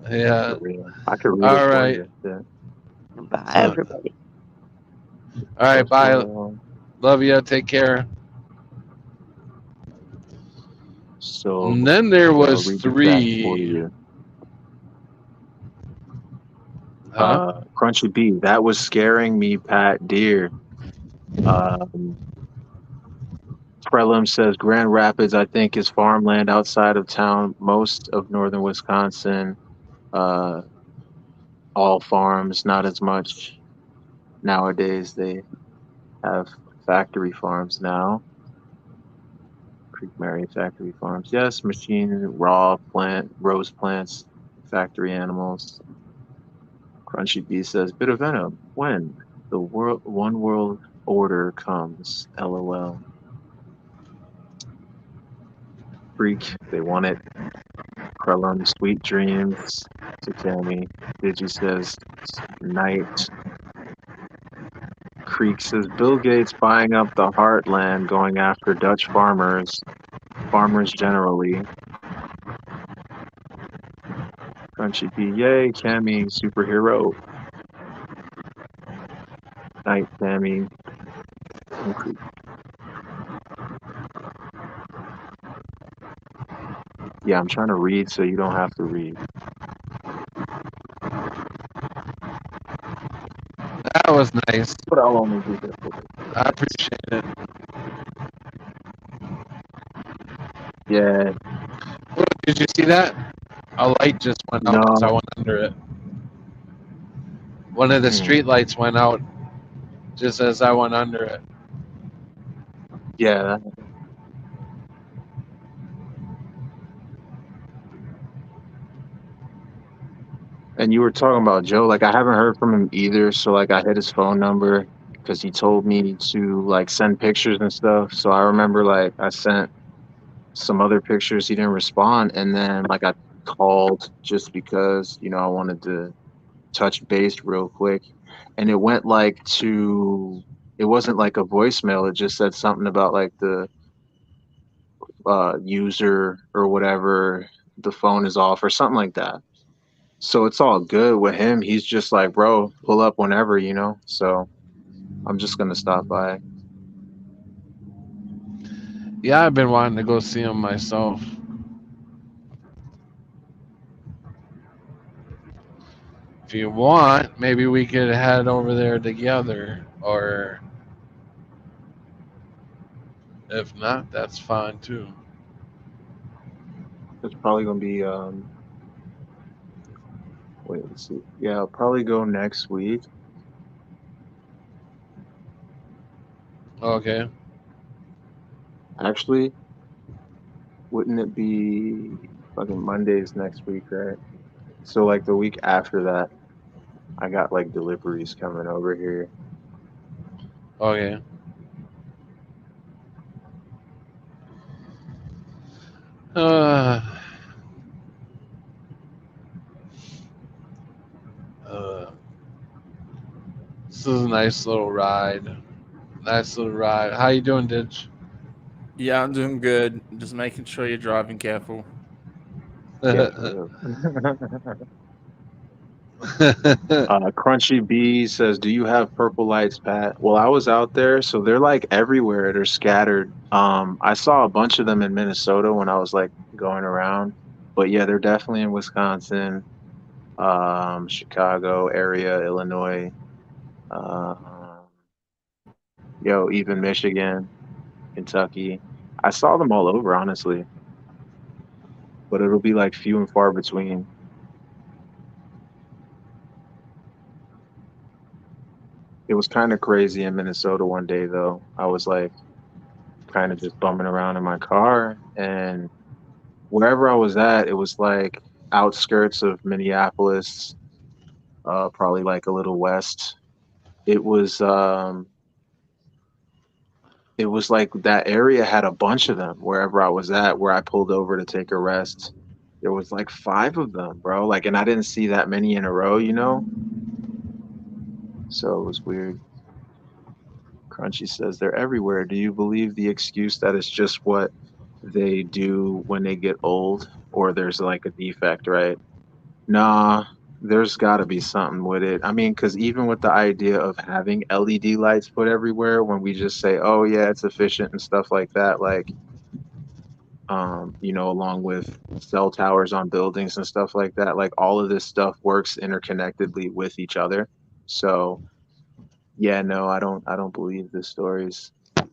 Yeah. For real. I could read it All for right. you. Yeah. Bye, Uh, everybody. all right. Trust Bye. you. Love you. Take care. So And then there yeah, I'll was read the chat for 3. you. Huh? Crunchy B, that was scaring me, Pat Deer. Prelum says Grand Rapids, I think, is farmland outside of town. Most of northern Wisconsin, uh, all farms, not as much nowadays. They have factory farms now. Creek Mary factory farms. Yes, machine, raw plant, rose plants, factory animals. Crunchy B says, bit of venom. When the world one world order comes, LOL. Freak, they want it. Krellum, sweet dreams to Tammy. Digi says, night. Creek says, Bill Gates buying up the heartland, going after Dutch farmers generally. Crunchy B, yay, Tammy, superhero. Night, Tammy. And Creek. Yeah, I'm trying to read so you don't have to read. That was nice. But I'll only do this for you. I appreciate it. Yeah, Did you see that? A light just went out as I no. went under it. One of the street lights went out just as I went under it. Yeah. And you were talking about Joe, like I haven't heard from him either. So like I hit his phone number because he told me to like send pictures and stuff. So I remember like I sent some other pictures, he didn't respond, and then like I called just because, you know, I wanted to touch base real quick. And it went like to it wasn't like a voicemail, it just said something about like the user or whatever, the phone is off or something like that. So it's all good with him. He's just like, bro, pull up whenever, you know? So I'm just going to stop by. Yeah, I've been wanting to go see him myself. If you want, maybe we could head over there together, or if not, that's fine too. It's probably going to be, wait, let's see. Yeah, I'll probably go next week. Okay. Actually, wouldn't it be fucking Mondays next week, right? So like the week after that, I got like deliveries coming over here. Okay. Uh, is a nice little ride. Nice little ride. How you doing, Ditch? Yeah, I'm doing good. Just making sure you're driving careful. Yeah, for real. Crunchy B says, "Do you have purple lights, Pat?" Well, I was out there, so they're like everywhere. They're scattered. I saw a bunch of them in Minnesota when I was like going around, but yeah, they're definitely in Wisconsin, Chicago area, Illinois, even Michigan, Kentucky. I saw them all over, honestly, but it'll be like few and far between. It was kind of crazy in Minnesota one day, though. I was like kind of just bumming around in my car, and wherever I was at, it was like outskirts of Minneapolis, probably like a little west. It was like that area had a bunch of them wherever I was at, where I pulled over to take a rest. There was like 5 of them, bro. Like, and I didn't see that many in a row, you know? So it was weird. Crunchy says they're everywhere. Do you believe the excuse that it's just what they do when they get old, or there's like a defect, right? Nah, there's got to be something with it. I mean, because even with the idea of having LED lights put everywhere, when we just say, oh, yeah, it's efficient and stuff like that, like, along with cell towers on buildings and stuff like that, like all of this stuff works interconnectedly with each other. So yeah, no, I don't believe the stories. But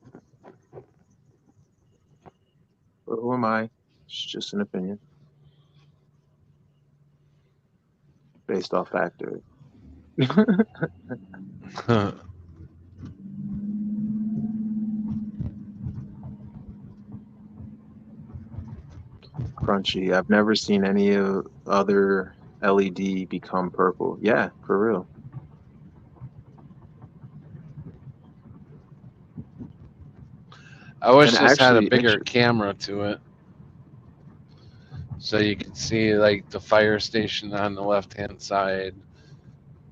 who am I? It's just an opinion based off factor. Crunchy. I've never seen any other LED become purple. Yeah, for real. I wish And this had a actually, bigger camera to it, so you could see like the fire station on the left-hand side.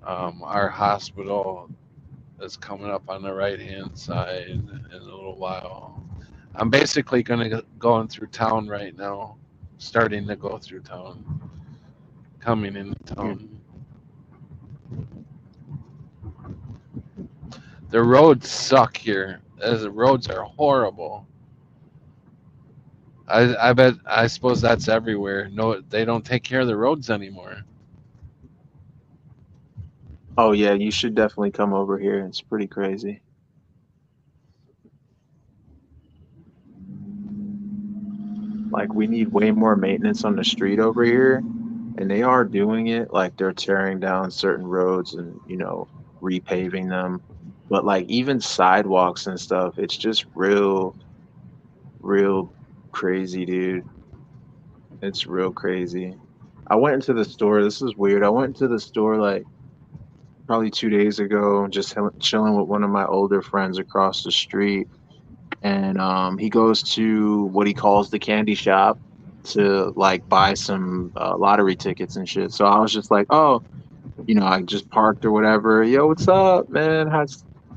Our hospital is coming up on the right-hand side in a little while. I'm basically going through town right now, starting to go through town, coming into town. The roads suck here. The roads are horrible. I suppose that's everywhere. No, they don't take care of the roads anymore. oh yeah, you should definitely come over here. It's pretty crazy. Like, we need way more maintenance on the street over here, and they are doing it. Like, they're tearing down certain roads and repaving them. But like even sidewalks and stuff, it's just real crazy, dude. It's real crazy. I went into the store. This is weird. I went into the store like probably 2 days ago, just chilling with one of my older friends across the street, and he goes to what he calls the candy shop to like buy some lottery tickets and shit. So I was just like, oh, I just parked or whatever. Yo, what's up, man?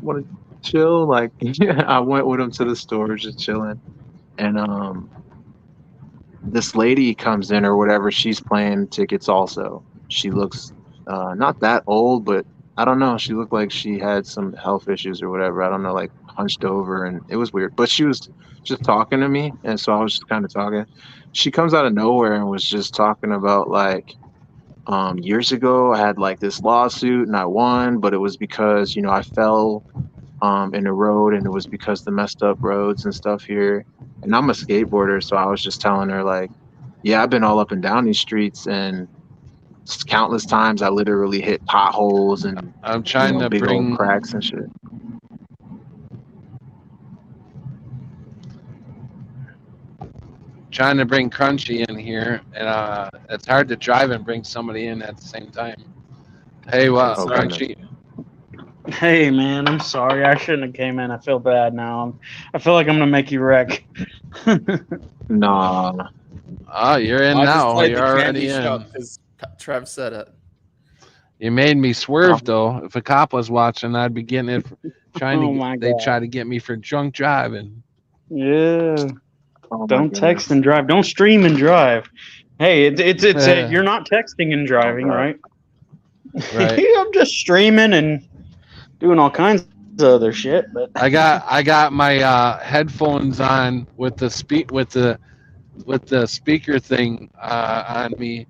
Want to chill? Like, yeah, I went with him to the store, just chilling, and this lady comes in or whatever. She's playing tickets also. She looks not that old, but I don't know. She looked like she had some health issues or whatever. I don't know, like hunched over, and it was weird. But she was just talking to me, and so I was just kind of talking. She comes out of nowhere and was just talking about like years ago I had like this lawsuit and I won, but it was because I fell in the road, and it was because the messed up roads and stuff here. And I'm a skateboarder, so I was just telling her like, yeah, I've been all up and down these streets, and countless times I literally hit potholes and I'm trying to big bring old cracks and shit. Crunchy in here, and it's hard to drive and bring somebody in at the same time. Hey, what, Oh, Crunchy? Hey man, I'm sorry. I shouldn't have came in. I feel bad now. I feel like I'm gonna make you wreck. Nah. Oh, you're in I now. just played You're the already candy in. shop because Trav said it. You made me swerve though. If a cop was watching, I'd be getting it. Oh my They'd god. try to get me for drunk driving. Yeah. Oh my Don't text goodness. and drive. Don't stream and drive. Hey, you're not texting and driving, God. right? Right. I'm just streaming and doing all kinds of other shit, but I got my headphones on with the speaker thing on me,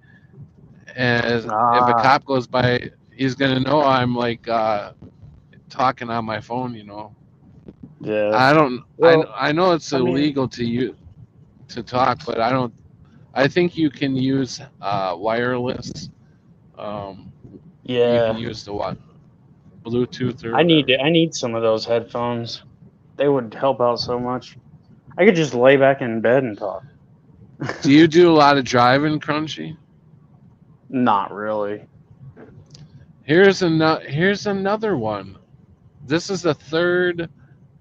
and if a cop goes by, he's gonna know I'm like talking on my phone. yeah. I don't. Well, I know it's I mean, illegal to talk, but I don't. I think you can use wireless. You yeah. can use the what? Bluetooth or I whatever. need some of those headphones. They would help out so much. I could just lay back in bed and talk. Do you do a lot of driving, Crunchy? Not really. Here's another one. This is the third.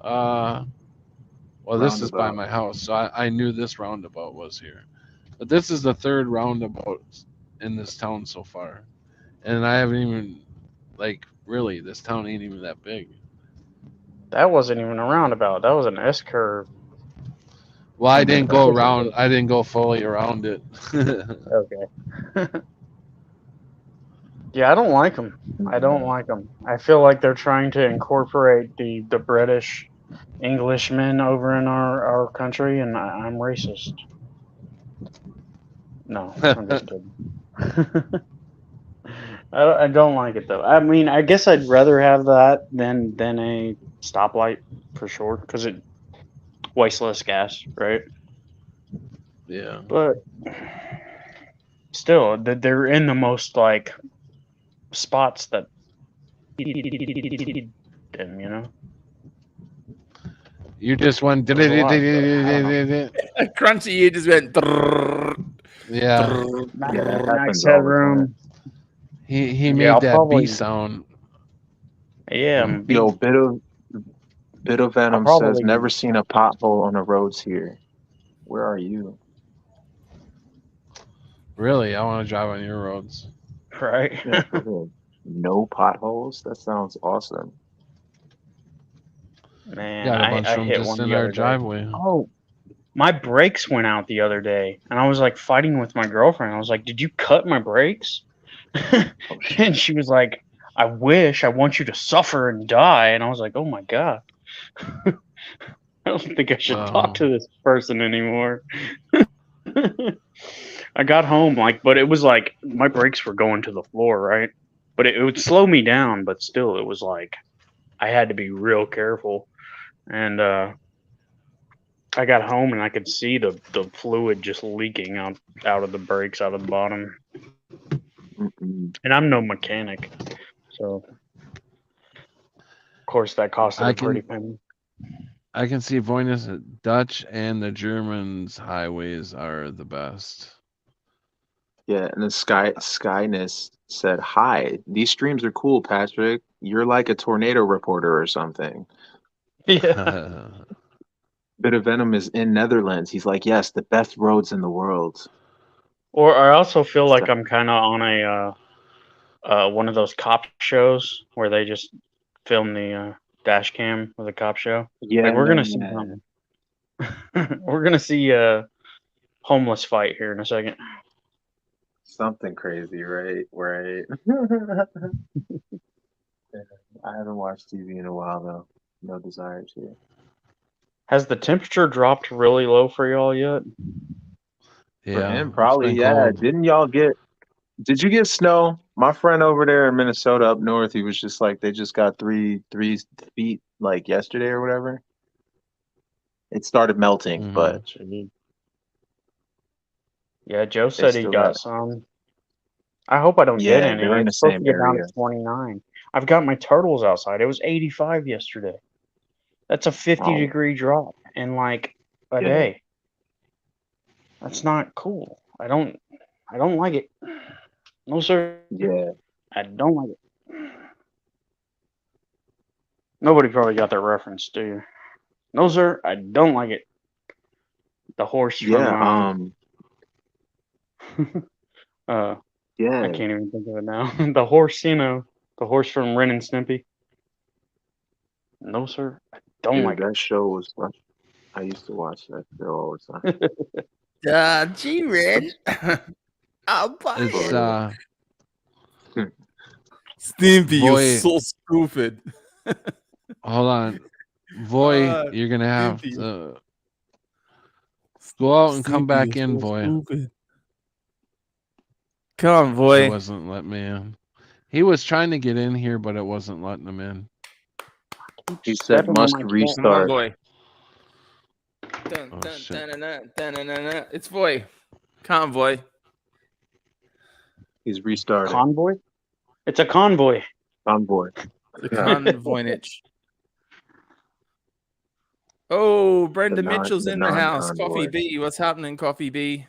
Well, this is by Roundabout. my house, so I knew this roundabout was here. But this is the third roundabout in this town so far, and I haven't even really. This town ain't even that big. That wasn't even a roundabout. That was an S curve. Well, I didn't go around. I didn't go fully around it. Okay. Yeah, I don't like them. I don't like them. I feel like they're trying to incorporate the British Englishmen over in our country, and I'm racist. No, I'm just kidding. I don't like it though. I mean, I guess I'd rather have that than a stoplight for sure, because it wastes less gas, right? Yeah. But still, they're in the most like spots that them, you know. You just went. There's a lot, but I don't know. Crunchy, you just went. Yeah. Yeah, that happens Nice all the headroom. He Yeah, made I'll that probably. B sound. Yeah, time. Yo, Bit of I'll Venom says, probably. never seen a pothole on the roads here. Where are you? Really, I want to drive on your roads. Right. Yeah, for real. No potholes? That sounds awesome. Man, Got a bunch I of them hit just one in the our other day. driveway. Oh, my brakes went out the other day, and I was like fighting with my girlfriend. I was like, "Did you cut my brakes?" And she was like, "I wish. I want you to suffer and die." And I was like, "Oh my god, I don't think I should Wow. talk to this person anymore." I got home but it was like my brakes were going to the floor, right? But it would slow me down, but still, it was like I had to be real careful. And I got home and I could see the fluid just leaking out of the brakes, out of the bottom. Mm-mm. And I'm no mechanic, so of course that costed a pretty penny. I can see Voynich, Dutch and the Germans highways are the best. Yeah, and then Skyness said, "Hi, these streams are cool, Patrick. You're like a tornado reporter or something." Yeah. Bit of Venom is in Netherlands. He's like, yes, the best roads in the world. Or I also feel like I'm kind of on a one of those cop shows where they just film the dash cam of the cop show. Yeah, like we're gonna see we're gonna see a homeless fight here in a second. Something crazy, right? Right. I haven't watched TV in a while though. No desire to. Has the temperature dropped really low for y'all yet? For Yeah, him, it's probably, been yeah. cold. Did you get snow? My friend over there in Minnesota up north, he was just like, they just got three feet like yesterday or whatever. It started melting, but yeah, Joe they said he still got got some. I hope I don't get yeah, any. they're in the It's supposed to same get down area. to 29. I've got my turtles outside. It was 85 yesterday. That's a 50-degree drop in like a day. That's not cool. I don't like it. No sir. Yeah. I don't like it. Nobody probably got that reference, do you? No sir, I don't like it. The horse from Yeah. I can't even think of it now. The horse, the horse from Ren and Stimpy. No, sir. I don't Dude, like that show was fun. I used to watch that show all the time. it. G-Red. I'll buy It's it. Stimpy, you're Voy. so stupid. Hold on, Voy. You're gonna have Stimpy. to go out and come Stimpy, back you're in, so Voy. stupid. Come on, He boy. wasn't letting me in. He was trying to get in here, but it wasn't letting him in. He said Stepping on must my cat. Come on, restart. boy. Dun, Oh, dun, shit. dun, dun, dun, dun, dun, dun. It's Voy. Convoy. He's restarting. Convoy? It's a convoy. Convoy. The convoynage. Oh, Brenda The non- Mitchell's the in the house. non-convoy. Coffee B. What's happening, Coffee B?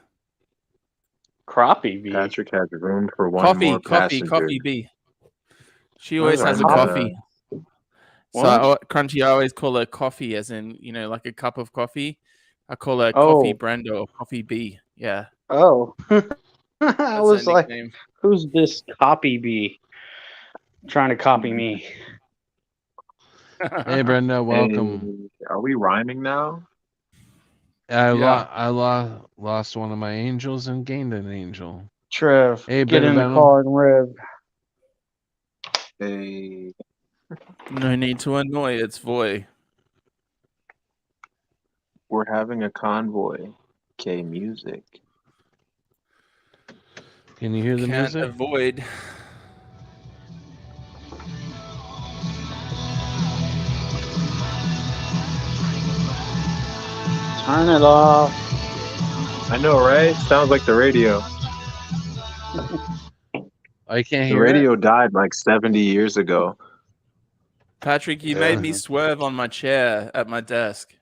Crappie bee. Patrick has room for one Coffee, more coffee, passenger. coffee B. She What always is has a that? coffee. So What? Crunchy, I always call her coffee, as in, like a cup of coffee. I call her Oh. Coffee Brenda or Coffee B. Yeah. Oh. I That's her was like, nickname. who's this copy bee trying to copy me? Hey, Brenda, welcome. Hey, are we rhyming now? I Yeah. lost one of my angels and gained an angel. Trev, Hey, get Bit of in the Venom. car and rev. Hey, No need to annoy. It's Voy. we're having a convoy. K music. Can you hear the Can't music? avoid. Turn it off. I know, right? Sounds like the radio. I can't The hear radio died like 70 years ago. Patrick, you Yeah. made me swerve on my chair at my desk.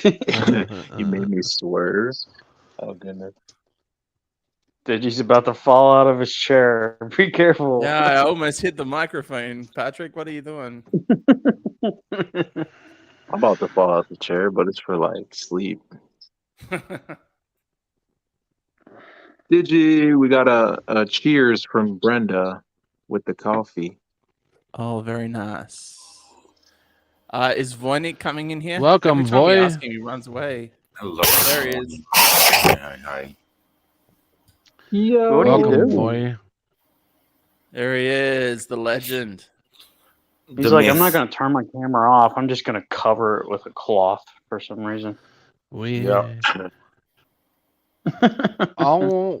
You made me swerve. Oh goodness. He's about to fall out of his chair. Be careful. Yeah, I almost hit the microphone. Patrick, what are you doing? I'm about to fall out the chair, but it's for like sleep. Digi, we got a cheers from Brenda with the coffee. Oh, very nice. Is Voynich coming in here? Welcome, Every time we Voy. ask him, he runs away. Hello. There he is. Hi. Yo. What are you Welcome, doing? boy. There he is, the legend. He's like, I'm not going to turn my camera off. I'm just going to cover it with a cloth for some reason. We Yep.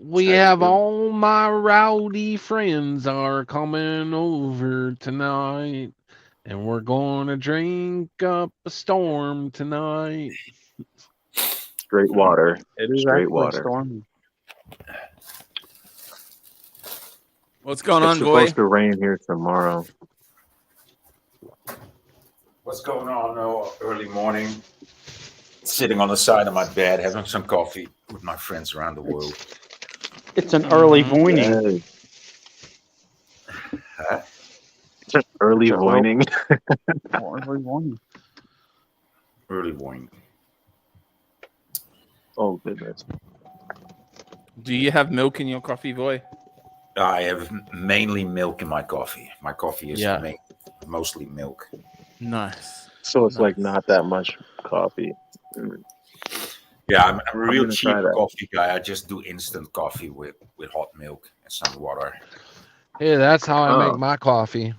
we have all my rowdy friends are coming over tonight, and we're gonna drink up a storm tonight. Straight water. It is Straight actually water. stormy. What's going It's on, boy? supposed to rain here tomorrow. What's going on? Early morning. Sitting on the side of my bed, having some coffee with my friends around the world. It's an early voining. Huh? Early So- voining. Early voining. Early morning. Oh goodness. Do you have milk in your coffee, boy? I have mainly milk in my coffee. My coffee is Yeah. mostly milk. Nice. So it's like Nice. not that much coffee. Mm. Yeah, I'm a real gonna cheap try that. coffee guy. I just do instant coffee with hot milk and some water. Hey, that's how I Oh. make my coffee.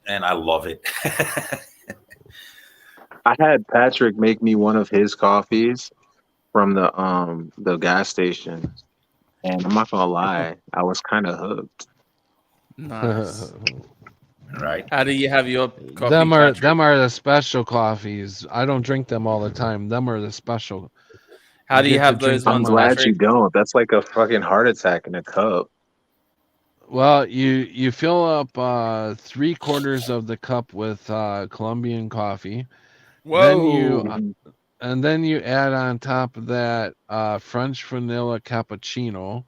And I love it. I had Patrick make me one of his coffees from the gas station, and I'm not gonna lie, I was kind of hooked. Nice. Right? How do you have your coffee? them are Patrick? them are the special coffees. I don't drink them all the time. Them are the special. How do you get to have drink those them I'm ones, all. glad you Patrick? don't. That's like a fucking heart attack in a cup. Well, you fill up 3/4 of the cup with Colombian coffee. Whoa. Then you add on top of that French vanilla cappuccino.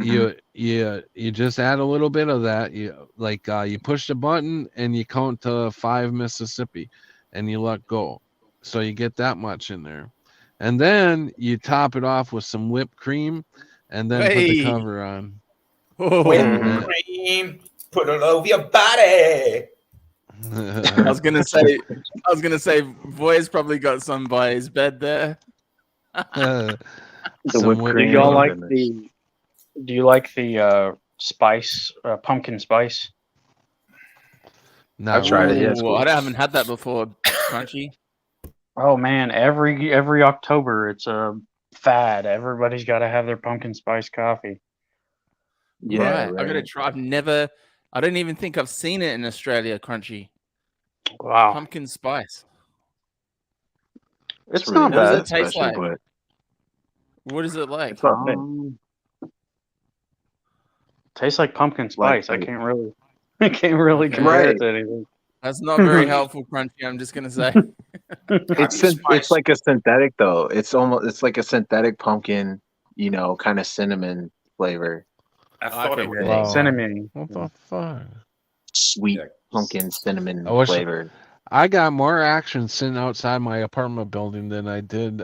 You just add a little bit of that. You push the button and you count to 5 Mississippi, and you let go. So you get that much in there, and then you top it off with some whipped cream, and then put the Hey. cover on. Whipped cream, put it over your body. I was gonna say, Boy's probably got some by his bed there. Do Some whipped cream. y'all like the? Do you like the spice, pumpkin spice? Not I've tried it. really. Yeah, it's Ooh, cool. I haven't had that before. Crunchy. Oh man, every October it's a fad. Everybody's got to have their pumpkin spice coffee. Yeah, Right. I gotta try. I don't even think I've seen it in Australia. Crunchy. Wow, Pumpkin spice. it's really not What does bad. it taste special, like? but What is it like? it's not bad. Tastes like pumpkin spice. Like- I can't really compare Right. it to anything. That's not very helpful, Crunchy. I'm just gonna say. It's like a synthetic though. It's like a synthetic pumpkin, kind of cinnamon flavor. I thought it was. Wow. Cinnamon. What the fuck? Sweet Yeah. pumpkin cinnamon I wish- flavor. I got more action sitting outside my apartment building than I did.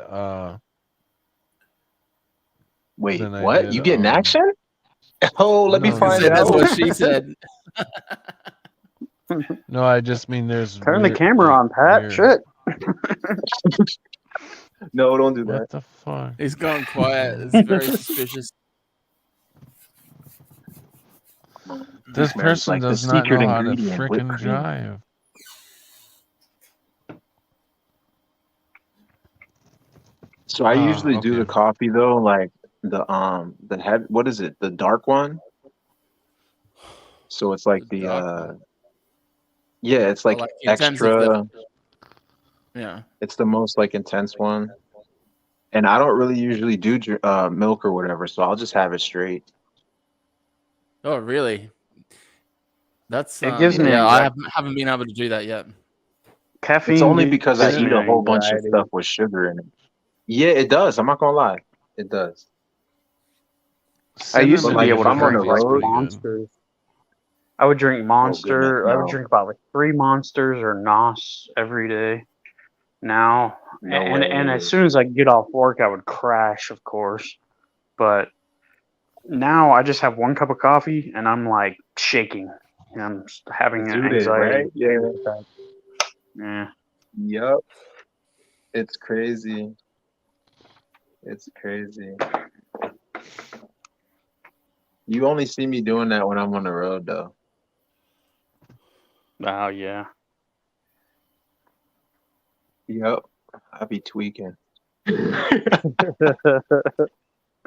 Wait, Then I what? did, You getting um, action? Oh, let me No, find That's out. what she said. No, I just mean there's. Turn the weird- camera like, on, Pat. weird- Shit. No, don't do that. What the fuck? He's gone quiet. It's very suspicious. This Mary's person like the does not secret know how to ingredient, whipped frickin' cream. drive. So I Ah, usually do the okay. coffee though, like the head. What is it? The dark one. So it's like The the dark one. yeah, it's like, like in terms of extra. Yeah. It's the most like intense one, and I don't really usually do milk or whatever, so I'll just have it straight. Oh, really? That's It gives me yeah. I anxiety. haven't been able to do that yet. Caffeine. It's only gives because I me eat a whole bunch of anxiety. stuff with sugar in it. Yeah, it does. I'm not gonna lie, it does. I used to Cinnamon be able to if I'm on drink the like road- monsters. I would drink Monster. I would no. drink about like 3 Monsters or Nos every day. Now, No and way. as soon as I get off work, I would crash, of course. But now I just have 1 cup of coffee and I'm like shaking. I'm just having an Dude, anxiety. right? Yeah. attack. Yeah. Yep. It's crazy. It's crazy. You only see me doing that when I'm on the road, though. Oh yeah. Yep. I be tweaking.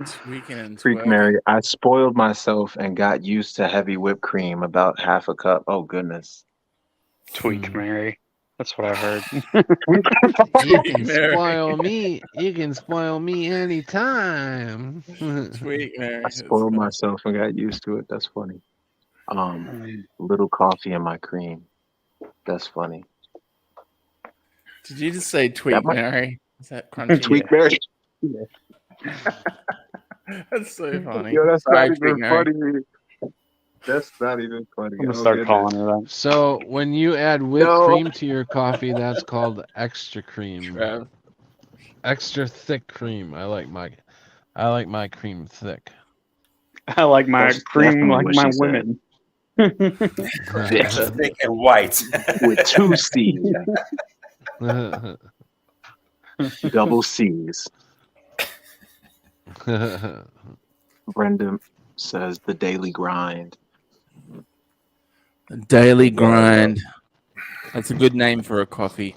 Tweaking and Freak twerking. Mary. I spoiled myself and got used to heavy whipped cream, about half a cup. Oh, goodness. Tweak Mary. That's what I heard. You can Mary. spoil me. You can spoil me anytime. Tweak, Mary. I spoiled myself and got used to it. That's funny. Little coffee in my cream. That's funny. Did you just say tweak, That might- Mary? Is that crunchy? Tweak Mary. That's so funny. Yo, that's Sorry, not Tweak even Mary. funny. That's not even funny. I'm gonna Oh, start goodness. calling her that. So when you add whipped No. cream to your coffee, that's called extra cream. Trev. Extra thick cream. I like my cream thick. I like my That's cream definitely like what my she said. women. Extra thick and white. With 2 C's. Double C's. Brenda says the daily grind. Daily grind. That's a good name for a coffee.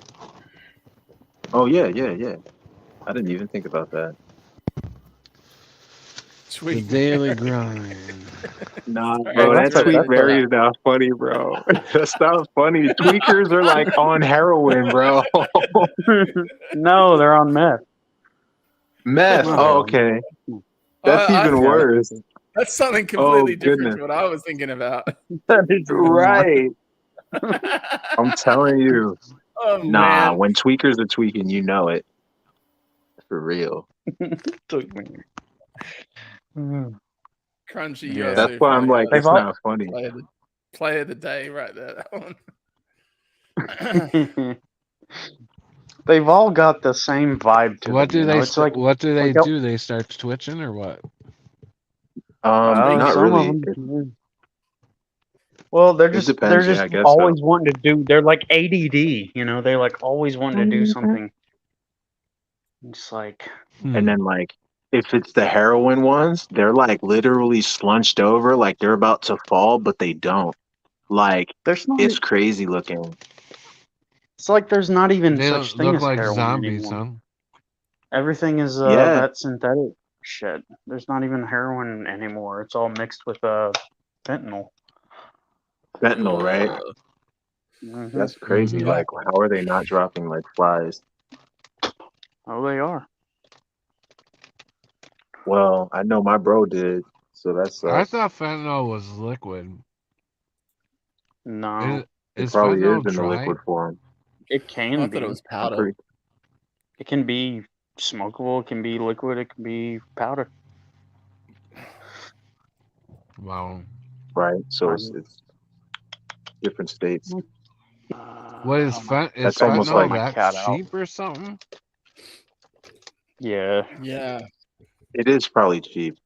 Oh, yeah. I didn't even think about that. The Tweak. daily grind. Nah, Sorry, bro, that that's tweet what- Mary is not funny, bro. That's not funny. Tweakers are like on heroin, bro. No, they're on meth. Meth. Oh, okay. That's I even found- worse. That's something completely different goodness. to what I was thinking about. That is Right. I'm telling you. Oh, Nah, man. when tweakers are tweaking, you know it. For real. Tweak Mary. Crunchy. Yeah. you're That's so why I'm funny. like, it's They've all- not funny. Play of the day right there. That one. They've all got the same vibe to What them. do they? It's like What do they like- do? They start twitching or what? Not some really. of them. Well, they're It just depends. Yeah, I guess so. always wanting to do. They're like ADD, you know. They're like always wanting to do something. It's like And then like if it's the heroin ones, they're like literally slunched over, like they're about to fall, but they don't. Like there's not. it's crazy looking. It's like there's not even They such thing look as like heroin zombies, anymore. huh? Everything is Yeah. that synthetic shit. There's not even heroin anymore. It's all mixed with fentanyl. Fentanyl, right? Mhm. That's crazy. Mhm. Like how are they not dropping like flies? Oh, they are. Well, I know my bro did, so that's I thought fentanyl was liquid. No, it Is probably is fentanyl in the dry? liquid form. it I can thought be. it was I'm powder. pretty It can be smokable. It can be liquid. It can be powder. Wow. right. So it's different states. What is Is is That's almost fentanyl like my that cat out? cheap or something? Yeah, Yeah. it is probably cheap.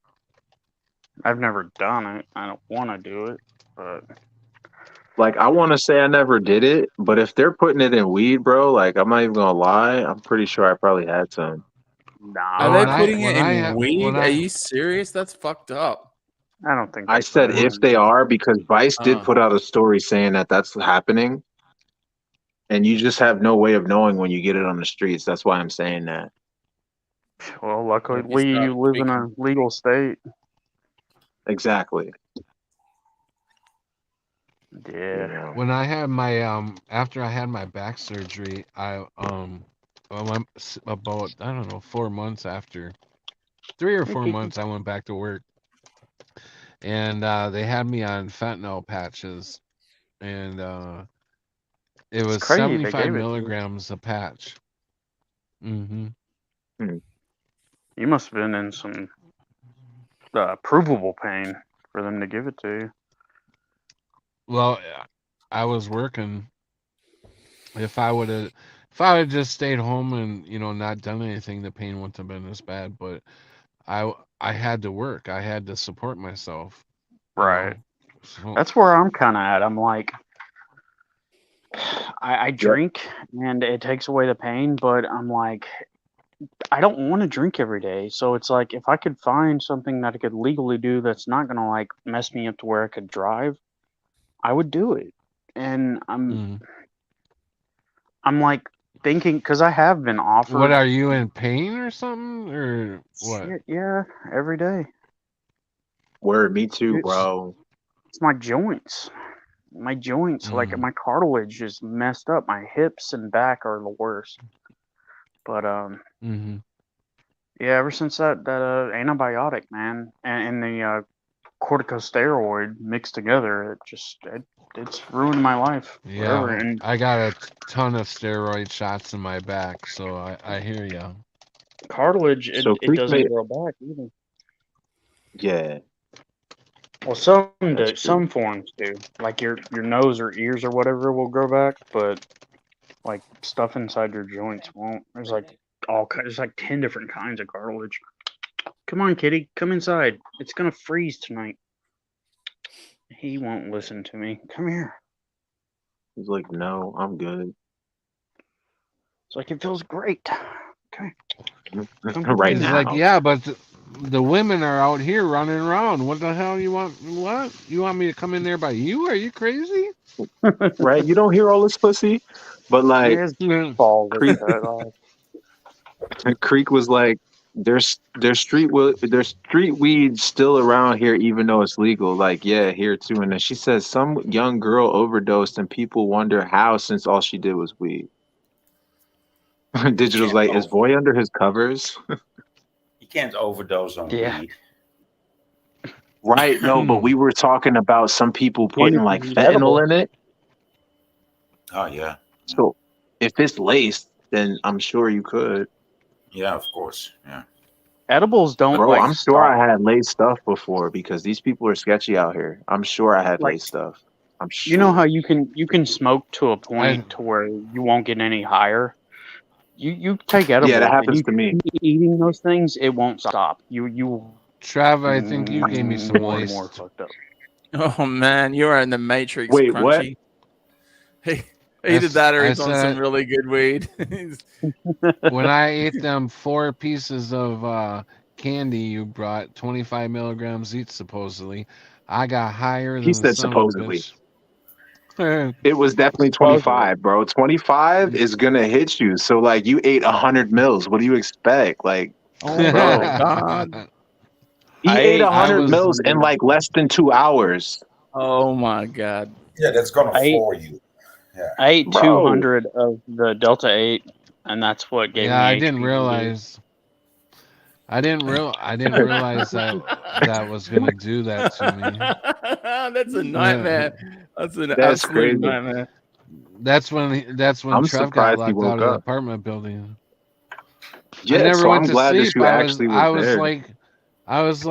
I've never done it. I don't want to do it, but Like I want to say I never did it, but if they're putting it in weed, bro, like I'm not even gonna lie, I'm pretty sure I probably had some. Are no, they I putting don't it think in so. weed? Are you serious? That's fucked up. I don't think I that's said right. if they are, because Vice did Oh. put out a story saying that that's happening, and you just have no way of knowing when you get it on the streets. That's why I'm saying that. Well, luckily If you start we live in a legal state. Exactly. Yeah. When I had my after I had my back surgery, I went about, I don't know, 4 months after, 3 or 4 months, I went back to work, and they had me on fentanyl patches, and it was crazy they 75 gave it to you. milligrams a patch. Mm-hmm. You must have been in some provable pain for them to give it to you. Well, I was working. If I would have just stayed home and not done anything, the pain wouldn't have been as bad. But I had to work. I had to support myself. Right. So, That's where I'm kind of at. I'm like, I drink and it takes away the pain, but I'm like, I don't want to drink every day. So it's like, if I could find something that I could legally do that's not going to like mess me up to where I could drive, I would do it. And I'm like thinking, because I have been offered. What, are you in pain or something, or what? Shit, yeah, every day. Word, me too, bro. It's my joints. My joints, like my cartilage is messed up. My hips and back are the worst. But yeah, ever since that antibiotic, man, and the corticosteroid mixed together, it's ruined my life forever. Yeah, And I got a ton of steroid shots in my back, so I hear you. cartilage, So it doesn't grow back either. Yeah. Well, some forms do. Like your nose or ears or whatever will grow back, but like stuff inside your joints won't. There's like there's like 10 different kinds of cartilage. Come on, kitty, come inside. It's gonna freeze tonight. He won't listen to me. Come here. He's like, no, I'm good. It's like, it feels great. Okay. Right He's now. like, yeah, but the women are out here running around. What the hell you want? What? You want me to come in there by you? Are you crazy? Right? You don't hear all this pussy? But like Creek was like, there's street weed still around here even though it's legal. Like, yeah, here too. And then she says some young girl overdosed and people wonder how, since all she did was weed. Digital's like, is Voy under his covers? You can't overdose on weed. Right, no, but we were talking about some people putting like fentanyl in it. Oh yeah. So if it's laced, then I'm sure you could. Yeah, of course. Yeah. Edibles don't. Bro, like, I'm sure I had laced stuff before because these people are sketchy out here. I'm sure I had laced stuff. I'm sure. You know how you can smoke to a point to where you won't get any higher. You take edibles. Yeah, that happens and to me. Eating those things, it won't stop. You Trav, I think you gave me some more and laced. more fucked up. Oh man, you are in the Matrix, Wait, what? Crunchy. Hey, either that or I he's on some said really good weed. when I ate them 4 pieces of candy you brought, 25 milligrams each supposedly, I got higher He than the said son of a supposedly. bitch. It was definitely 25, bro. 25 is gonna hit you. So like you ate 100 mils. What do you expect? Like, Oh my bro, god. he I ate ate 100 was- mils in like less than 2 hours. Oh my god. Yeah, that's gonna I- floor you. I ate Bro. 200 of the Delta 8, and that's what gave me Yeah, I didn't HPV. realize. I didn't realize that was gonna do that to me. That's a nightmare. That's an That's absolute crazy. nightmare. That's when I'm Trev got surprised he locked out woke of the up. apartment building. Yeah, I never so went I'm to glad sleep. that you actually I was was there.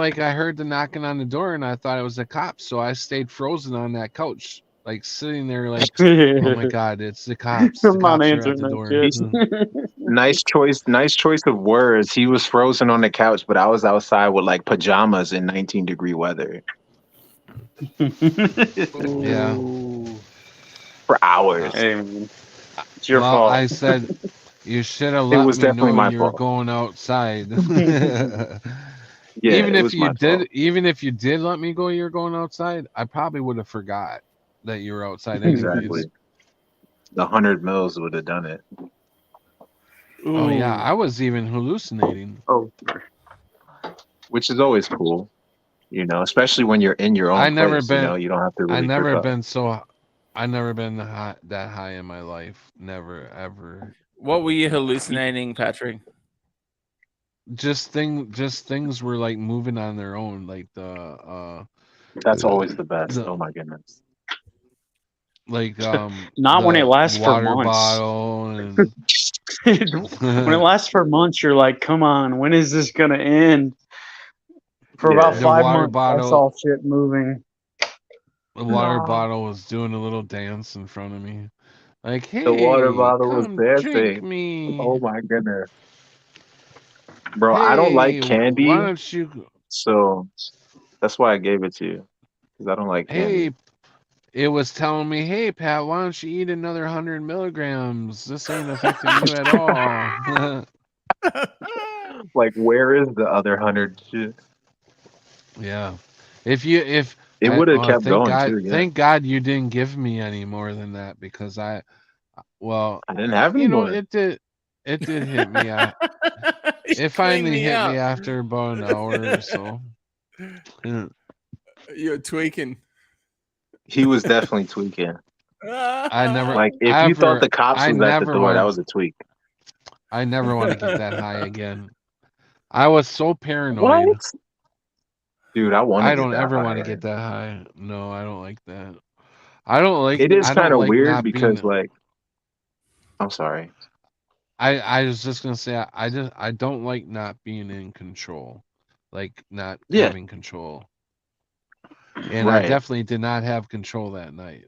like, I heard the knocking on the door and I thought it was the cops, so I stayed frozen on that couch, like sitting there, like, oh my god, it's the cops. The I'm not cops are answering at the that door. shit. Nice choice of words. He was frozen on the couch, but I was outside with like pajamas in 19-degree weather Yeah. for hours. Hey, man. It's your Well, fault. I said you should have It let was me know definitely my when you were fault. going outside. Yeah, even it if was you my did, fault. even if you did let me go, you're going outside. I probably would have forgot that you were outside. Anyways. Exactly. The 100 mils would have done it. Oh yeah, I was even hallucinating. Oh, which is always cool, you know, especially when you're in your own I never place. been. You know, you don't have to I really never trip up. been so. I never been that high in my life. Never ever. What were you hallucinating, Patrick? Just things were like moving on their own, like That's always the best. the- Oh my goodness. like Not when the it lasts for water months. bottle and When it lasts for months, you're like, come on, when is this gonna end? For Yeah. about The 5 water months, I bottle- saw shit moving. the water No. bottle was doing a little dance in front of me. Like, hey, The water bottle was come dancing. drink me. Oh my goodness. Bro, I don't like Hey, candy, Why don't you? so that's why I gave it to you. Because I don't like candy. Hey, it was telling me, hey, Pat, why don't you eat another 100 milligrams? This ain't affecting you at all. Like, where is the other 100 shit? Yeah. If It would have kept thank going God, too, yeah. Thank God you didn't give me any more than that because I didn't have any you know, more. it did hit me. It finally hit me after about an hour or so. Yeah. You're tweaking. He was definitely tweaking. I never Like, if you thought the cops I was at the never door, want- that was a tweak. I never want to get that high again. I was so paranoid. What? Dude, I want to I get don't that ever want to higher. get that high. No, I don't like that. I don't like. It is I don't kind of like weird not because, being, like, I'm sorry. I was just gonna say I don't like not being in control, like not Yeah. having control. And I Right. definitely did not have control that night.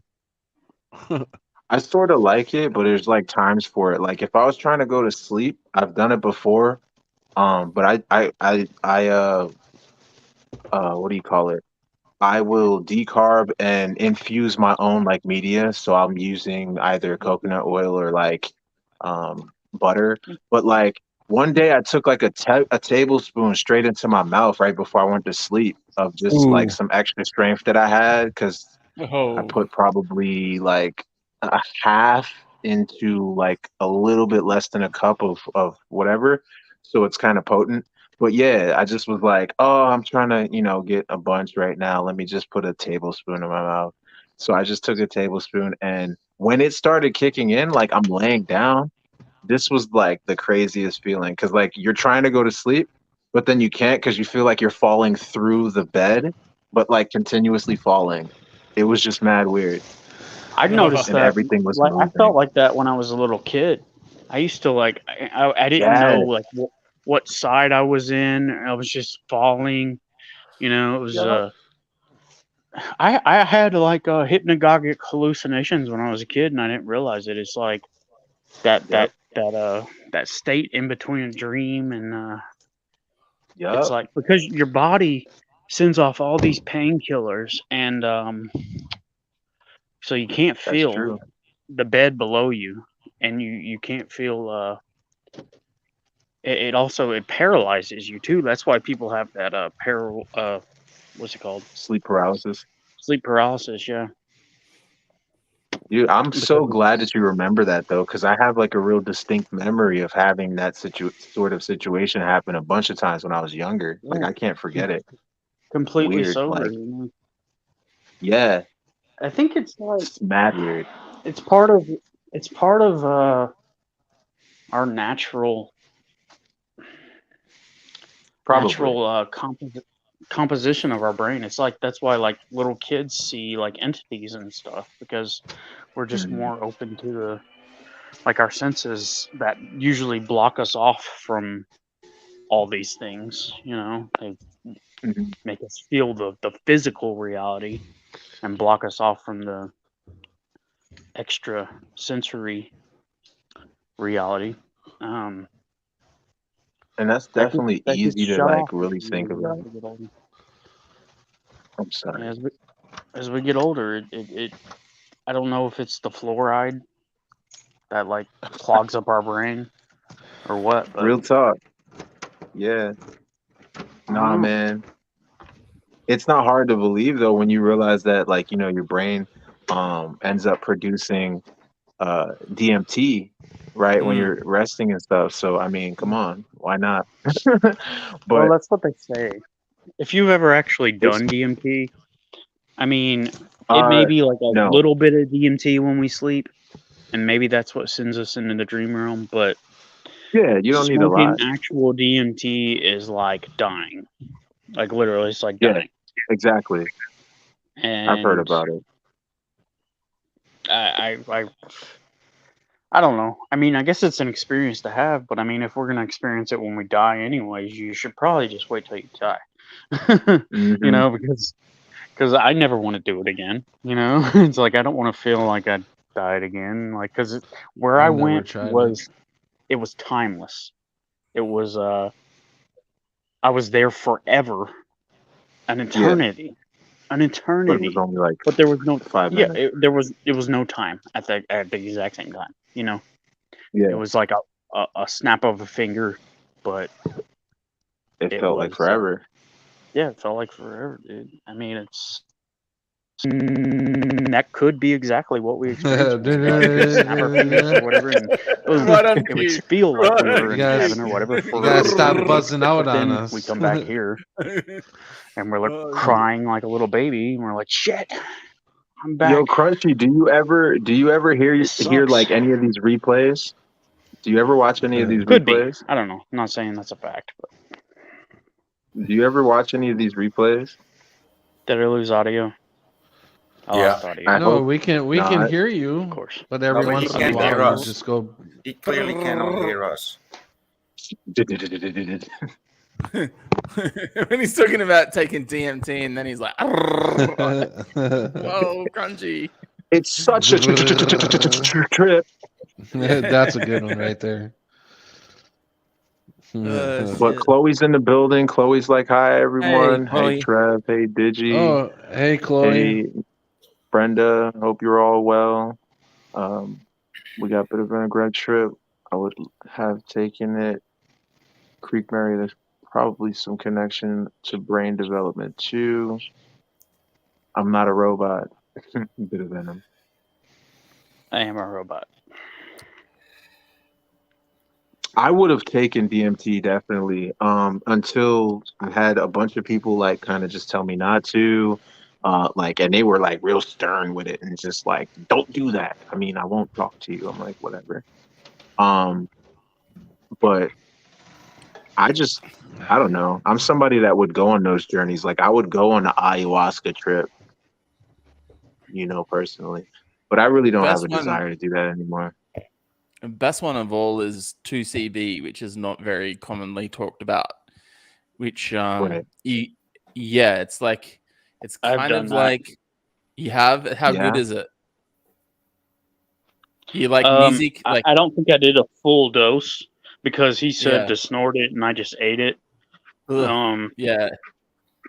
I sort of like it, but there's like times for it. Like if I was trying to go to sleep, I've done it before. But what do you call it? I will decarb and infuse my own like media. So I'm using either coconut oil or like butter. But like one day I took like a tablespoon straight into my mouth right before I went to sleep of just like some extra strength that I had because Oh. I put probably like a half into like a little bit less than a cup of whatever. So it's kind of potent. But yeah, I just was like, oh, I'm trying to, get a bunch right now. Let me just put a tablespoon in my mouth. So I just took a tablespoon. And when it started kicking in, like I'm laying down, this was like the craziest feeling. Because like you're trying to go to sleep, but then you can't because you feel like you're falling through the bed, but like continuously falling. It was just mad weird. I noticed And that. everything was Like I moving. felt like that when I was a little kid. I used to like I didn't know Yes. like what side I was in. I was just falling. It was Yeah. I had like hypnagogic hallucinations when I was a kid, and I didn't realize it. It's like that Yep. that state in between a dream and It's like because your body sends off all these painkillers, and so you can't That's feel true. the bed below you, and you can't feel. It also it paralyzes you too. That's why people have that what's it called? Sleep paralysis. Sleep paralysis. Yeah. Dude, I'm so Because glad that you remember that though, because I have like a real distinct memory of having that sort of situation happen a bunch of times when I was younger. Like yeah, I can't forget it. completely Weird. sober. Like, You know? yeah, I think it's like it's mad weird. it's part of our natural Probably. composition of our brain. It's like that's why like little kids see like entities and stuff because we're just Mhm. more open to the like our senses that usually block us off from all these things. You know, they Mhm. make us feel the physical reality and block us off from the extra sensory reality. Um, And that's that gets definitely that gets easy to shut like off really think as about. we get older. I'm sorry. As we get older, it I don't know if it's the fluoride that like clogs up our brain or what, but Real talk. Yeah. I Nah, don't know. man. It's not hard to believe though when you realize that like, you know, your brain ends up producing DMT, right, when Mm. you're resting and stuff. So I mean, come on, why not? Well, But that's what they say. If you've ever actually it's done DMT, I mean, it may be like a no. little bit of DMT when we sleep, and maybe that's what sends us into the dream realm, but Yeah, you don't need a smoking lot. actual DMT is like dying. Like literally, it's like Yeah, dying. exactly. I've heard And about it. I don't know. I mean, I guess it's an experience to have, but I mean, if we're gonna experience it when we die, anyways, you should probably just wait till you die. You Hmm. know, because I never want to do it again. You know, it's like I don't want to feel like I died again. Like because where I I've never went tried was it was timeless. It was I was there forever, an Yeah, eternity, an but it was eternity. only like But there was no 5 minutes. it was no time at the exact same time. You know, it Yeah, was like a snap of a finger, but it it felt like was forever. yeah, it felt like forever, dude. I mean, that could be exactly what we experienced when we died. We could snap our fingers or whatever, and boom, Right on it would cue. feel like we Right were on in You guys, heaven or whatever you gotta stop forever. buzzing out But on then us. we come back here and we're like Oh, crying like a little baby, and we're like, "Shit, I'm Yo, back. Crunchy, do you ever hear This hear sucks." like any of these replays? Do you ever watch any of these Could be. replays? I don't know. I'm not saying that's a fact, but Do you ever watch any of these replays? did I lose audio? I Yeah. lost audio, I No, hope we can not. hear of you, course. but No, every but he once in a can't while hear you us. just go. He clearly cannot hear us. when he's talking about taking DMT and then he's like, whoa, crunchy. It's such a trip. That's a good one right there. But Shit. Chloe's in the building. Chloe's like, hi, Hey, everyone. Hey, Chloe. Trev. Hey, Digi. Oh, hey, Chloe. Hey, Brenda. Hope you're all well. We got a bit of a vinaigrette trip. I would have taken it. Creek Mary, there's probably some connection to brain development too. I'm not a robot. Bit of venom. I am a robot. I would have taken DMT definitely until I had a bunch of people like kind of just tell me not to. Like, and they were like real stern with it and just like, don't do that. I mean, I won't talk to you. I'm like, whatever. But I don't know. I'm somebody that would go on those journeys. Like, I would go on the ayahuasca trip, you know, personally. But I really don't have a desire to do that anymore. The best one of all is 2CB, which is not very commonly talked about. Which Right. yeah, it's like it's I've kind done of that. like you have how Yeah. good is it? You like music? I, Like I don't think I did a full dose because he said Yeah. to snort it, and I just ate it. Ugh, yeah.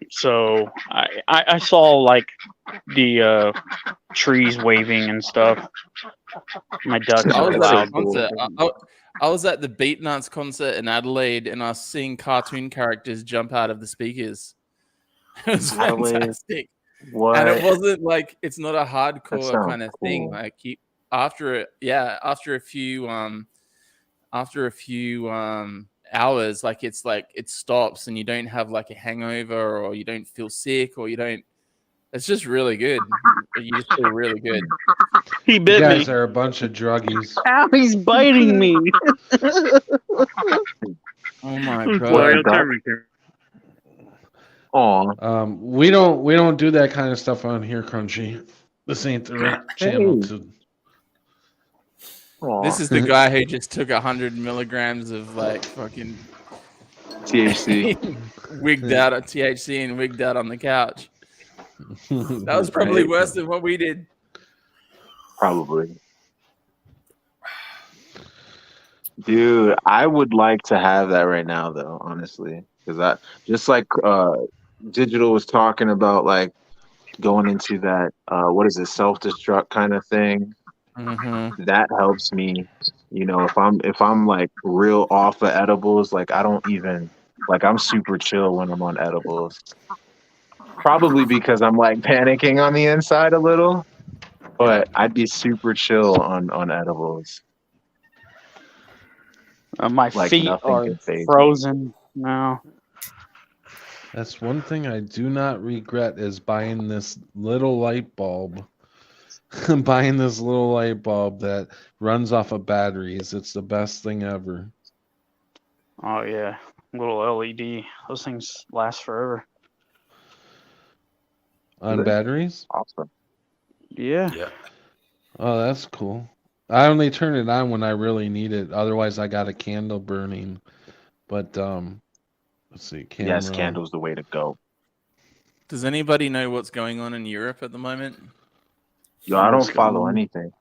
So I saw like the trees waving and stuff. My ducks I are was at a loud. concert. I was at the Beatnuts concert in Adelaide, and I was seeing cartoon characters jump out of the speakers. It was Adelaide? fantastic, What? and it wasn't like it's not a That hardcore sounds kind of thing. cool. Like after a few hours, like it stops, and you don't have like a hangover, or you don't feel sick, or you don't. It's just really good. You just feel really good. He You bit guys me. are a bunch of druggies. Ow, he's biting me. Oh my I'm god! sorry, I'll turn my camera. Aw. We don't do that kind of stuff on here, Crunchy. This ain't the right channel Hey. to. Aw. This is the guy who just took 100 milligrams of like fucking THC. wigged out on THC and wigged out on the couch. That was probably Right. worse than what we did. Probably. Dude, I would like to have that right now, though, honestly, because I just like Digital was talking about, like going into that what is it, self-destruct kind of thing. That helps me, you know, if I'm like real off of edibles, like I don't even like I'm super chill when I'm on edibles. Probably because I'm like panicking on the inside a little, but I'd be super chill on edibles. My Like feet nothing are can phase me. frozen now. That's one thing I do not regret is buying this little light bulb. Buying this little light bulb that runs off of batteries. It's the best thing ever. Oh yeah, little LED. Those things last forever. On Really? batteries? Awesome. Yeah. Yeah. Oh, that's cool. I only turn it on when I really need it. Otherwise, I got a candle burning. But let's see, camera. Yes, candle's the way to go. Does anybody know what's going on in Europe at the moment? Yo, I don't What's follow going on? anything.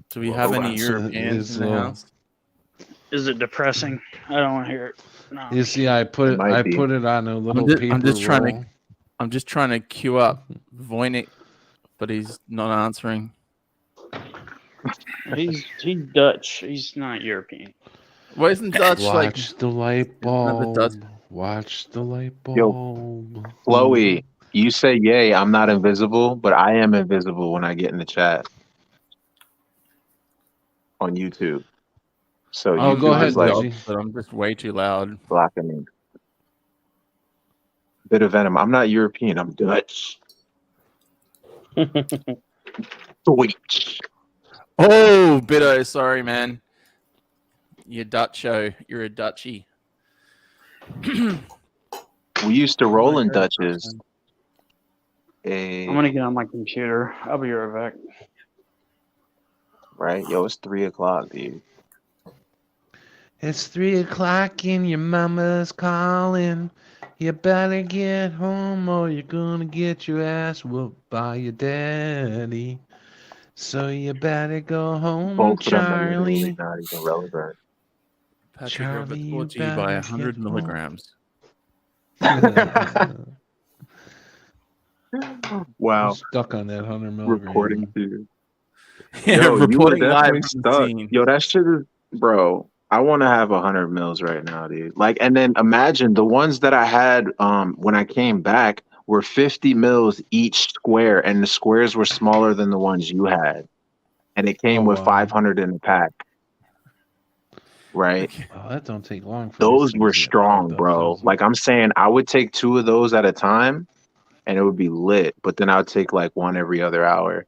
Do we have any It's, Europeans in the house? Is it depressing? I don't want to hear it. No. You see, I put It it. might I be. put it on a little I'm paper just trying roll. to. I'm just trying to queue up Voynich, but he's not answering. He's Dutch. He's not European. Why isn't Dutch like? Watch the light Another Dutch- bulb. Watch the light Yo, bulb. Chloe, you say yay, I'm not invisible, but I am invisible when I get in the chat on YouTube. So Oh, go YouTube ahead, is like Dodgy. But I'm just way too loud. blocking me. Bit of venom. I'm not European, I'm Dutch. Sweet. Oh, Bitto, sorry, man. You're Dutcho. You're a Dutchie. We used to roll in Dutches. I'm gonna get on my computer. I'll be right back. Right? Yo, it's 3:00, dude. It's 3:00 and your mama's calling. You better get home or you're gonna get your ass whooped by your daddy. So you better go home, Both of them are literally Charlie. not even relevant. Patrick Roberts Charlie, you brought to you by better 100 get home. milligrams. Wow. I'm stuck on that 100 milligram. Recording too. Yeah, Yo, you were reporting live definitely from the stuck. scene. Yo, that shit is, bro. I want to have 100 mils right now, dude. Like, and then imagine the ones that I had when I came back were 50 mils each square, and the squares were smaller than the ones you had, and it came Oh, with wow. 500 in the pack. Right? Oh, that don't take long. For Those these were things to get strong, fucked up, bro. does it? Like I'm saying, I would take 2 of those at a time, and it would be lit. But then I would take like 1 every other hour.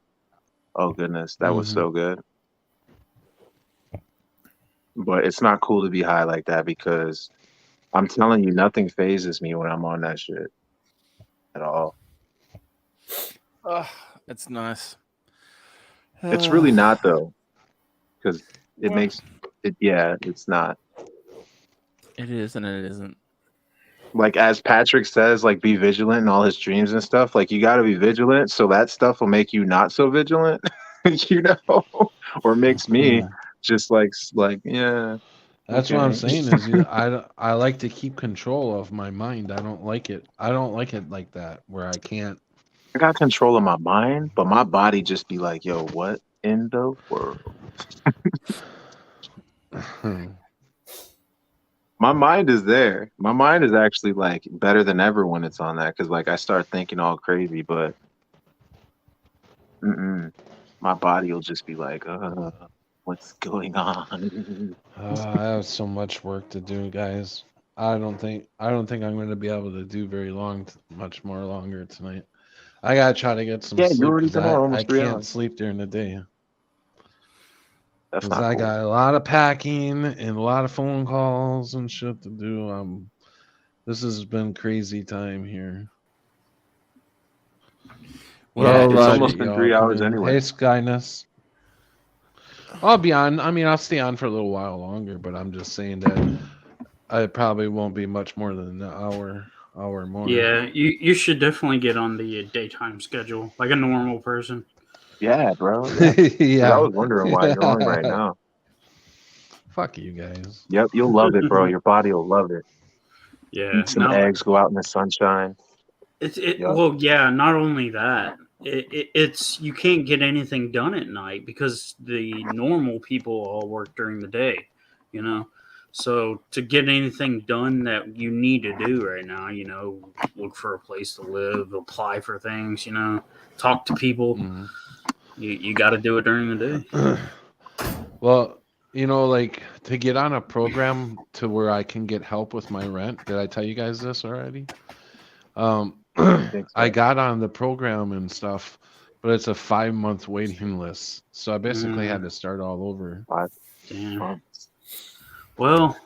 Oh goodness, that was so good. But it's not cool to be high like that because I'm telling you, nothing phases me when I'm on that shit at all. That's nice. It's really not though, because it makes it. Yeah, it's not. It is and it isn't. Like as Patrick says, like be vigilant in all his dreams and stuff. Like you got to be vigilant, so that stuff will make you not so vigilant, you know, or makes me just like yeah. That's what I'm Okay. saying is I like to keep control of my mind. I don't like it. I don't like it like that where I can't. I got control of my mind, but my body just be like, yo, what in the world? My mind is there. My mind is actually like better than ever when it's on that because like I start thinking all crazy, but my body will just be like, what's going on? I have so much work to do, guys. I don't think I'm going to be able to do much more longer tonight. I gotta try to get some Yeah, you sleep already because been on I almost 3 can't hours. sleep during the day That's because not I cool. got a lot of packing and a lot of phone calls and shit to do. This has been crazy time here. What Yeah, up, it's Rod? almost been Y'all 3 come hours in. anyway. Hey, Skyness. I'll be on. I mean, I'll stay on for a little while longer, but I'm just saying that I probably won't be much more than an hour more. Yeah, you should definitely get on the daytime schedule like a normal person. Yeah, bro. Yeah. 'Cause I Yeah. was wondering why you're on right now. Fuck you guys. Yep, you'll love it, bro. Your body will love it. Yeah, Eat some no, eggs, go out in the sunshine. Yep. well, yeah. Not only that, it's you can't get anything done at night because the normal people all work during the day. You know, so to get anything done that you need to do right now, look for a place to live, apply for things, talk to people. Mhm. You got to do it during the day. Well, like to get on a program to where I can get help with my rent. Did I tell you guys this already? think I so. got on the program and stuff, but it's a 5-month waiting list. So I basically had to start all over. 5 Damn. months. Well,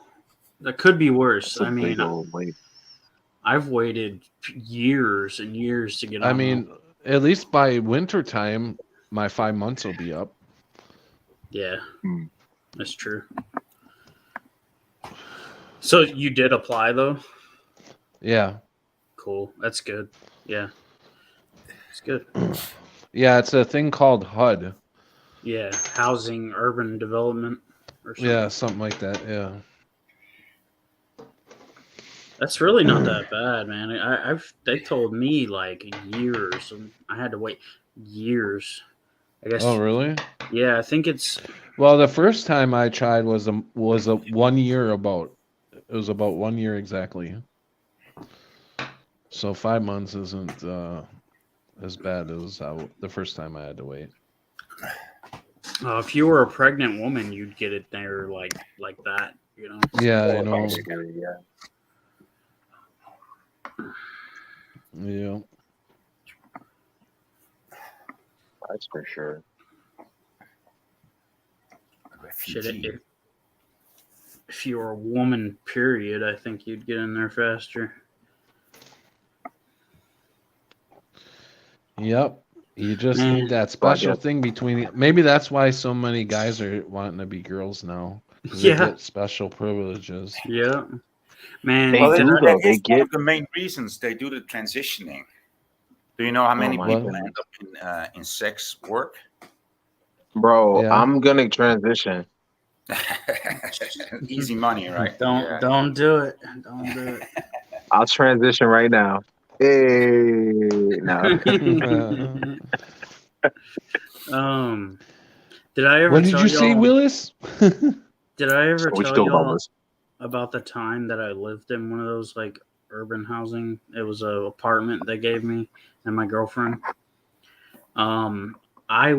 that could be worse. That's a I mean, big old wait. I've waited years and years to get on. I mean, at least by winter time, my 5 months will be up. Yeah, Hmm. that's true. So you did apply though? Yeah. Cool. That's good. Yeah. It's good. Yeah, it's a thing called HUD. Yeah, housing, urban development, or something. Yeah, something like that. Yeah. That's really not that bad, man. They told me like years, and I had to wait years. I guess. Oh, really? Yeah, I think it's. Well, the first time I tried was a 1 year about. It was about 1 year exactly. So 5 months isn't as bad as the first time I had to wait. If you were a pregnant woman, you'd get it there like that, Yeah, I Well, know. basically, yeah. Yeah. That's for sure. Shit, if you were a woman, period, I think you'd get in there faster. Yep. You just Man. need that special thing between. Maybe that's why so many guys are wanting to be girls now. 'Cause Yeah. They get special privileges. Yeah. Man, They Well, do, that though. They is one get. of the main reasons they do the transitioning. Do you know how many my people goodness. end up in sex work? Bro, Yeah. I'm gonna transition. Easy money, right? Don't do it. Don't do it. I'll transition right now. Hey, no. Did I ever What did tell you say, y'all- Willis? Did I ever We tell still love y'all us. about the time that I lived in one of those like urban housing? It was an apartment they gave me and my girlfriend. I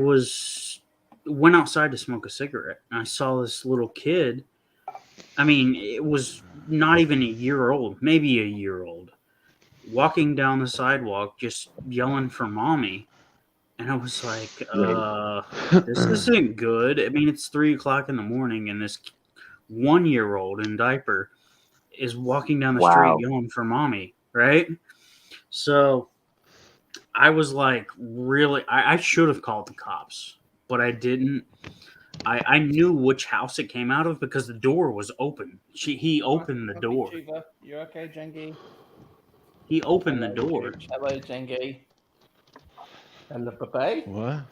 went outside to smoke a cigarette and I saw this little kid. I mean, it was not even a year old, maybe a year old, walking down the sidewalk just yelling for mommy. And I was like, this isn't good. I mean, it's 3:00 in the morning and this 1-year-old in diaper is walking down the street yelling for mommy, right? So I was like, really, I should have called the cops, but I didn't. I knew which house it came out of because the door was open. He opened the door. You okay, Jengi? He opened the door. Hello, Jengi. Hello, baby. What?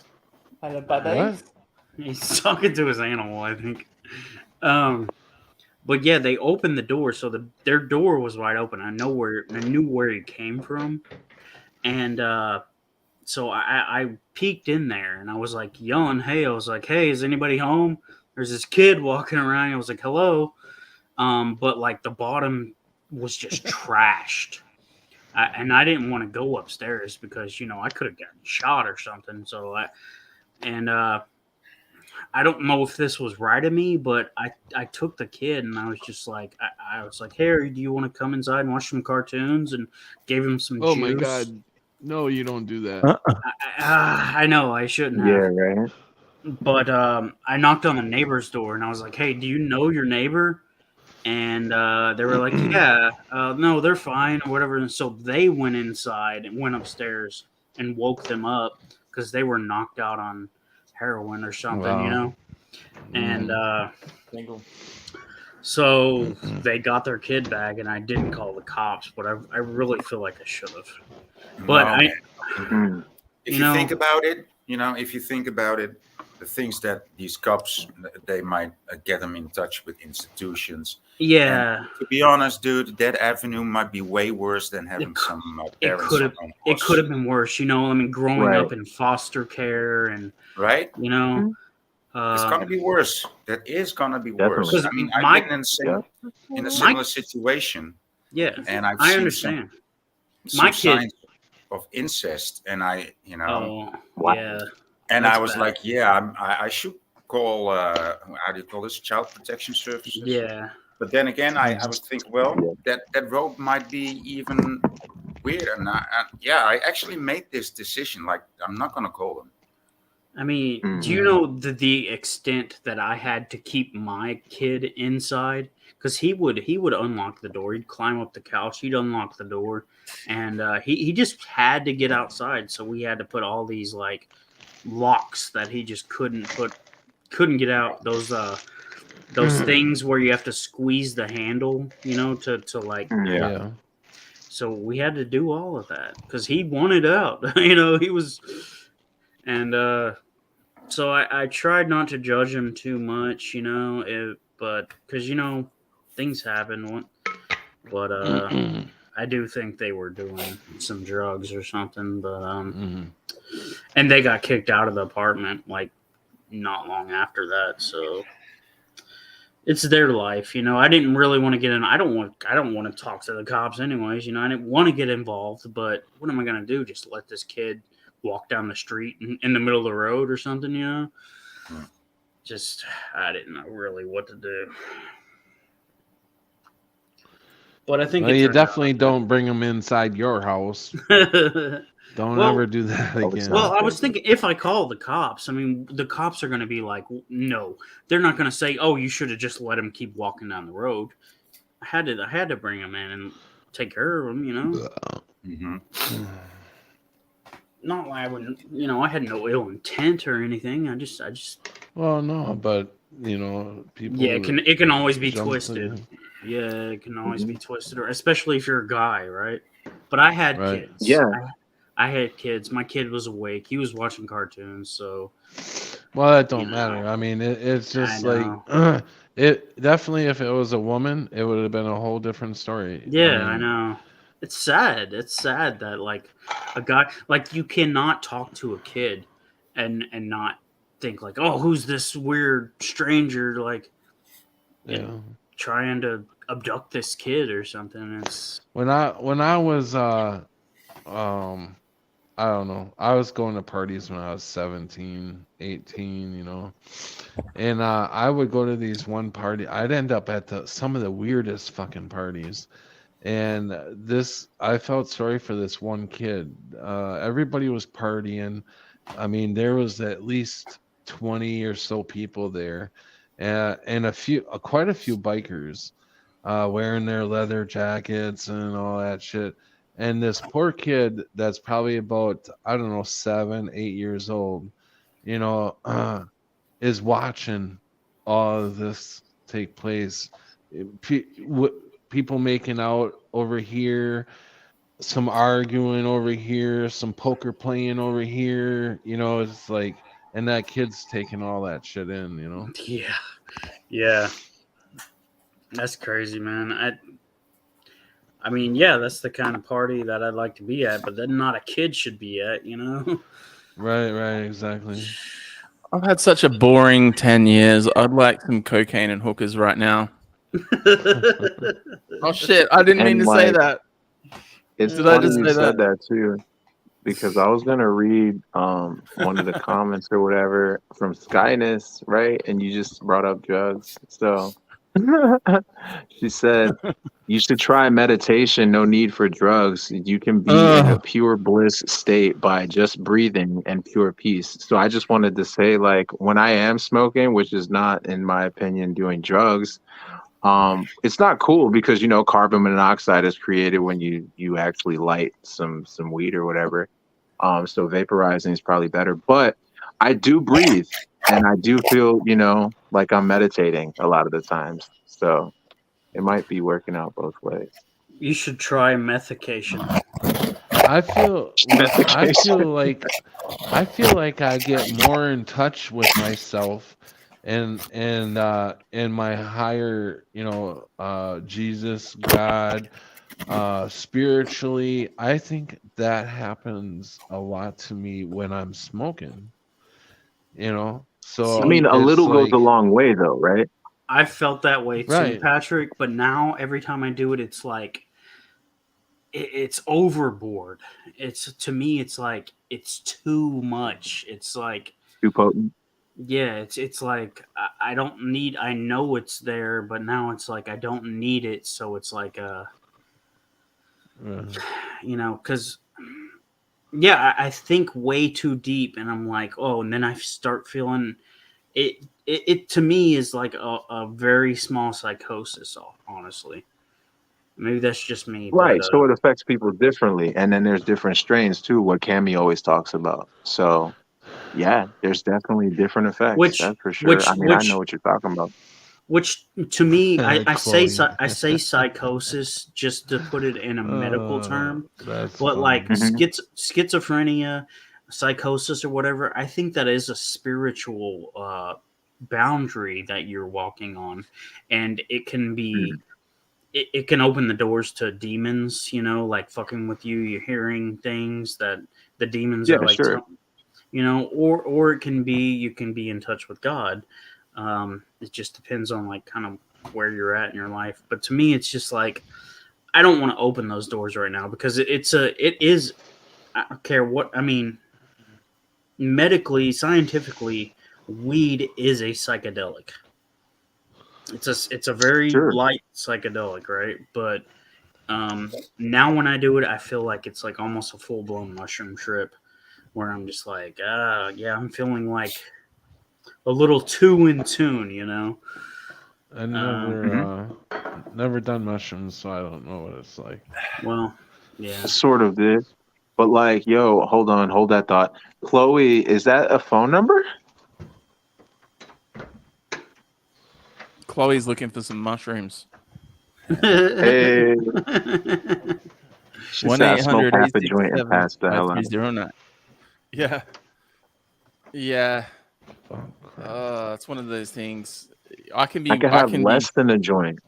Hello, baby. What? He's talking to his animal, I think. But yeah, they opened the door, so their door was wide open. I knew where he came from, and so I peeked in there, and I was like yelling, "Hey!" I was like, "Hey, is anybody home?" There's this kid walking around. I was like, "Hello," but like the bottom was just trashed. And I didn't want to go upstairs because I could have gotten shot or something. So I don't know if this was right of me, but I took the kid and I was just like I was like, "Hey, do you want to come inside and watch some cartoons?" And gave him some Oh juice. my god. No, you don't do that. I know I shouldn't Yeah, have. right. But I knocked on the neighbor's door and I was like, "Hey, do you know your neighbor?" And they were like, "Yeah, no, they're fine," or whatever. And so they went inside and went upstairs and woke them up because they were knocked out on heroin or something, Wow. And Single. so they got their kid back, and I didn't call the cops, but I really feel like I should have. But No, I, man. If you you know- think about it, if you think about it, the things that these cops, they might get them in touch with institutions. yeah, And to be honest, dude, that avenue might be way worse than having some it parents. could have on it us, could have been worse. I mean, growing Right. up in foster care and right? It's gonna be worse. That is gonna be worse. Definitely. I mean, My- I've been in a My- similar situation, yeah, and I've I seen understand. some My kid- signs of incest, and Oh, Wow. yeah. and that's I was bad. like, yeah, I should call how do you call this, child protection services. Yeah. But then again, I was thinking, well, Yeah. that road might be even weirder. And I actually made this decision. Like, I'm not gonna call them. I mean, do you Mhm. know the extent that I had to keep my kid inside? Because he would unlock the door. He'd climb up the couch. He'd unlock the door, and he just had to get outside. So we had to put all these like locks that he just couldn't get out. Those things where you have to squeeze the handle, to like. Yeah. Yeah. So we had to do all of that because he wanted out. He was, and so I tried not to judge him too much, but because things happen. But I do think they were doing some drugs or something. But and they got kicked out of the apartment like not long after that. So it's their life, I didn't really want to get in. I don't want to talk to the cops anyways. I didn't want to get involved, but what am I going to do? Just let this kid walk down the street in the middle of the road or something, Just, I didn't know really what to do. But I think Well, it you turned out definitely don't bring them inside your house. like- Don't Well- ever do that again. Well, I was thinking if I call the cops, I mean, the cops are going to be like, no, they're not going to say, oh, you should have just let him keep walking down the road. I had to bring him in and take care of him, Mm-hmm. Not like I wouldn't, I had no ill intent or anything. I just, Well, no, but people. yeah, it can always be jump to twisted. the- Yeah, it can always be twisted, or especially if you're a guy, right? But I had Right. kids. Yeah. I had kids. My kid was awake. He was watching cartoons, so Well, that don't You matter. know. I mean, it's just I like it. Definitely, if it was a woman, it would have been a whole different story. yeah, I mean, know. It's sad. It's sad that like a guy like you cannot talk to a kid and not think like, oh, who's this weird stranger like Yeah. trying to abduct this kid or something. It's When I was I don't know. I was going to parties when I was 17, 18, And I would go to these one party. I'd end up at some of the weirdest fucking parties. And I felt sorry for this one kid. Everybody was partying. I mean, there was at least 20 or so people there, and quite a few bikers, wearing their leather jackets and all that shit. And this poor kid that's probably about, I don't know, 7, 8 years old, is watching all of this take place. People making out over here, some arguing over here, some poker playing over here. It's like, and that kid's taking all that shit in. yeah. That's crazy, man. I mean, yeah, that's the kind of party that I'd like to be at, but then not a kid should be at, you know? Right, exactly. I've had such a boring 10 years. I'd like some cocaine and hookers right now. Oh shit! I didn't mean And to say like, that. it's Did I funny just you say said that? that too, because I was gonna read one of the comments or whatever from Skyness, right? And you just brought up drugs, so she said you should try meditation. No need for drugs. You can be in a Ugh. pure bliss state by just breathing and pure peace. So I just wanted to say, like, when I am smoking, which is not, in my opinion, doing drugs, it's not cool because carbon monoxide is created when you actually light some weed or whatever. So vaporizing is probably better, but I do breathe and I do feel like I'm meditating a lot of the times, so it might be working out both ways. You should try methication. I feel Medication. like I get more in touch with myself and my higher, Jesus, God, spiritually. I think that happens a lot to me when I'm smoking, I So mean, See, a it's little goes a like, long way though, right? I felt that way too, right. Patrick, but now every time I do it, it's like it's overboard. It's to me, it's like it's too much. It's like Too potent. yeah, it's like I don't need. I know it's there, but now it's like I don't need it. So it's like uh, because yeah, I think way too deep, and I'm like, oh, and then I start feeling it. It to me is like a very small psychosis. Honestly, maybe that's just me, but Right. So it affects people differently. And then there's different strains too, what Cammy always talks about. So yeah, there's definitely different effects. which That's for sure. which I mean, I know which what you're talking about. which to me, Chloe. I say psychosis just to put it in a medical term, That's but funny. like Hmm. schizophrenia, psychosis, or whatever, I think that is a spiritual boundary that you're walking on, and it can be it can open the doors to demons, like fucking with you. You're hearing things that the demons Yeah, are like, sure. or it can be you can be in touch with God. It just depends on like kind of where you're at in your life. But to me, it's just like I don't want to open those doors right now because it is. I don't care what I mean. Medically, scientifically, weed is a psychedelic. It's a very Sure. light psychedelic, right? But now when I do it, I feel like it's like almost a full blown mushroom trip where I'm just like, yeah, I'm feeling like a little too in tune. I Hmm. never done mushrooms, so I don't know what it's like. Well, yeah. Sort of did. But like, yo, hold on, hold that thought. Chloe, is that a phone number? Chloe's looking for some mushrooms. Hey, she One said I eight smoked hundred half eight a six joint and seven passed the five hell three out. zero nine. Yeah. Yeah. Oh, crap. It's one of those things. I could have less than a joint.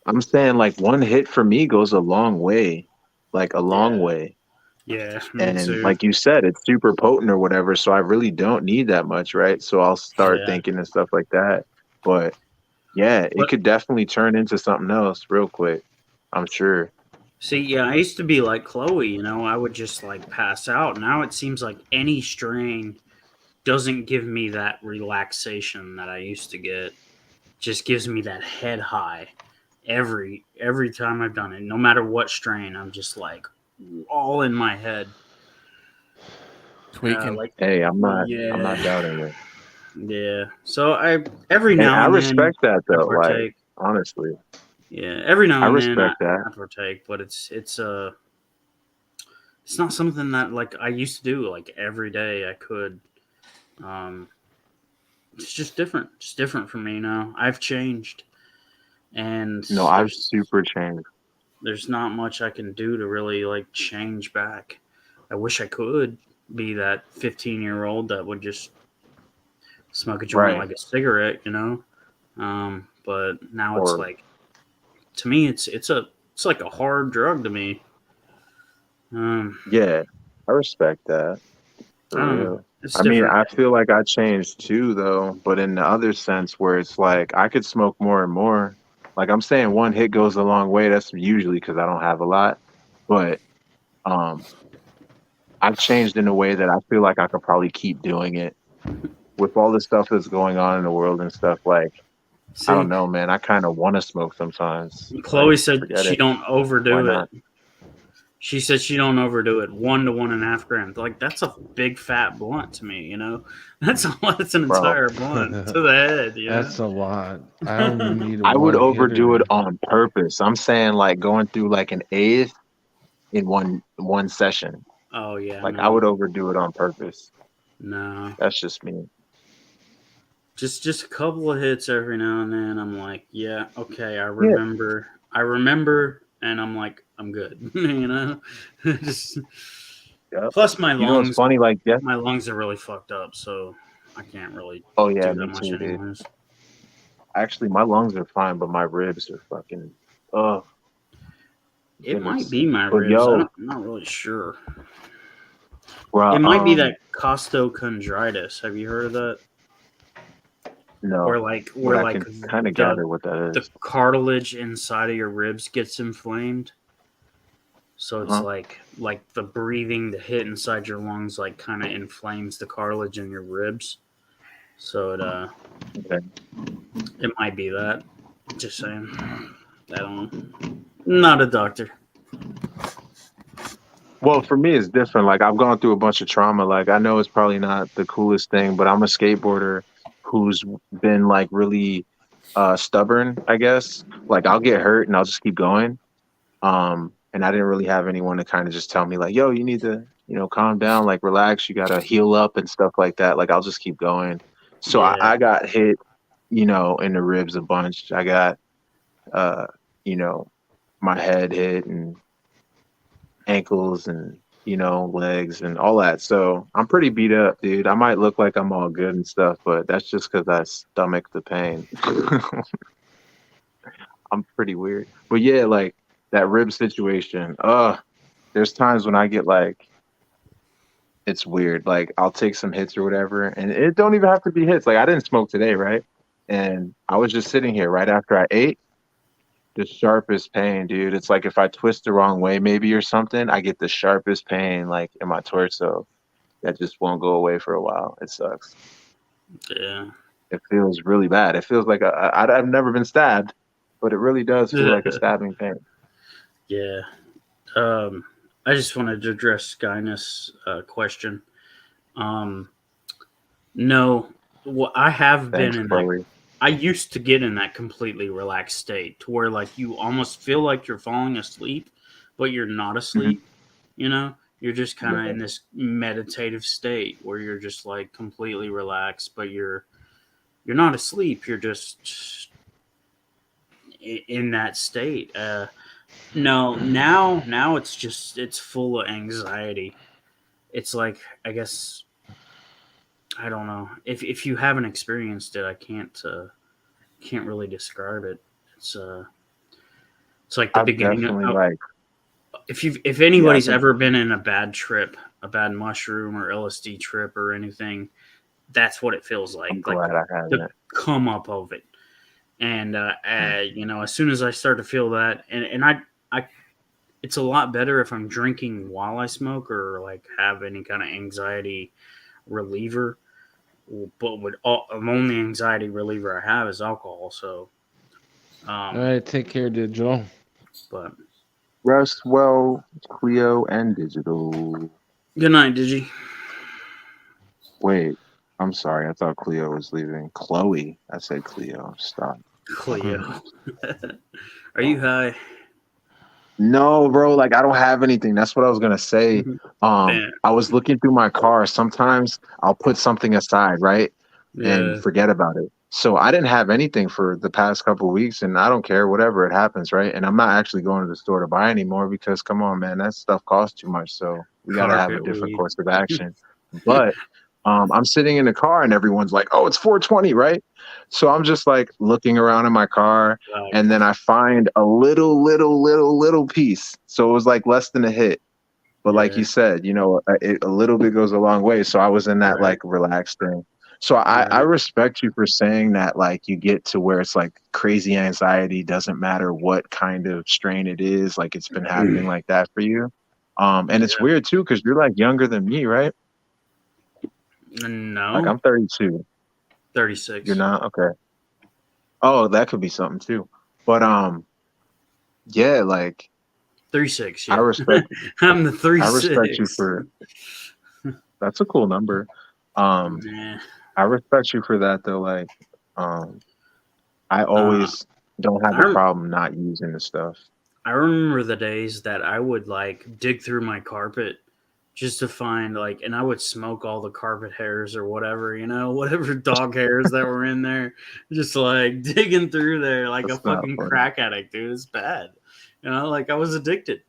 I'm saying like one hit for me goes a long way, like a long Yeah. way. Yeah, me And too. like you said, it's super potent or whatever, so I really don't need that much, right? So I'll start Yeah. thinking and stuff like that. But yeah, it But could definitely turn into something else real quick. I'm sure. see, yeah, I used to be like Chloe, I would just like pass out. Now it seems like any strain doesn't give me that relaxation that I used to get. Just gives me that head high every time I've done it. No matter what strain, I'm just like all in my head. tweaking. Like Hey, I'm not yeah, doubting it. yeah. So I every And now I and then respect that I though, like partake. honestly. Yeah, every now I and then respect that. I partake, but it's not something that like I used to do like every day. I could. Um, it's just different. It's different for me now. I've changed, and No, I've super changed. there's not much I can do to really like change back. I wish I could be that 15-year-old that would just smoke a joint Right. like a cigarette, But now it's Or like to me, it's like a hard drug to me. Yeah, I respect that. For I don't know. real. It's I mean, different. I feel like I changed too, though, but in the other sense where it's like I could smoke more and more. Like I'm saying, one hit goes a long way. That's usually because I don't have a lot, but um, I've changed in a way that I feel like I could probably keep doing it with all the stuff that's going on in the world and stuff. Like I See, don't know, man. I kind of want to smoke sometimes. Chloe Like, said forget she it. don't Why overdo not? it. She said she don't overdo it. 1 to 1.5 grams. Like that's a big fat blunt to me. You know, that's that's an Bro, entire blunt to the head. You know? That's a lot. I only need a I would one overdo it hitter. on purpose. I'm saying like going through like an eighth in one session. Oh yeah, Like I no, would overdo it on purpose. no. That's just me. Just a couple of hits every now and then. I'm like, yeah, okay, I Yeah. remember, and I'm like, I'm good. You know, just Yep. plus my You know what's lungs, funny? Like, yeah. my lungs are really fucked up, so I can't really Oh yeah, do that me much too, dude. anyways. Actually, my lungs are fine, but my ribs are fucking. Oh It might goodness. be my But ribs. yo, I'm not really sure. bro, It might be that costochondritis. Have you heard of that? no. Where But I can kind of gather what that the is. cartilage inside of your ribs gets inflamed. So it's Uh-huh. like the breathing, the hit inside your lungs, like kind of inflames the cartilage in your ribs. So Okay. it might be that. Just saying. I don't know. Not a doctor. Well, for me, it's different. Like I've gone through a bunch of trauma. Like I know it's probably not the coolest thing, but I'm a skateboarder who's been like really stubborn, I guess. Like I'll get hurt and I'll just keep going. And I didn't really have anyone to kind of just tell me like, yo, you need to, calm down, like relax, you gotta heal up and stuff like that. Like I'll just keep going. So Yeah. I got hit, in the ribs a bunch. I got my head hit and ankles and legs and all that. So I'm pretty beat up, dude. I might look like I'm all good and stuff, but that's just because I stomach the pain. I'm pretty weird. But yeah, like that rib situation. There's times when I get like, it's weird. Like I'll take some hits or whatever, and it don't even have to be hits. Like I didn't smoke today, right? And I was just sitting here right after I ate. The sharpest pain, dude. It's like if I twist the wrong way, maybe or something, I get the sharpest pain like in my torso that just won't go away for a while. It sucks. Yeah. It feels really bad. It feels like I've never been stabbed, but it really does feel like a stabbing pain. Yeah. I just wanted to address Skyness question. No, well, I have Thanks, been in Chloe. that. I used to get in that completely relaxed state to where like you almost feel like you're falling asleep, but you're not asleep. You know, you're just kind of in this meditative state where you're just like completely relaxed, but you're not asleep. You're just in that state. No, now it's full of anxiety. It's like, I guess, I don't know. If you haven't experienced it, I can't really describe it. It's like the I've beginning definitely of, like if anybody's Yeah, I think- ever been in a bad trip, a bad mushroom or LSD trip or anything, that's what it feels like. I'm Like glad I haven't. the come up of it. And as soon as I start to feel that, and I it's a lot better if I'm drinking while I smoke or like have any kind of anxiety reliever. But the only anxiety reliever I have is alcohol. So, All right, take care, Digital. but Rest well, Cleo and Digital. good night, Digi. Wait, I'm sorry. I thought Cleo was leaving. Chloe. I said Cleo. Stop. Cleo. Are you high? No, bro. Like I don't have anything. That's what I was gonna say. Man. I was looking through my car. Sometimes I'll put something aside, right, Yeah. and forget about it. So I didn't have anything for the past couple of weeks, and I don't care. Whatever it happens, right? And I'm not actually going to the store to buy anymore because, come on, man, that stuff costs too much. So we gotta have a Carpet different weed. course of action. But I'm sitting in the car and everyone's like, "Oh, it's 420, right?" So I'm just like looking around in my car, and then I find a little piece. So it was like less than a hit. But like Yeah. you said, a little bit goes a long way. So I was in that Right. like relaxed thing. So I Right. respect you for saying that, like you get to where it's like crazy anxiety, doesn't matter what kind of strain it is, like it's been happening like that for you. And it's Yeah. weird too, because you're like younger than me, right? Like No, I'm 32. 36. You're not? Okay. Oh, that could be something too. But yeah, like 36. I Yeah. respect I'm the I respect you 36. for that's a cool number. Um Nah. I respect you for that though. Like, I Uh, always don't have I a rem- problem not using the stuff. I remember the days that I would like dig through my carpet just to find like, and I would smoke all the carpet hairs or whatever, whatever dog hairs that were in there, just like digging through there like a That's not fucking funny. crack addict, dude. It's bad. Like I was addicted.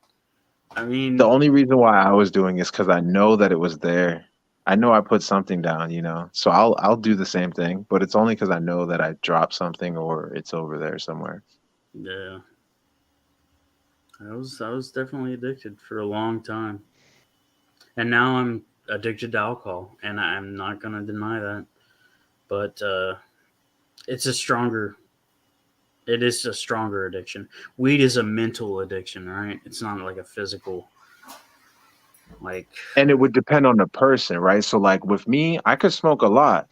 I The mean, only reason why I was doing is because I know that it was there. I know I put something down, so I'll do the same thing, but it's only because I know that I dropped something or it's over there somewhere. yeah, I was definitely addicted for a long time, and now I'm addicted to alcohol, and I'm not gonna deny that. But it's a stronger. It is a stronger addiction. Weed is a mental addiction, right? It's not like a physical. Like, And it would depend on the person, right? So like with me, I could smoke a lot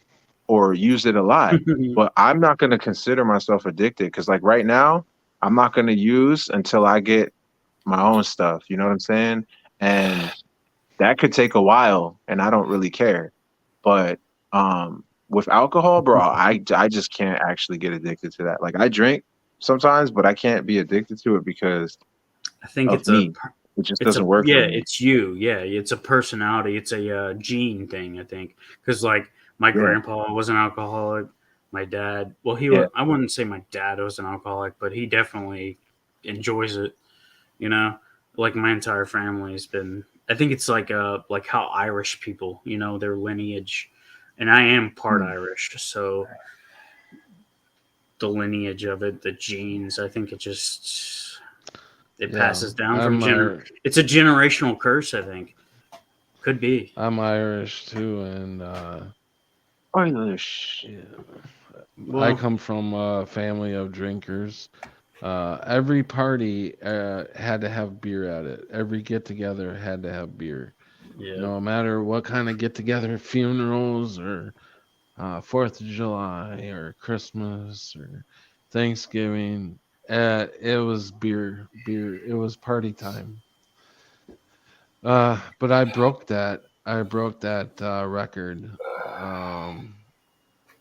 or use it a lot, but I'm not going to consider myself addicted because like right now, I'm not going to use until I get my own stuff. You know what I'm saying? And that could take a while, and I don't really care. But with alcohol, bro, I just can't actually get addicted to that. Like I drink sometimes, but I can't be addicted to it because I think of me. It just doesn't work for me. it's you. Yeah, it's a personality. It's a gene thing. I think because like my Yeah. grandpa was an alcoholic. My dad, well, he Yeah. was. I wouldn't say my dad was an alcoholic, but he definitely enjoys it. Like my entire family has been. I think it's like how Irish people, their lineage, and I am part Irish, so the lineage of it, the genes, I think it Yeah, passes down I'm from it's a generational curse, I think. Could be. I'm Irish too, and Irish. yeah, I Well, come from a family of drinkers. Every party had to have beer at it. Every get together had to have beer. yeah. No matter what kind of get together, funerals or 4th of July or Christmas or Thanksgiving, it was beer. It was party time. But I broke that. I broke that record.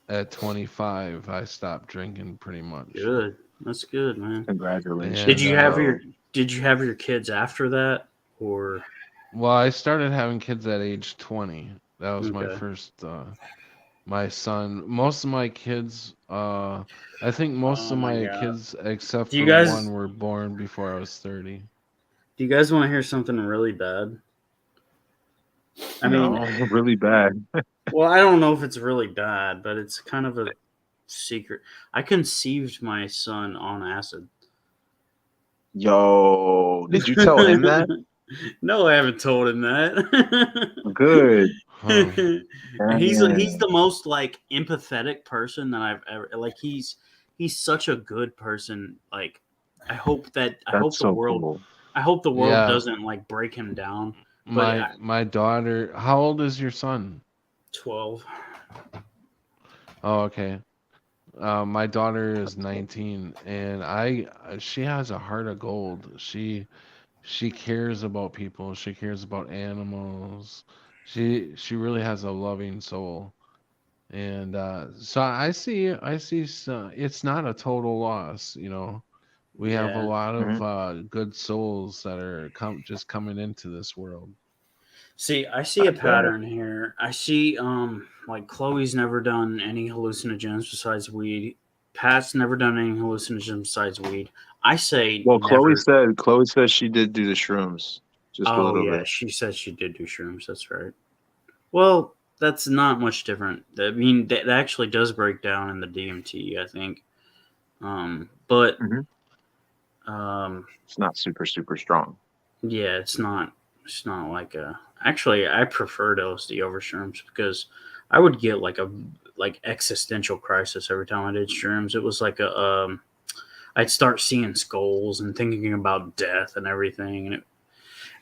At 25, I stopped drinking pretty much. Good. That's good, man. Congratulations. And, Did you have your kids after that, or? Well, I started having kids at age 20. That was my Okay. first. My son. Most of my kids. I think most Oh of my my God. kids, except Do you for guys- one, were born before I was 30. Do you guys want to hear something really bad? I mean, No, really bad. well, I don't know if it's really bad, but it's kind of a secret. I conceived my son on acid. Yo, did you tell him that? No, I haven't told him that. Good. Huh. He's the most like empathetic person that I've ever like. He's such a good person. Like, I hope the world. Cool. I hope the world Yeah. doesn't like break him down. But My daughter. How old is your son? 12. Oh, okay. My daughter is 19, and she has a heart of gold. She cares about people. She cares about animals. She really has a loving soul, and so I see. It's not a total loss. We have a Yeah. lot of good souls that are just coming into this world. See, I see a pattern here. I see like Chloe's never done any hallucinogens besides weed. Pat's never done any hallucinogens besides weed. I say Well, never. Chloe said she did do the shrooms. Just a Oh little yeah, bit. she said she did do shrooms. That's right. Well, that's not much different. I mean, that actually does break down in the DMT, I think. But Mhm. um, It's not super strong. yeah, it's not like a. Actually, I preferred LSD over shrooms because I would get like a existential crisis every time I did shrooms. It was like a I'd start seeing skulls and thinking about death and everything,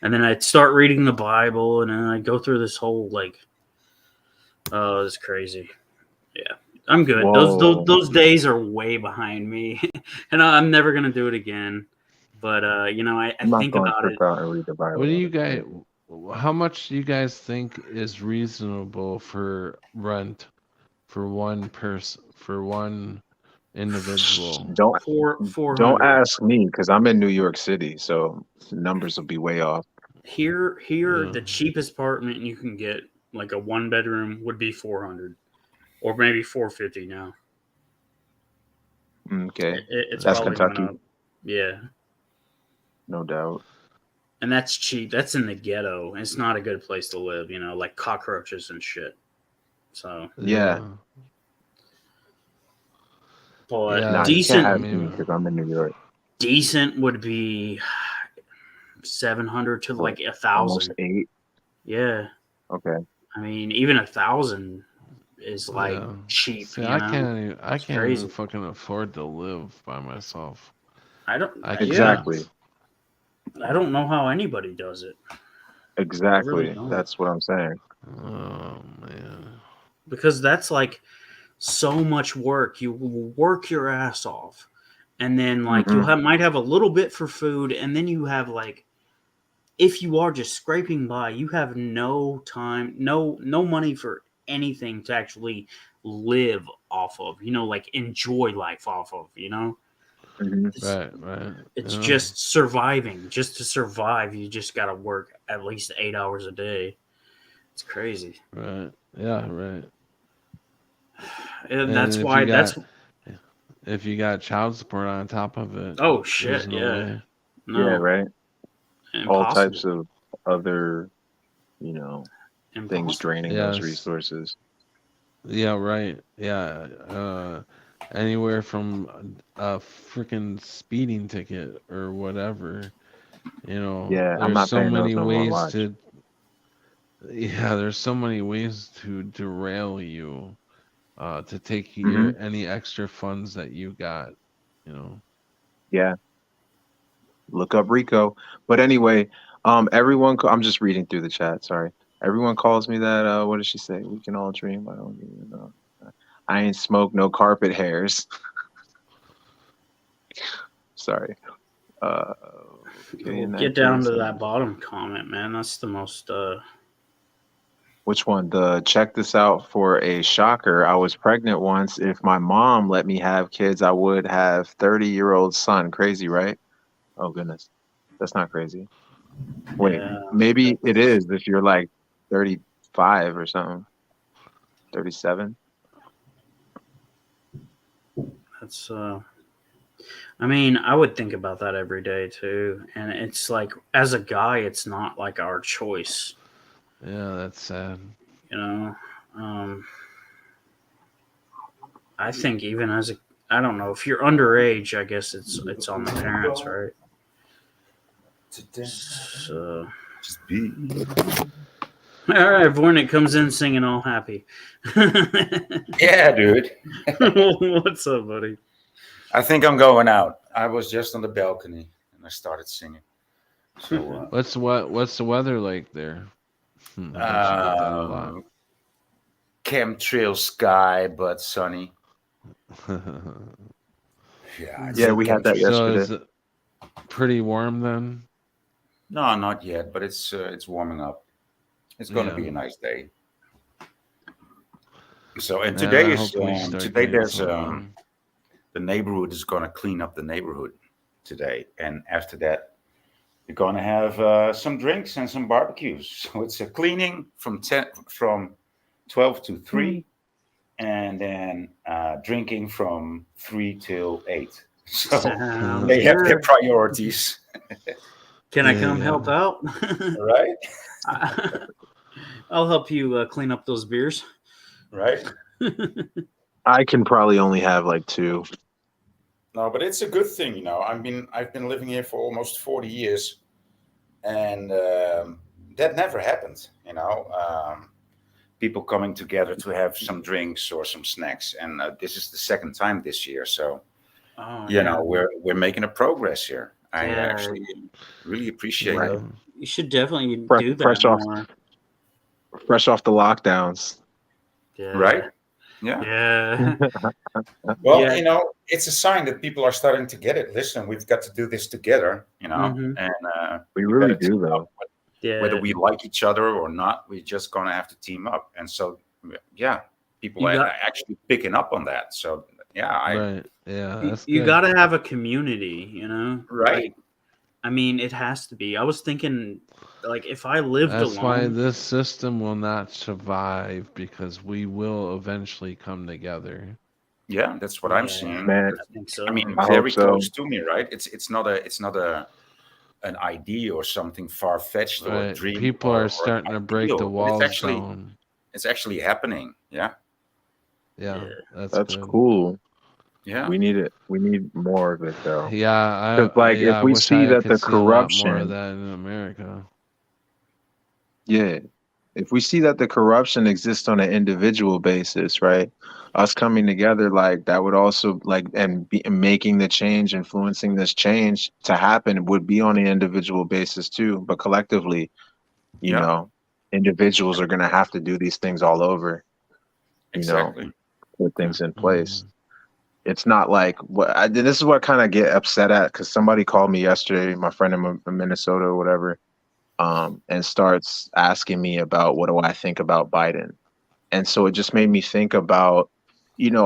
and then I'd start reading the Bible, and then I'd go through this whole like, oh, it's crazy. Yeah, I'm good. Whoa. Those days are way behind me, and I'm never gonna do it again. But you know, I I'm not think going to about it. trip out and read the Bible. What do you guys? How much do you guys think is reasonable for rent for one person, for one individual? Don't 400. ask me because I'm in New York City, so numbers will be way off. Here, Yeah. the cheapest apartment you can get, like a 1-bedroom, would be 400, or maybe 450 now. Okay, It's that's probably Kentucky, went up. Yeah, no doubt. and that's cheap. That's in the ghetto. It's not a good place to live. You know, like cockroaches and shit. So, Yeah. but Yeah, Nah, you can't decent, ask me because I'm in New York. decent would be 700 to like Almost 1,000. 8. Yeah, Okay. I mean, even 1,000 is like Yeah. cheap. See, You I know, can't even, I It's can't crazy. even fucking afford to live by myself. I don't. I Yeah, Exactly. I don't know how anybody does it. Exactly. don't. That's what I'm saying. Oh man. Because that's like so much work. You work your ass off, and then like Mhm. might have a little bit for food, and then you have like, if you are just scraping by, you have no time, no money for anything to actually live off of. You know, like enjoy life off of. You know, Mhm. Right. it's Yeah. just surviving. Just to survive, you just got to work at least 8 hours a day. It's crazy. Right. Yeah. Right. And that's if why you got, if you got child support on top of it, oh there's shit, no yeah. way. No, Yeah, right. impossible. All types of other, things Impossible. draining those Yes. resources. Yeah. Right. Yeah. Anywhere from a freaking speeding ticket or whatever. You know, Yeah, I'm there's not so paying those many no more. ways Watch. to. Yeah, there's so many ways to derail you, to take Mhm. any extra funds that you got. You know. Yeah. Look up Rico. But anyway, everyone. I'm just reading through the chat. Sorry. Everyone calls me that. What did she say? We can all dream. I don't even know. I ain't smoked no carpet hairs. Sorry. Okay, in Get that down case, to that bottom comment, man. That's the most. Which one? Check this out for a shocker. I was pregnant once. If my mom let me have kids, I would have 30-year-old son. Crazy, right? Oh goodness, that's not crazy. Wait, Yeah, maybe it is if you're like 35 or something. 37. that's. I mean, I would think about that every day too, and it's like, as a guy, it's not like our choice. Yeah, that's sad. You know, I think even as I don't know, if you're underage, I guess it's on the parents, right? So, Just be. all right, Vornik comes in singing all happy. Yeah, dude. What's up, buddy? I think I'm going out. I was just on the balcony and I started singing. So, What's the weather like there? I bet you get that a lot. chemtrail sky, but sunny. Yeah. Yeah, we had that So yesterday. is it pretty warm then? No, not yet, but it's warming up. It's going to Yeah. be a nice day. So, and Yeah, today I is hope we start today. getting There's some warm. the neighborhood is going to clean up the neighborhood today, and after that, we're going to have some drinks and some barbecues. So it's a cleaning from 12 to 3, and then drinking from 3 till 8. So Sounds they have their good. priorities, Can I Yeah, come yeah. help out? right? I'll help you clean up those beers. right? I can probably only have like 2. No, but it's a good thing, you know. I've been living here for almost 40 years, and that never happened, you know. People coming together to have some drinks or some snacks, and this is the second time this year, so you know we're making a progress here. I actually really appreciate it. You should definitely Fresh- do that fresh off- more. Fresh off the lockdowns. Yeah. Right? Yeah. Yeah. Well, Yeah. you know, it's a sign that people are starting to get it. Listen, we've got to do this together, you know, Mhm. and We really gotta do, team though. up. Yeah. Whether we like each other or not, we're just gonna have to team up. And so, yeah, people You are got- actually picking up on that. So, yeah, Right. Yeah. That's You good. got to have a community, you know? right. I mean, it has to be. I was thinking, like, if I lived That's why alone, this system will not survive, because we will eventually come together. Yeah, that's what I'm Yeah. seeing. Man, I think so. I mean, I very hope so. close to me, right? It's not an idea or something far fetched or a Right. dream. People or are an starting to break ideal, the but walls it's actually down. it's actually happening. Yeah, Yeah. Yeah. That's good. cool. yeah. We need it. We need more of it, though. Yeah. 'Cause, like, if I we wish see I that could the see a lot more corruption- of that in America. Yeah. If we see that the corruption exists on an individual basis, right? Us coming together, like that would also and making the change, influencing this change to happen would be on an individual basis too. But collectively, you Yeah. know, individuals are going to have to do these things all over, Exactly. put things in place. It's not like this is what I kind of get upset at, because somebody called me yesterday, my friend in Minnesota or whatever, and starts asking me about what do I think about Biden. And so it just made me think about,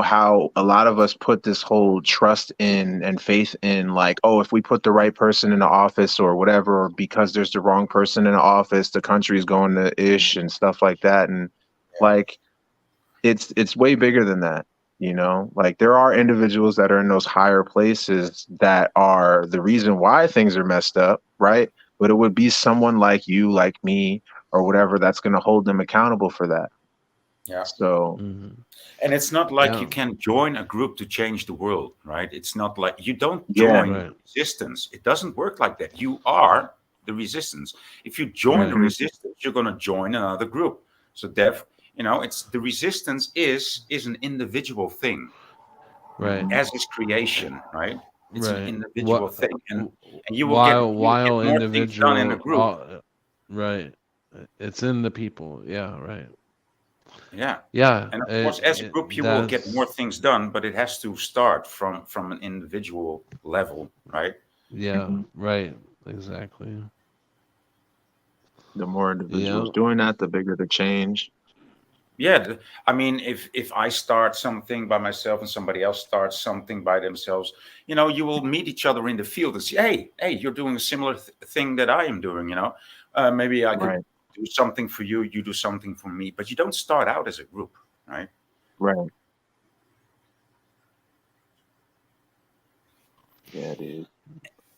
how a lot of us put this whole trust in and faith in, like, oh, if we put the right person in the office or whatever, or because there's the wrong person in the office, the country's going to ish and stuff like that. And like, it's way bigger than that. Like there are individuals that are in those higher places that are the reason why things are messed up, right? But it would be someone like you, like me, or whatever that's going to hold them accountable for that. Yeah. So, And it's not like Yeah. you can join a group to change the world, right? It's not like you don't Yeah. join Right. resistance. It doesn't work like that. You are the resistance. If you join the Right. resistance, you're going to join another group. So it's the resistance is an individual thing, Right. as is creation, right? It's an Right. individual What- thing, and you will while get while more things done in a individual group. right, it's in the people. Yeah, right. Yeah. Yeah, And of course, as a group, you will get more things done, but it has to start from an individual level, right? Yeah, right, exactly. the more individuals Yeah. doing that, the bigger the change. Yeah, I mean, if I start something by myself and somebody else starts something by themselves, you will meet each other in the field and say, hey, you're doing a similar thing that I am doing. Maybe I could Right. do something for you, you do something for me, but you don't start out as a group, right? Right. Yeah, dude.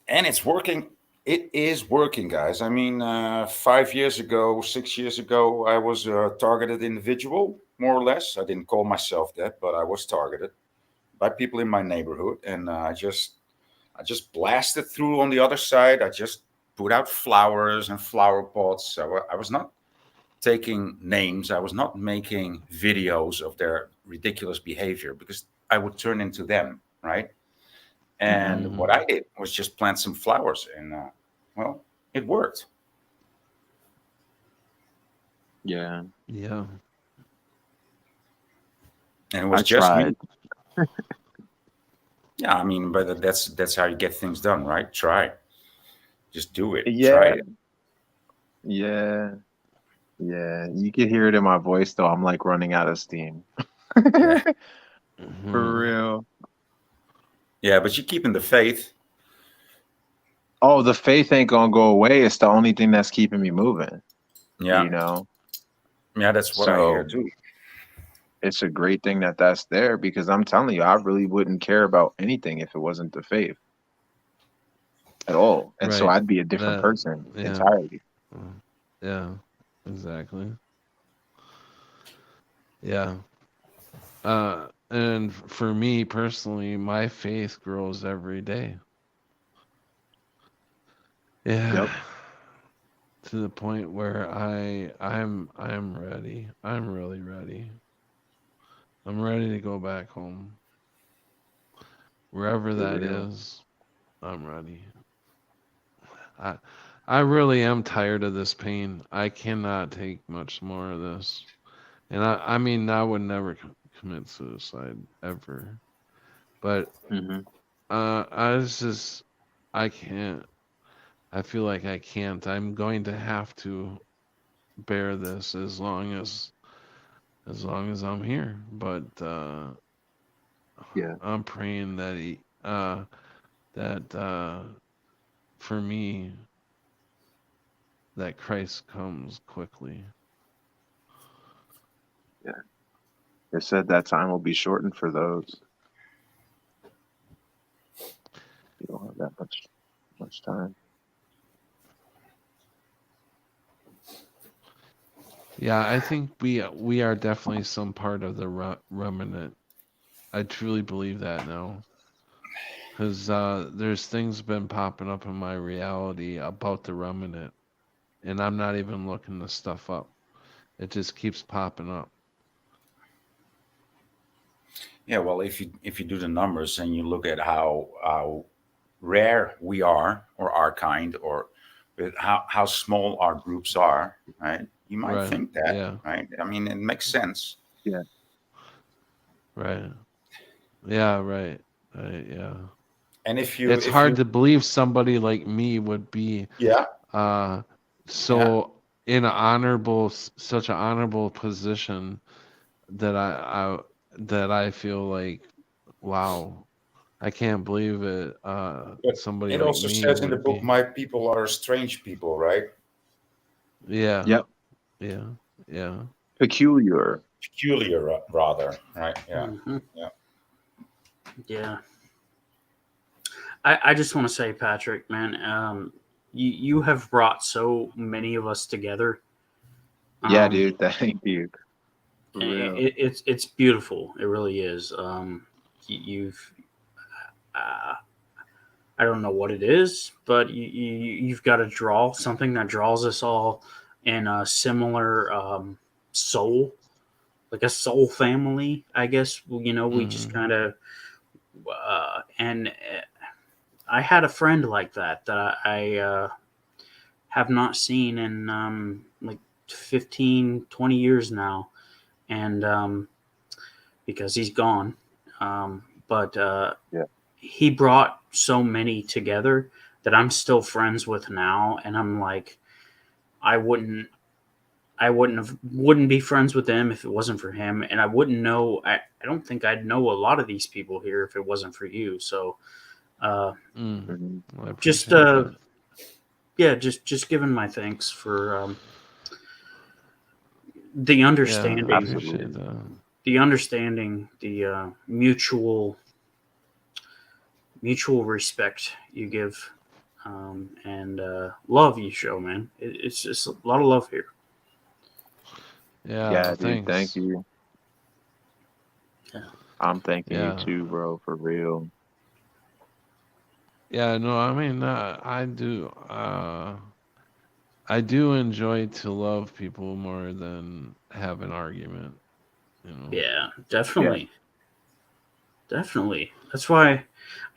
And it's working. It is working, guys. I mean, 5 years ago, 6 years ago, I was a targeted individual, more or less. I didn't call myself that, but I was targeted by people in my neighborhood, and I just blasted through on the other side. I just put out flowers and flower pots. I was not taking names. I was not making videos of their ridiculous behavior, because I would turn into them, right? And what I did was just plant some flowers, and it worked. Yeah. Yeah. And it was I just tried. me. Yeah, I mean, but that's how you get things done, right? Try. Just do it. Yeah. Try it. Yeah. Yeah. You can hear it in my voice, though. I'm like running out of steam. Yeah. For real. Yeah, but you're keeping the faith. Oh, the faith ain't gonna go away. It's the only thing that's keeping me moving. Yeah. Yeah, that's what I hear too. It's a great thing that that's there, because I'm telling you, I really wouldn't care about anything if it wasn't the faith at all. And so Right. I'd be a different That- person yeah. entirely. Yeah, exactly. Yeah. And for me personally, my faith grows every day. Yeah. Yep. To the point where I'm ready. I'm really ready. I'm ready to go back home. Wherever For that real. is, I'm ready. I I really am tired of this pain. I cannot take much more of this. And I mean I would never commit suicide ever. But Hmm. I can't. I feel like I can't. I'm going to have to bear this as long as I'm here. But Yeah. I'm praying that that for me that Christ comes quickly. Yeah. They said that time will be shortened for those. You don't have that much time. Yeah, I think we are definitely some part of the remnant. I truly believe that now. Because there's things been popping up in my reality about the remnant, and I'm not even looking the stuff up. It just keeps popping up. Yeah, well, if you do the numbers and you look at how rare we are, or our kind, or with how small our groups are, right? You might Right. think that, Yeah. right? I mean, it makes sense. Yeah. Right. Yeah. Right. Right. Yeah. And if It's hard you to believe somebody like me would be yeah, uh yeah, so such an honorable position that that I feel like, wow, I can't believe it. but Somebody it like also me says in the would book, be. my people are strange people, right? Yeah. Yep. Yeah. Yeah. Peculiar. Peculiar, rather, right? Yeah, Hmm. yeah. Yeah. I just want to say, Patrick, man, you have brought so many of us together. Yeah, Um, dude. Thank you. For real. it's beautiful. It really is. You've uh, I don't know what it is, but you've got to draw something that draws us all in a similar soul, like a soul family. I guess we just Hmm. kind of and I had a friend like that I have not seen in like 15, 20 years now, and because he's gone. But Yeah. he brought so many together that I'm still friends with now, and I'm like, I wouldn't be friends with them if it wasn't for him, and I wouldn't know. I don't think I'd know a lot of these people here if it wasn't for you. So, Mhm. Well, I just appreciate that. yeah, just giving my thanks for the Yeah, I understanding, appreciate Absolutely. that. the mutual respect you give, and love you show, man. It's just a lot of love here. Yeah, Yeah, dude. Thank thanks. you. Yeah. I'm thanking you Yeah. too, bro. For real. Yeah, no, I mean, I do enjoy to love people more than have an argument, you know. Yeah, Yeah. definitely. That's why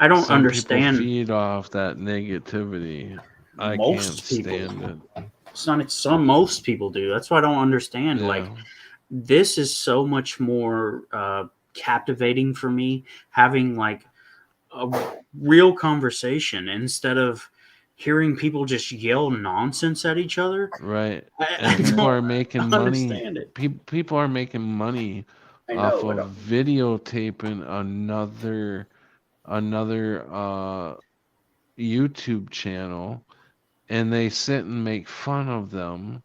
I don't Some people understand feed off that negativity. I can't most people. stand it. It's not some most people do. That's why I don't understand. Like Yeah. this is so much more captivating for me having like a real conversation instead of hearing people just yell nonsense at each other. Right. I And people Mhm. are don't making money. understand it. People are making money I off know. I of don't. videotaping another YouTube channel, and they sit and make fun of them.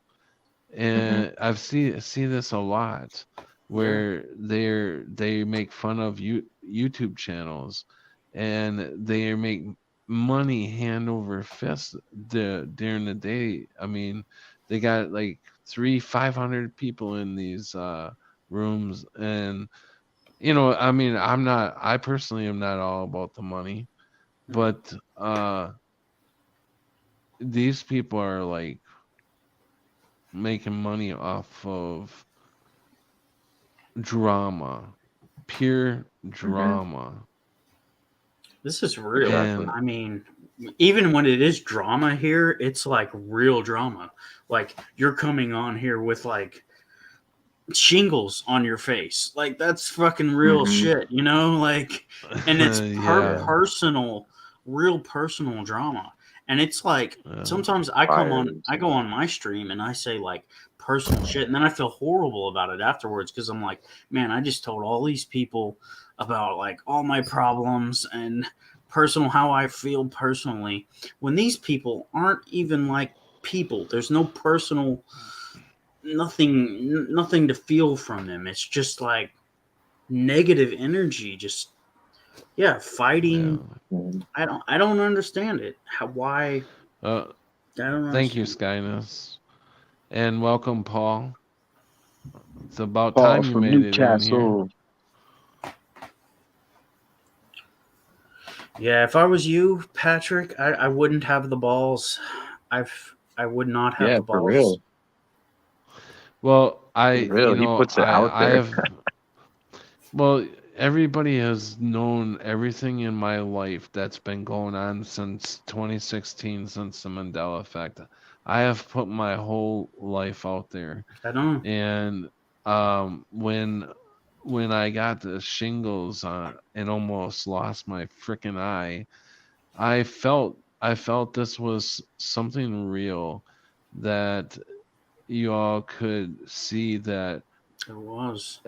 Mhm. And I've see this a lot Yeah. where they make fun of YouTube channels, and they make money hand over fist during the day. I mean, they got like 500 people in these rooms. And I mean, I personally am not all about the money, but these people are like making money off of drama, pure drama. This is real. Exactly. I mean, even when it is drama here, it's like real drama. Like you're coming on here with like shingles on your face. Like that's fucking real shit, like, and it's personal, real personal drama. And it's like sometimes I go on my stream and I say like personal shit, and then I feel horrible about it afterwards because I'm like, man, I just told all these people about like all my problems and personal how I feel personally when these people aren't even like people. There's no personal, nothing to feel from them. It's just like negative energy, just fighting. I don't understand it. Why? I don't. Thank you, Skyness, and welcome, Paul. It's about Paul time you from made Newcastle. it in here. Yeah, if I was you, Patrick, I wouldn't have the balls. I would not have the balls. For real. Well, He puts it out I there. have. Well, everybody has known everything in my life that's been going on since 2016, since the Mandela effect. I have put my whole life out there. I know. And when I got the shingles on and almost lost my freaking eye, I felt this was something real, that you all could see that it was.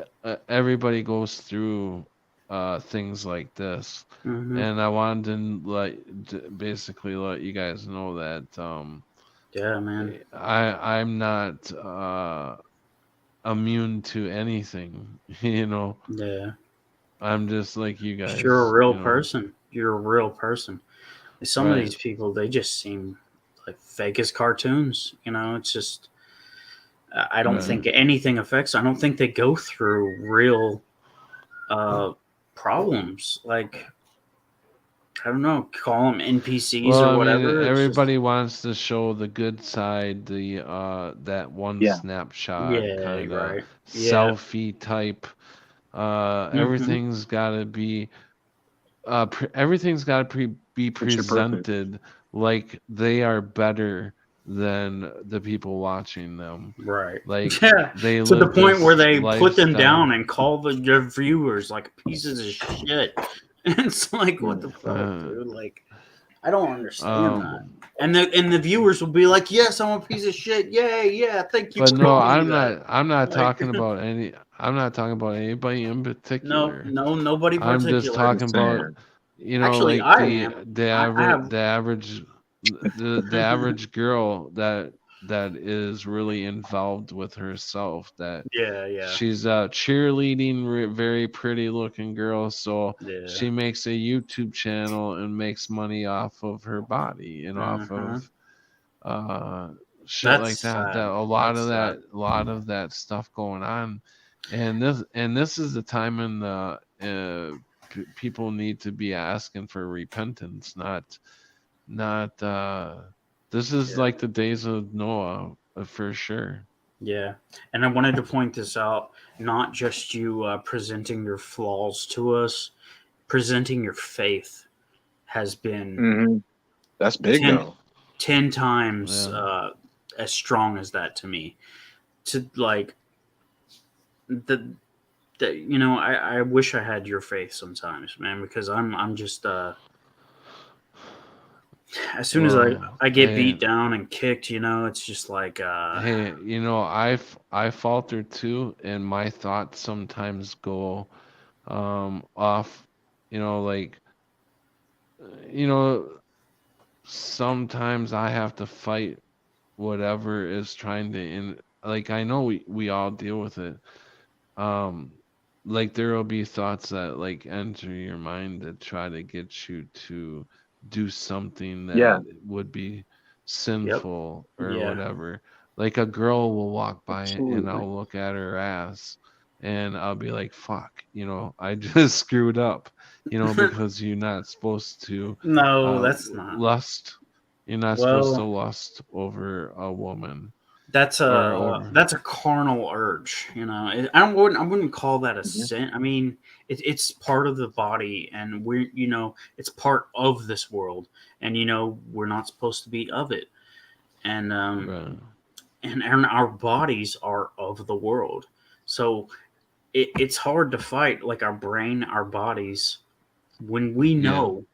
Everybody goes through things like this, and I wanted to basically let you guys know that yeah, man, I'm not immune to anything. Yeah, I'm just like you guys. You're a real person. You're a real person. Some of these people, they just seem like fake as cartoons. It's just. I don't think anything affects. I don't think they go through real problems. Like, I don't know, call them NPCs or whatever. Everybody wants to show the good side, the that one snapshot kind of selfie type. Everything's got to be be presented like they are better than the people watching them, right? Like they to the point where they put them down and call their viewers like pieces of shit. It's like, what the fuck, dude? Like, I don't understand that. And the viewers will be like, "Yes, I'm a piece of shit. Yay, yeah, thank you." But no, I'm not talking about any. I'm not talking about anybody in particular. No, nobody particular. I'm just talking about, Actually, like the average. The average girl that is really involved with herself, that she's a cheerleading, very pretty looking girl, so she makes a YouTube channel and makes money off of her body and off of shit like that. That a lot of that stuff going on, and this is the time in the people need to be asking for repentance, not this is like the days of Noah, for sure. Yeah, and I wanted to point this out, not just you presenting your flaws to us, presenting your faith has been that's big 10 times as strong as that to me. To like I wish I had your faith sometimes, man, because I'm just as soon as I get beat down and kicked, it's just like hey, I falter too, and my thoughts sometimes go off, sometimes I have to fight whatever is trying to I know we all deal with it. Like there will be thoughts that like enter your mind that try to get you to do something that would be sinful or whatever. Like a girl will walk by and I'll look at her ass and I'll be like, fuck, I just screwed up, because you're not supposed to No, that's not. lust. You're not supposed to Well, lust over a woman that's or a over. that's a carnal urge. I wouldn't call that a sin. I mean, it's part of the body, and it's part of this world, and we're not supposed to be of it, and Right. and our bodies are of the world, so it's hard to fight like our brain, our bodies, when we Yeah. know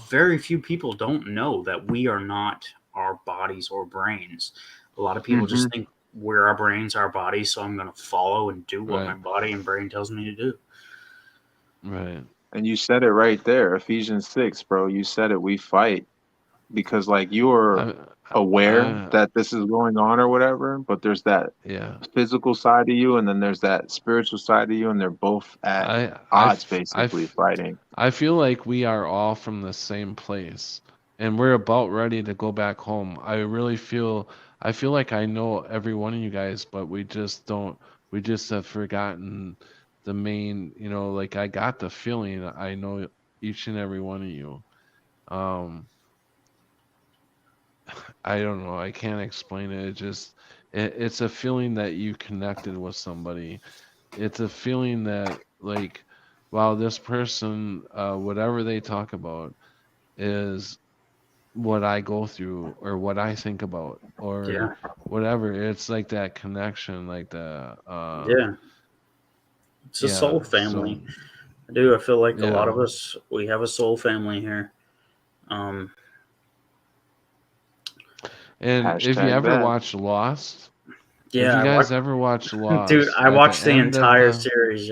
very few people don't know that we are not our bodies or brains. A lot of people just think we're our brains, our bodies, so I'm going to follow and do what my Right. body and brain tells me to do. Right. And you said it right there, Ephesians 6, bro. You said it. We fight because like you're I, aware I, that this is going on or whatever, but there's that yeah. physical side of you and then there's that spiritual side of you, and they're both at I odds f- basically fighting. I feel like we are all from the same place, and we're about ready to go back home. I feel like I know every one of you guys, but we just don't. We just have forgotten the main. Like I got the feeling I know each and every one of you. Um, I don't know. I can't explain it. It's a feeling that you connected with somebody. It's a feeling that like, wow, this person, whatever they talk about, is what I go through or what I think about or Yeah. whatever. It's like that connection, like the Yeah. It's a soul family. I feel like a lot of us, we have a soul family here. And if you ever watch Lost, if you guys ever watch Lost, dude, I watched the end of entire series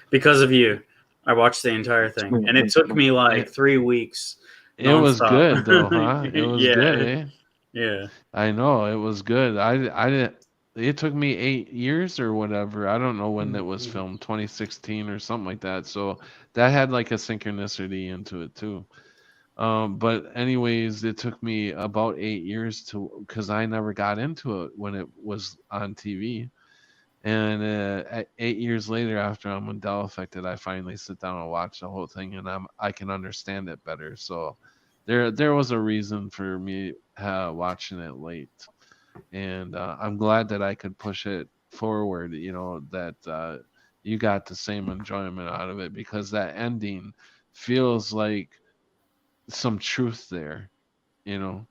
because of you. I watched the entire thing, and it took me like 3 weeks. It was nonstop. good though, huh? It was Yeah, good, eh? Yeah. I know it was good. I didn't. It took me 8 years or whatever. I don't know when it was filmed, 2016 or something like that. So that had like a synchronicity into it too. But anyways, it took me about 8 years because I never got into it when it was on TV. And 8 years later, after I'm Mandela affected, I finally sit down and watch the whole thing, and I can understand it better. So there was a reason for me watching it late, and I'm glad that I could push it forward. That you got the same enjoyment out of it because that ending feels like some truth there. You know.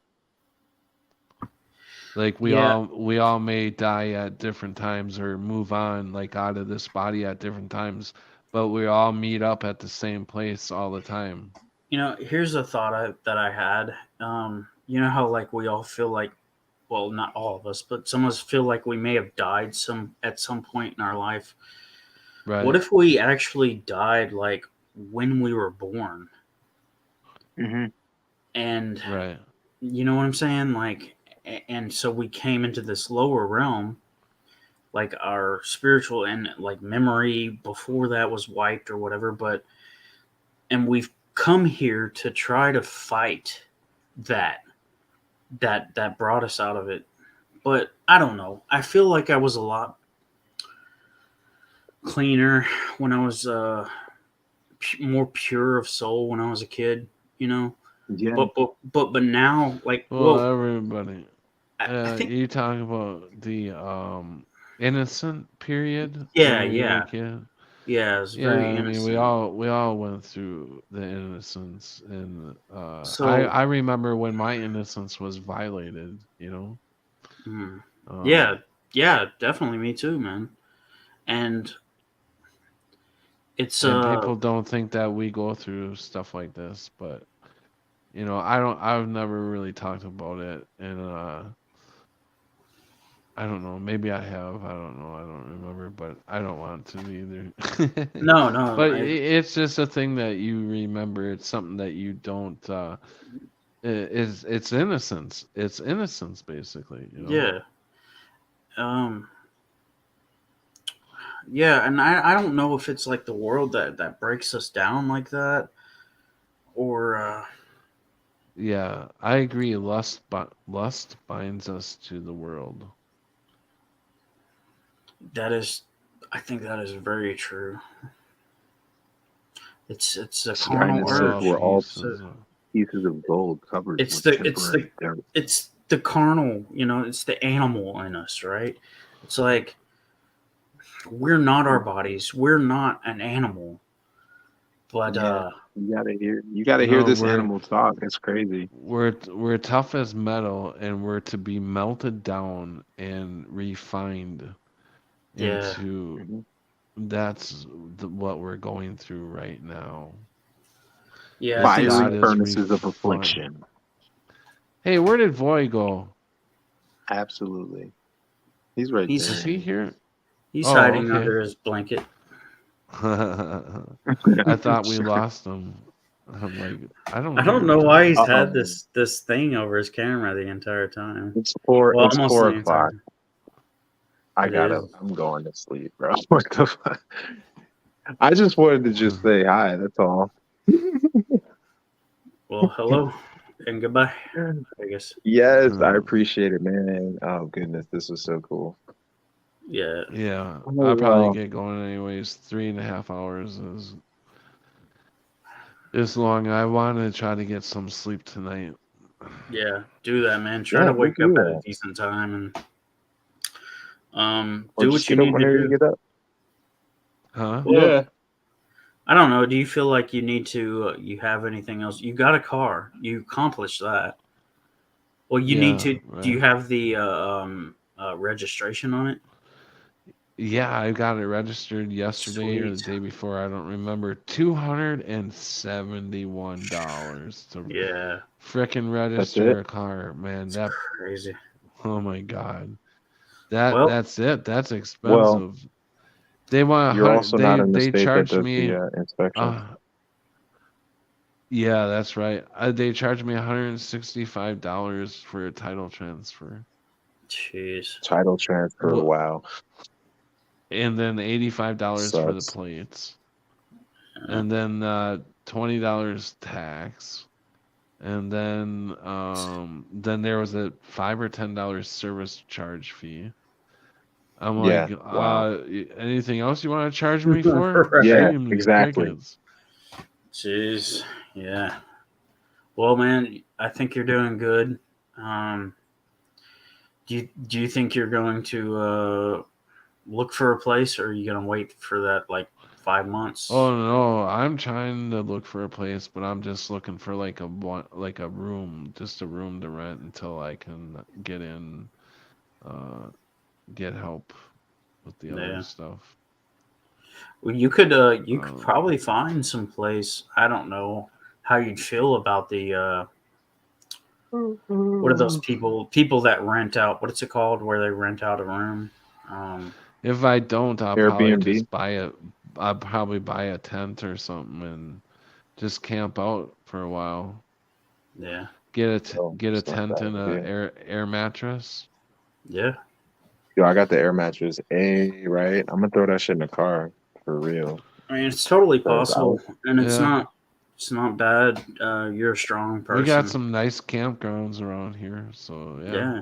Like we all may die at different times or move on like out of this body at different times, but we all meet up at the same place all the time. Here's a thought that I had. You know how like we all feel like, well, not all of us, but some of us feel like we may have died at some point in our life. Right. What if we actually died like when we were born? And right. You know what I'm saying? Like, and so we came into this lower realm, like our spiritual and like memory before that was wiped or whatever, and we've come here to try to fight that brought us out of it. But I don't know. I feel like I was a lot cleaner when I was more pure of soul when I was a kid, Yeah. But now, like, well everybody. You talk about the innocent period. Yeah, when you were yeah. a kid? Yeah, it was very I mean, innocent. we all went through the innocence, and So- I remember when my innocence was violated. Yeah, definitely me too, man. And it's and people don't think that we go through stuff like this, but I've never really talked about it, and I don't know. Maybe I have. I don't know. I don't remember, but I don't want to either. No. But it's just a thing that you remember. It's something that you don't. It's innocence. It's innocence, basically. Yeah. Yeah, and I don't know if it's like the world that breaks us down like that, or. Yeah, I agree. Lust binds us to the world. That is, I think that is very true. It's a Skyness carnal says urge. we're all pieces of- pieces of gold covered It's with the temporary dirt. it's the carnal, it's the animal in us, right? It's like we're not our bodies. We're not an animal. But Yeah, you gotta hear No, this we're animal talk. It's crazy. we're tough as metal, and we're to be melted down and refined yeah, into. Mhm. That's what we're going through right now. yeah, I Is think Fiery God so. is furnaces of refined. affliction. Hey, where did Voy go? Absolutely. He's right He's Is there. he here? he's Oh, hiding okay. under his blanket. I thought we lost him. I'm like, I don't I hear don't him know why he's talking. had this thing over his camera the entire time. It's four. Well, It's almost 4 the entire o'clock. time. I It gotta. is. I'm going to sleep, bro. What the fuck? I just wanted to just say hi. That's all. Well, hello and goodbye, I guess. Yes, I appreciate it, man. Oh goodness, this was so cool. Yeah. Yeah, Oh, I'll probably wow. get going anyways. 3.5 hours is long. I want to try to get some sleep tonight. Yeah, do that, man. Try Yeah, to go wake do up at a that. decent time and Or do just what you get up need to whenever you do. get up. Huh? Well, Yeah. I don't know. Do you feel like you need to? You have anything else? You got a car. You accomplished that. Well, you need Yeah, to. Do you right. have the registration on it? Yeah, I got it registered yesterday or the Sweet. day before. I don't remember. $271 to Yeah, frickin' That's register it. a car, man. it's That crazy. Oh my God. Well, That's it. That's Well, expensive. They want you're also not in the they state that charged does me the inspections. yeah, that's right. They charged me $165 for a title transfer. jeez. Title transfer. Well, Wow, and then $85 for the sucks. plates. Yeah. And then $20 tax. And then there was a $5 or $10 service charge fee. I'm Yeah. like, Wow. anything else you want to charge me for? Yeah. Right. Shame Exactly. crickets. Jeez. Yeah. Well, man, I think you're doing good. Do you think you're going to look for a place, or are you going to wait for that like 5 months? Oh no, I'm trying to look for a place, but I'm just looking for like a room, just a room to rent until I can get in, get help with the other Yeah. stuff. Well, you could probably find some place. I don't know how you'd feel about the what are those people that rent out? What's it called? Where they rent out a room? If I don't, I'll probably Airbnb. just I'll probably buy a tent or something and just camp out for a while. Yeah. Get a Oh, it's not tent bad. and a air mattress. Yeah. Yo, I got the air mattress. Right. I'm gonna throw that shit in the car for real. I mean, it's totally 'Cause possible, and it's Yeah. not bad. You're a strong person. We got some nice campgrounds around here, so yeah. Yeah.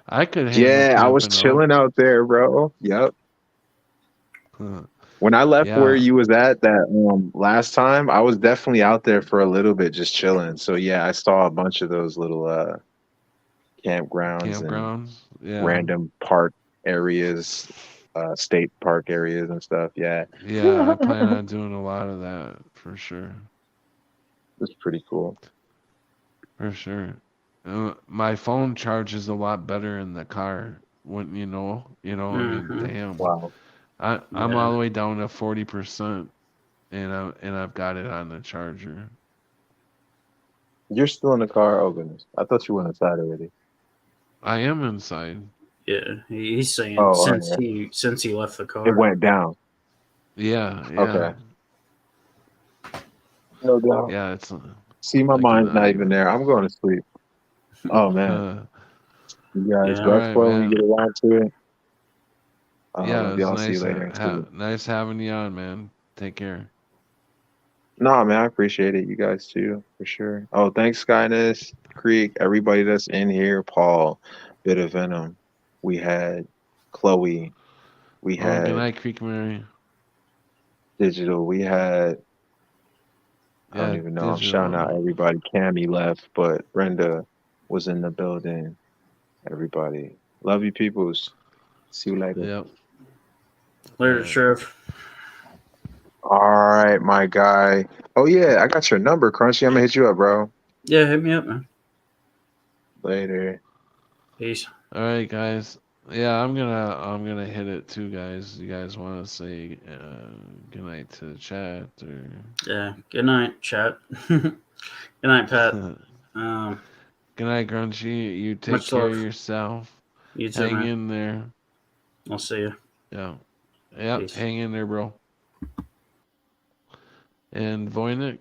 I could handle Yeah, I was camping chilling out there, bro. Yep. out. When I left where Yeah. you was at that last time, I was definitely out there for a little bit just chilling. So yeah, I saw a bunch of those little campgrounds and Campgrounds. Yeah. random park areas, state park areas and stuff. Yeah, Yeah, I plan on doing a lot of that for sure. it's pretty cool. For sure. My phone charges a lot better in the car. When I mean, Mhm. damn. Wow. I'm Yeah. all the way down to 40%, and I've got it on the charger. You're still in the car? Oh goodness. I thought you went inside already. I am inside. Yeah. He's saying Oh, since he left the car. It went down. Yeah. Okay. No doubt. Yeah, it's See, my like mind's an not even there. I'm going to sleep. Oh man. You guys Yeah. rest Alright, well when man. you get around to it. Yeah, Maybe it's I'll see nice you later. next week. nice having you on, man. Take care. No, man, I appreciate it. You guys too, for sure. Oh, thanks, Skyness, Creek, everybody that's in here, Paul, Bit of Venom. We had Chloe, We Oh, good had night, Creek Mary. Digital. We had I don't Yeah, even know. I'm shouting out digital. everybody. Cammy left, but Brenda was in the building. Everybody. Love you, peoples. See you later. Yep. Later, Alright. Sheriff. All right, my guy. Oh yeah, I got your number, Crunchy. I'm gonna hit you up, bro. Yeah, hit me up, man. Later. Peace. All right, guys. Yeah, I'm gonna hit it too, guys. You guys want to say good night to the chat or? Yeah. Good night, chat. Good night, Pat. Good night, Grungy. You take Much care of love. yourself. You too, Hang man. in there. I'll see you. Yeah. Yep. Peace. Hang in there, bro. And Voynich,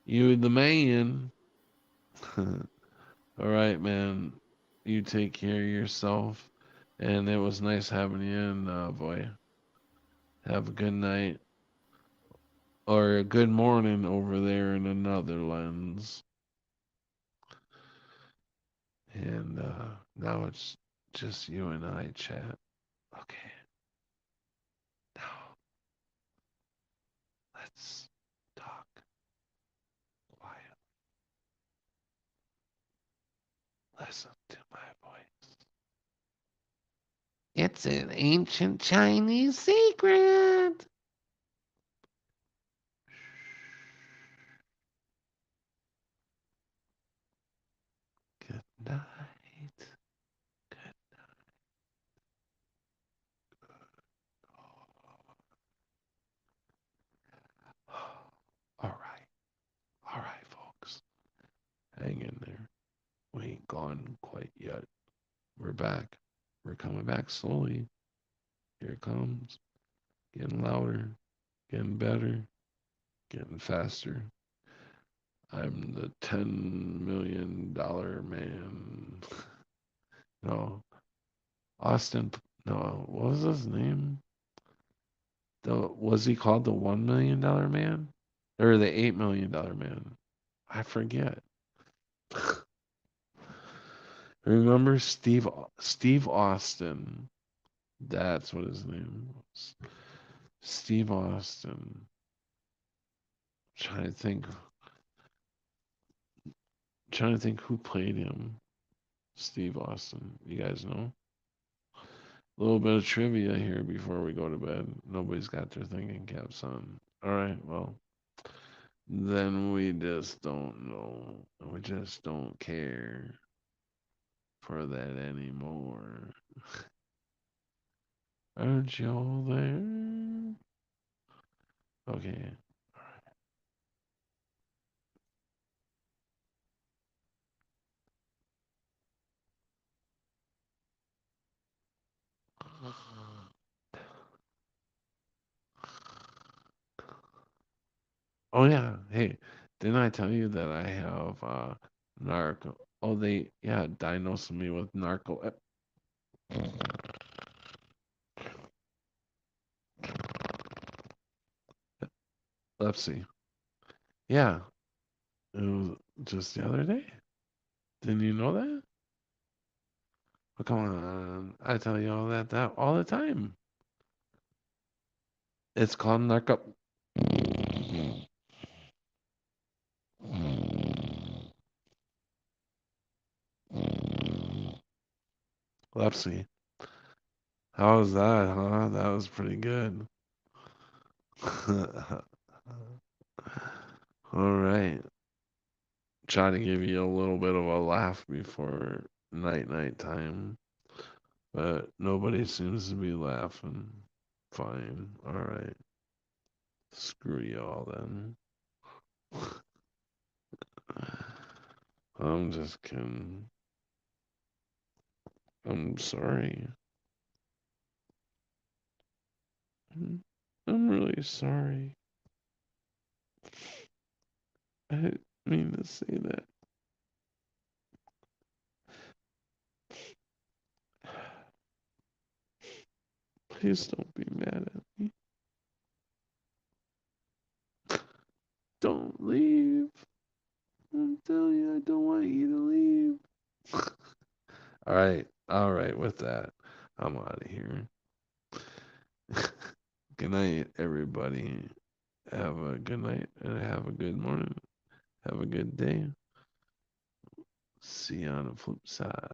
you the man. All right, man. You take care of yourself. And it was nice having you in, Voy. Have a good night. Or a good morning over there in the Netherlands. And now it's just you and I chat. Okay. Now let's talk quiet. Listen to my voice. It's an ancient Chinese secret. Good night. Good night. All right. All right, folks. Hang in there. We ain't gone quite yet. We're back. We're coming back slowly. Here it comes. Getting louder. Getting better. Getting faster. I'm the $10 million man. No. Austin. No. What was his name? Was he called the $1 million man? Or the $8 million man? I forget. Remember Steve Austin? That's what his name was. Steve Austin. Trying to think who played him. Steve Austin. You guys know? A little bit of trivia here before we go to bed. Nobody's got their thinking caps on. All right, well, then we just don't know. We just don't care for that anymore. Aren't y'all there? Okay. Oh yeah. Hey, didn't I tell you that I have narco? Oh, they diagnosed me with narco. Epilepsy. Yeah, it was just the other day. Didn't you know that? Oh, come on, I tell you all that all the time. It's called narco. Epilepsy. How was that, huh? That was pretty good. All right. Try to give you a little bit of a laugh before night time, but nobody seems to be laughing. Fine. All right. Screw y'all then. I'm just kidding. I'm sorry. I'm really sorry. I didn't mean to say that. Please don't be mad at me. Don't leave. I'm telling you, I don't want you to leave. All right. With that, I'm out of here. Good night, everybody. Have a good night and have a good morning. Have a good day. See you on the flip side.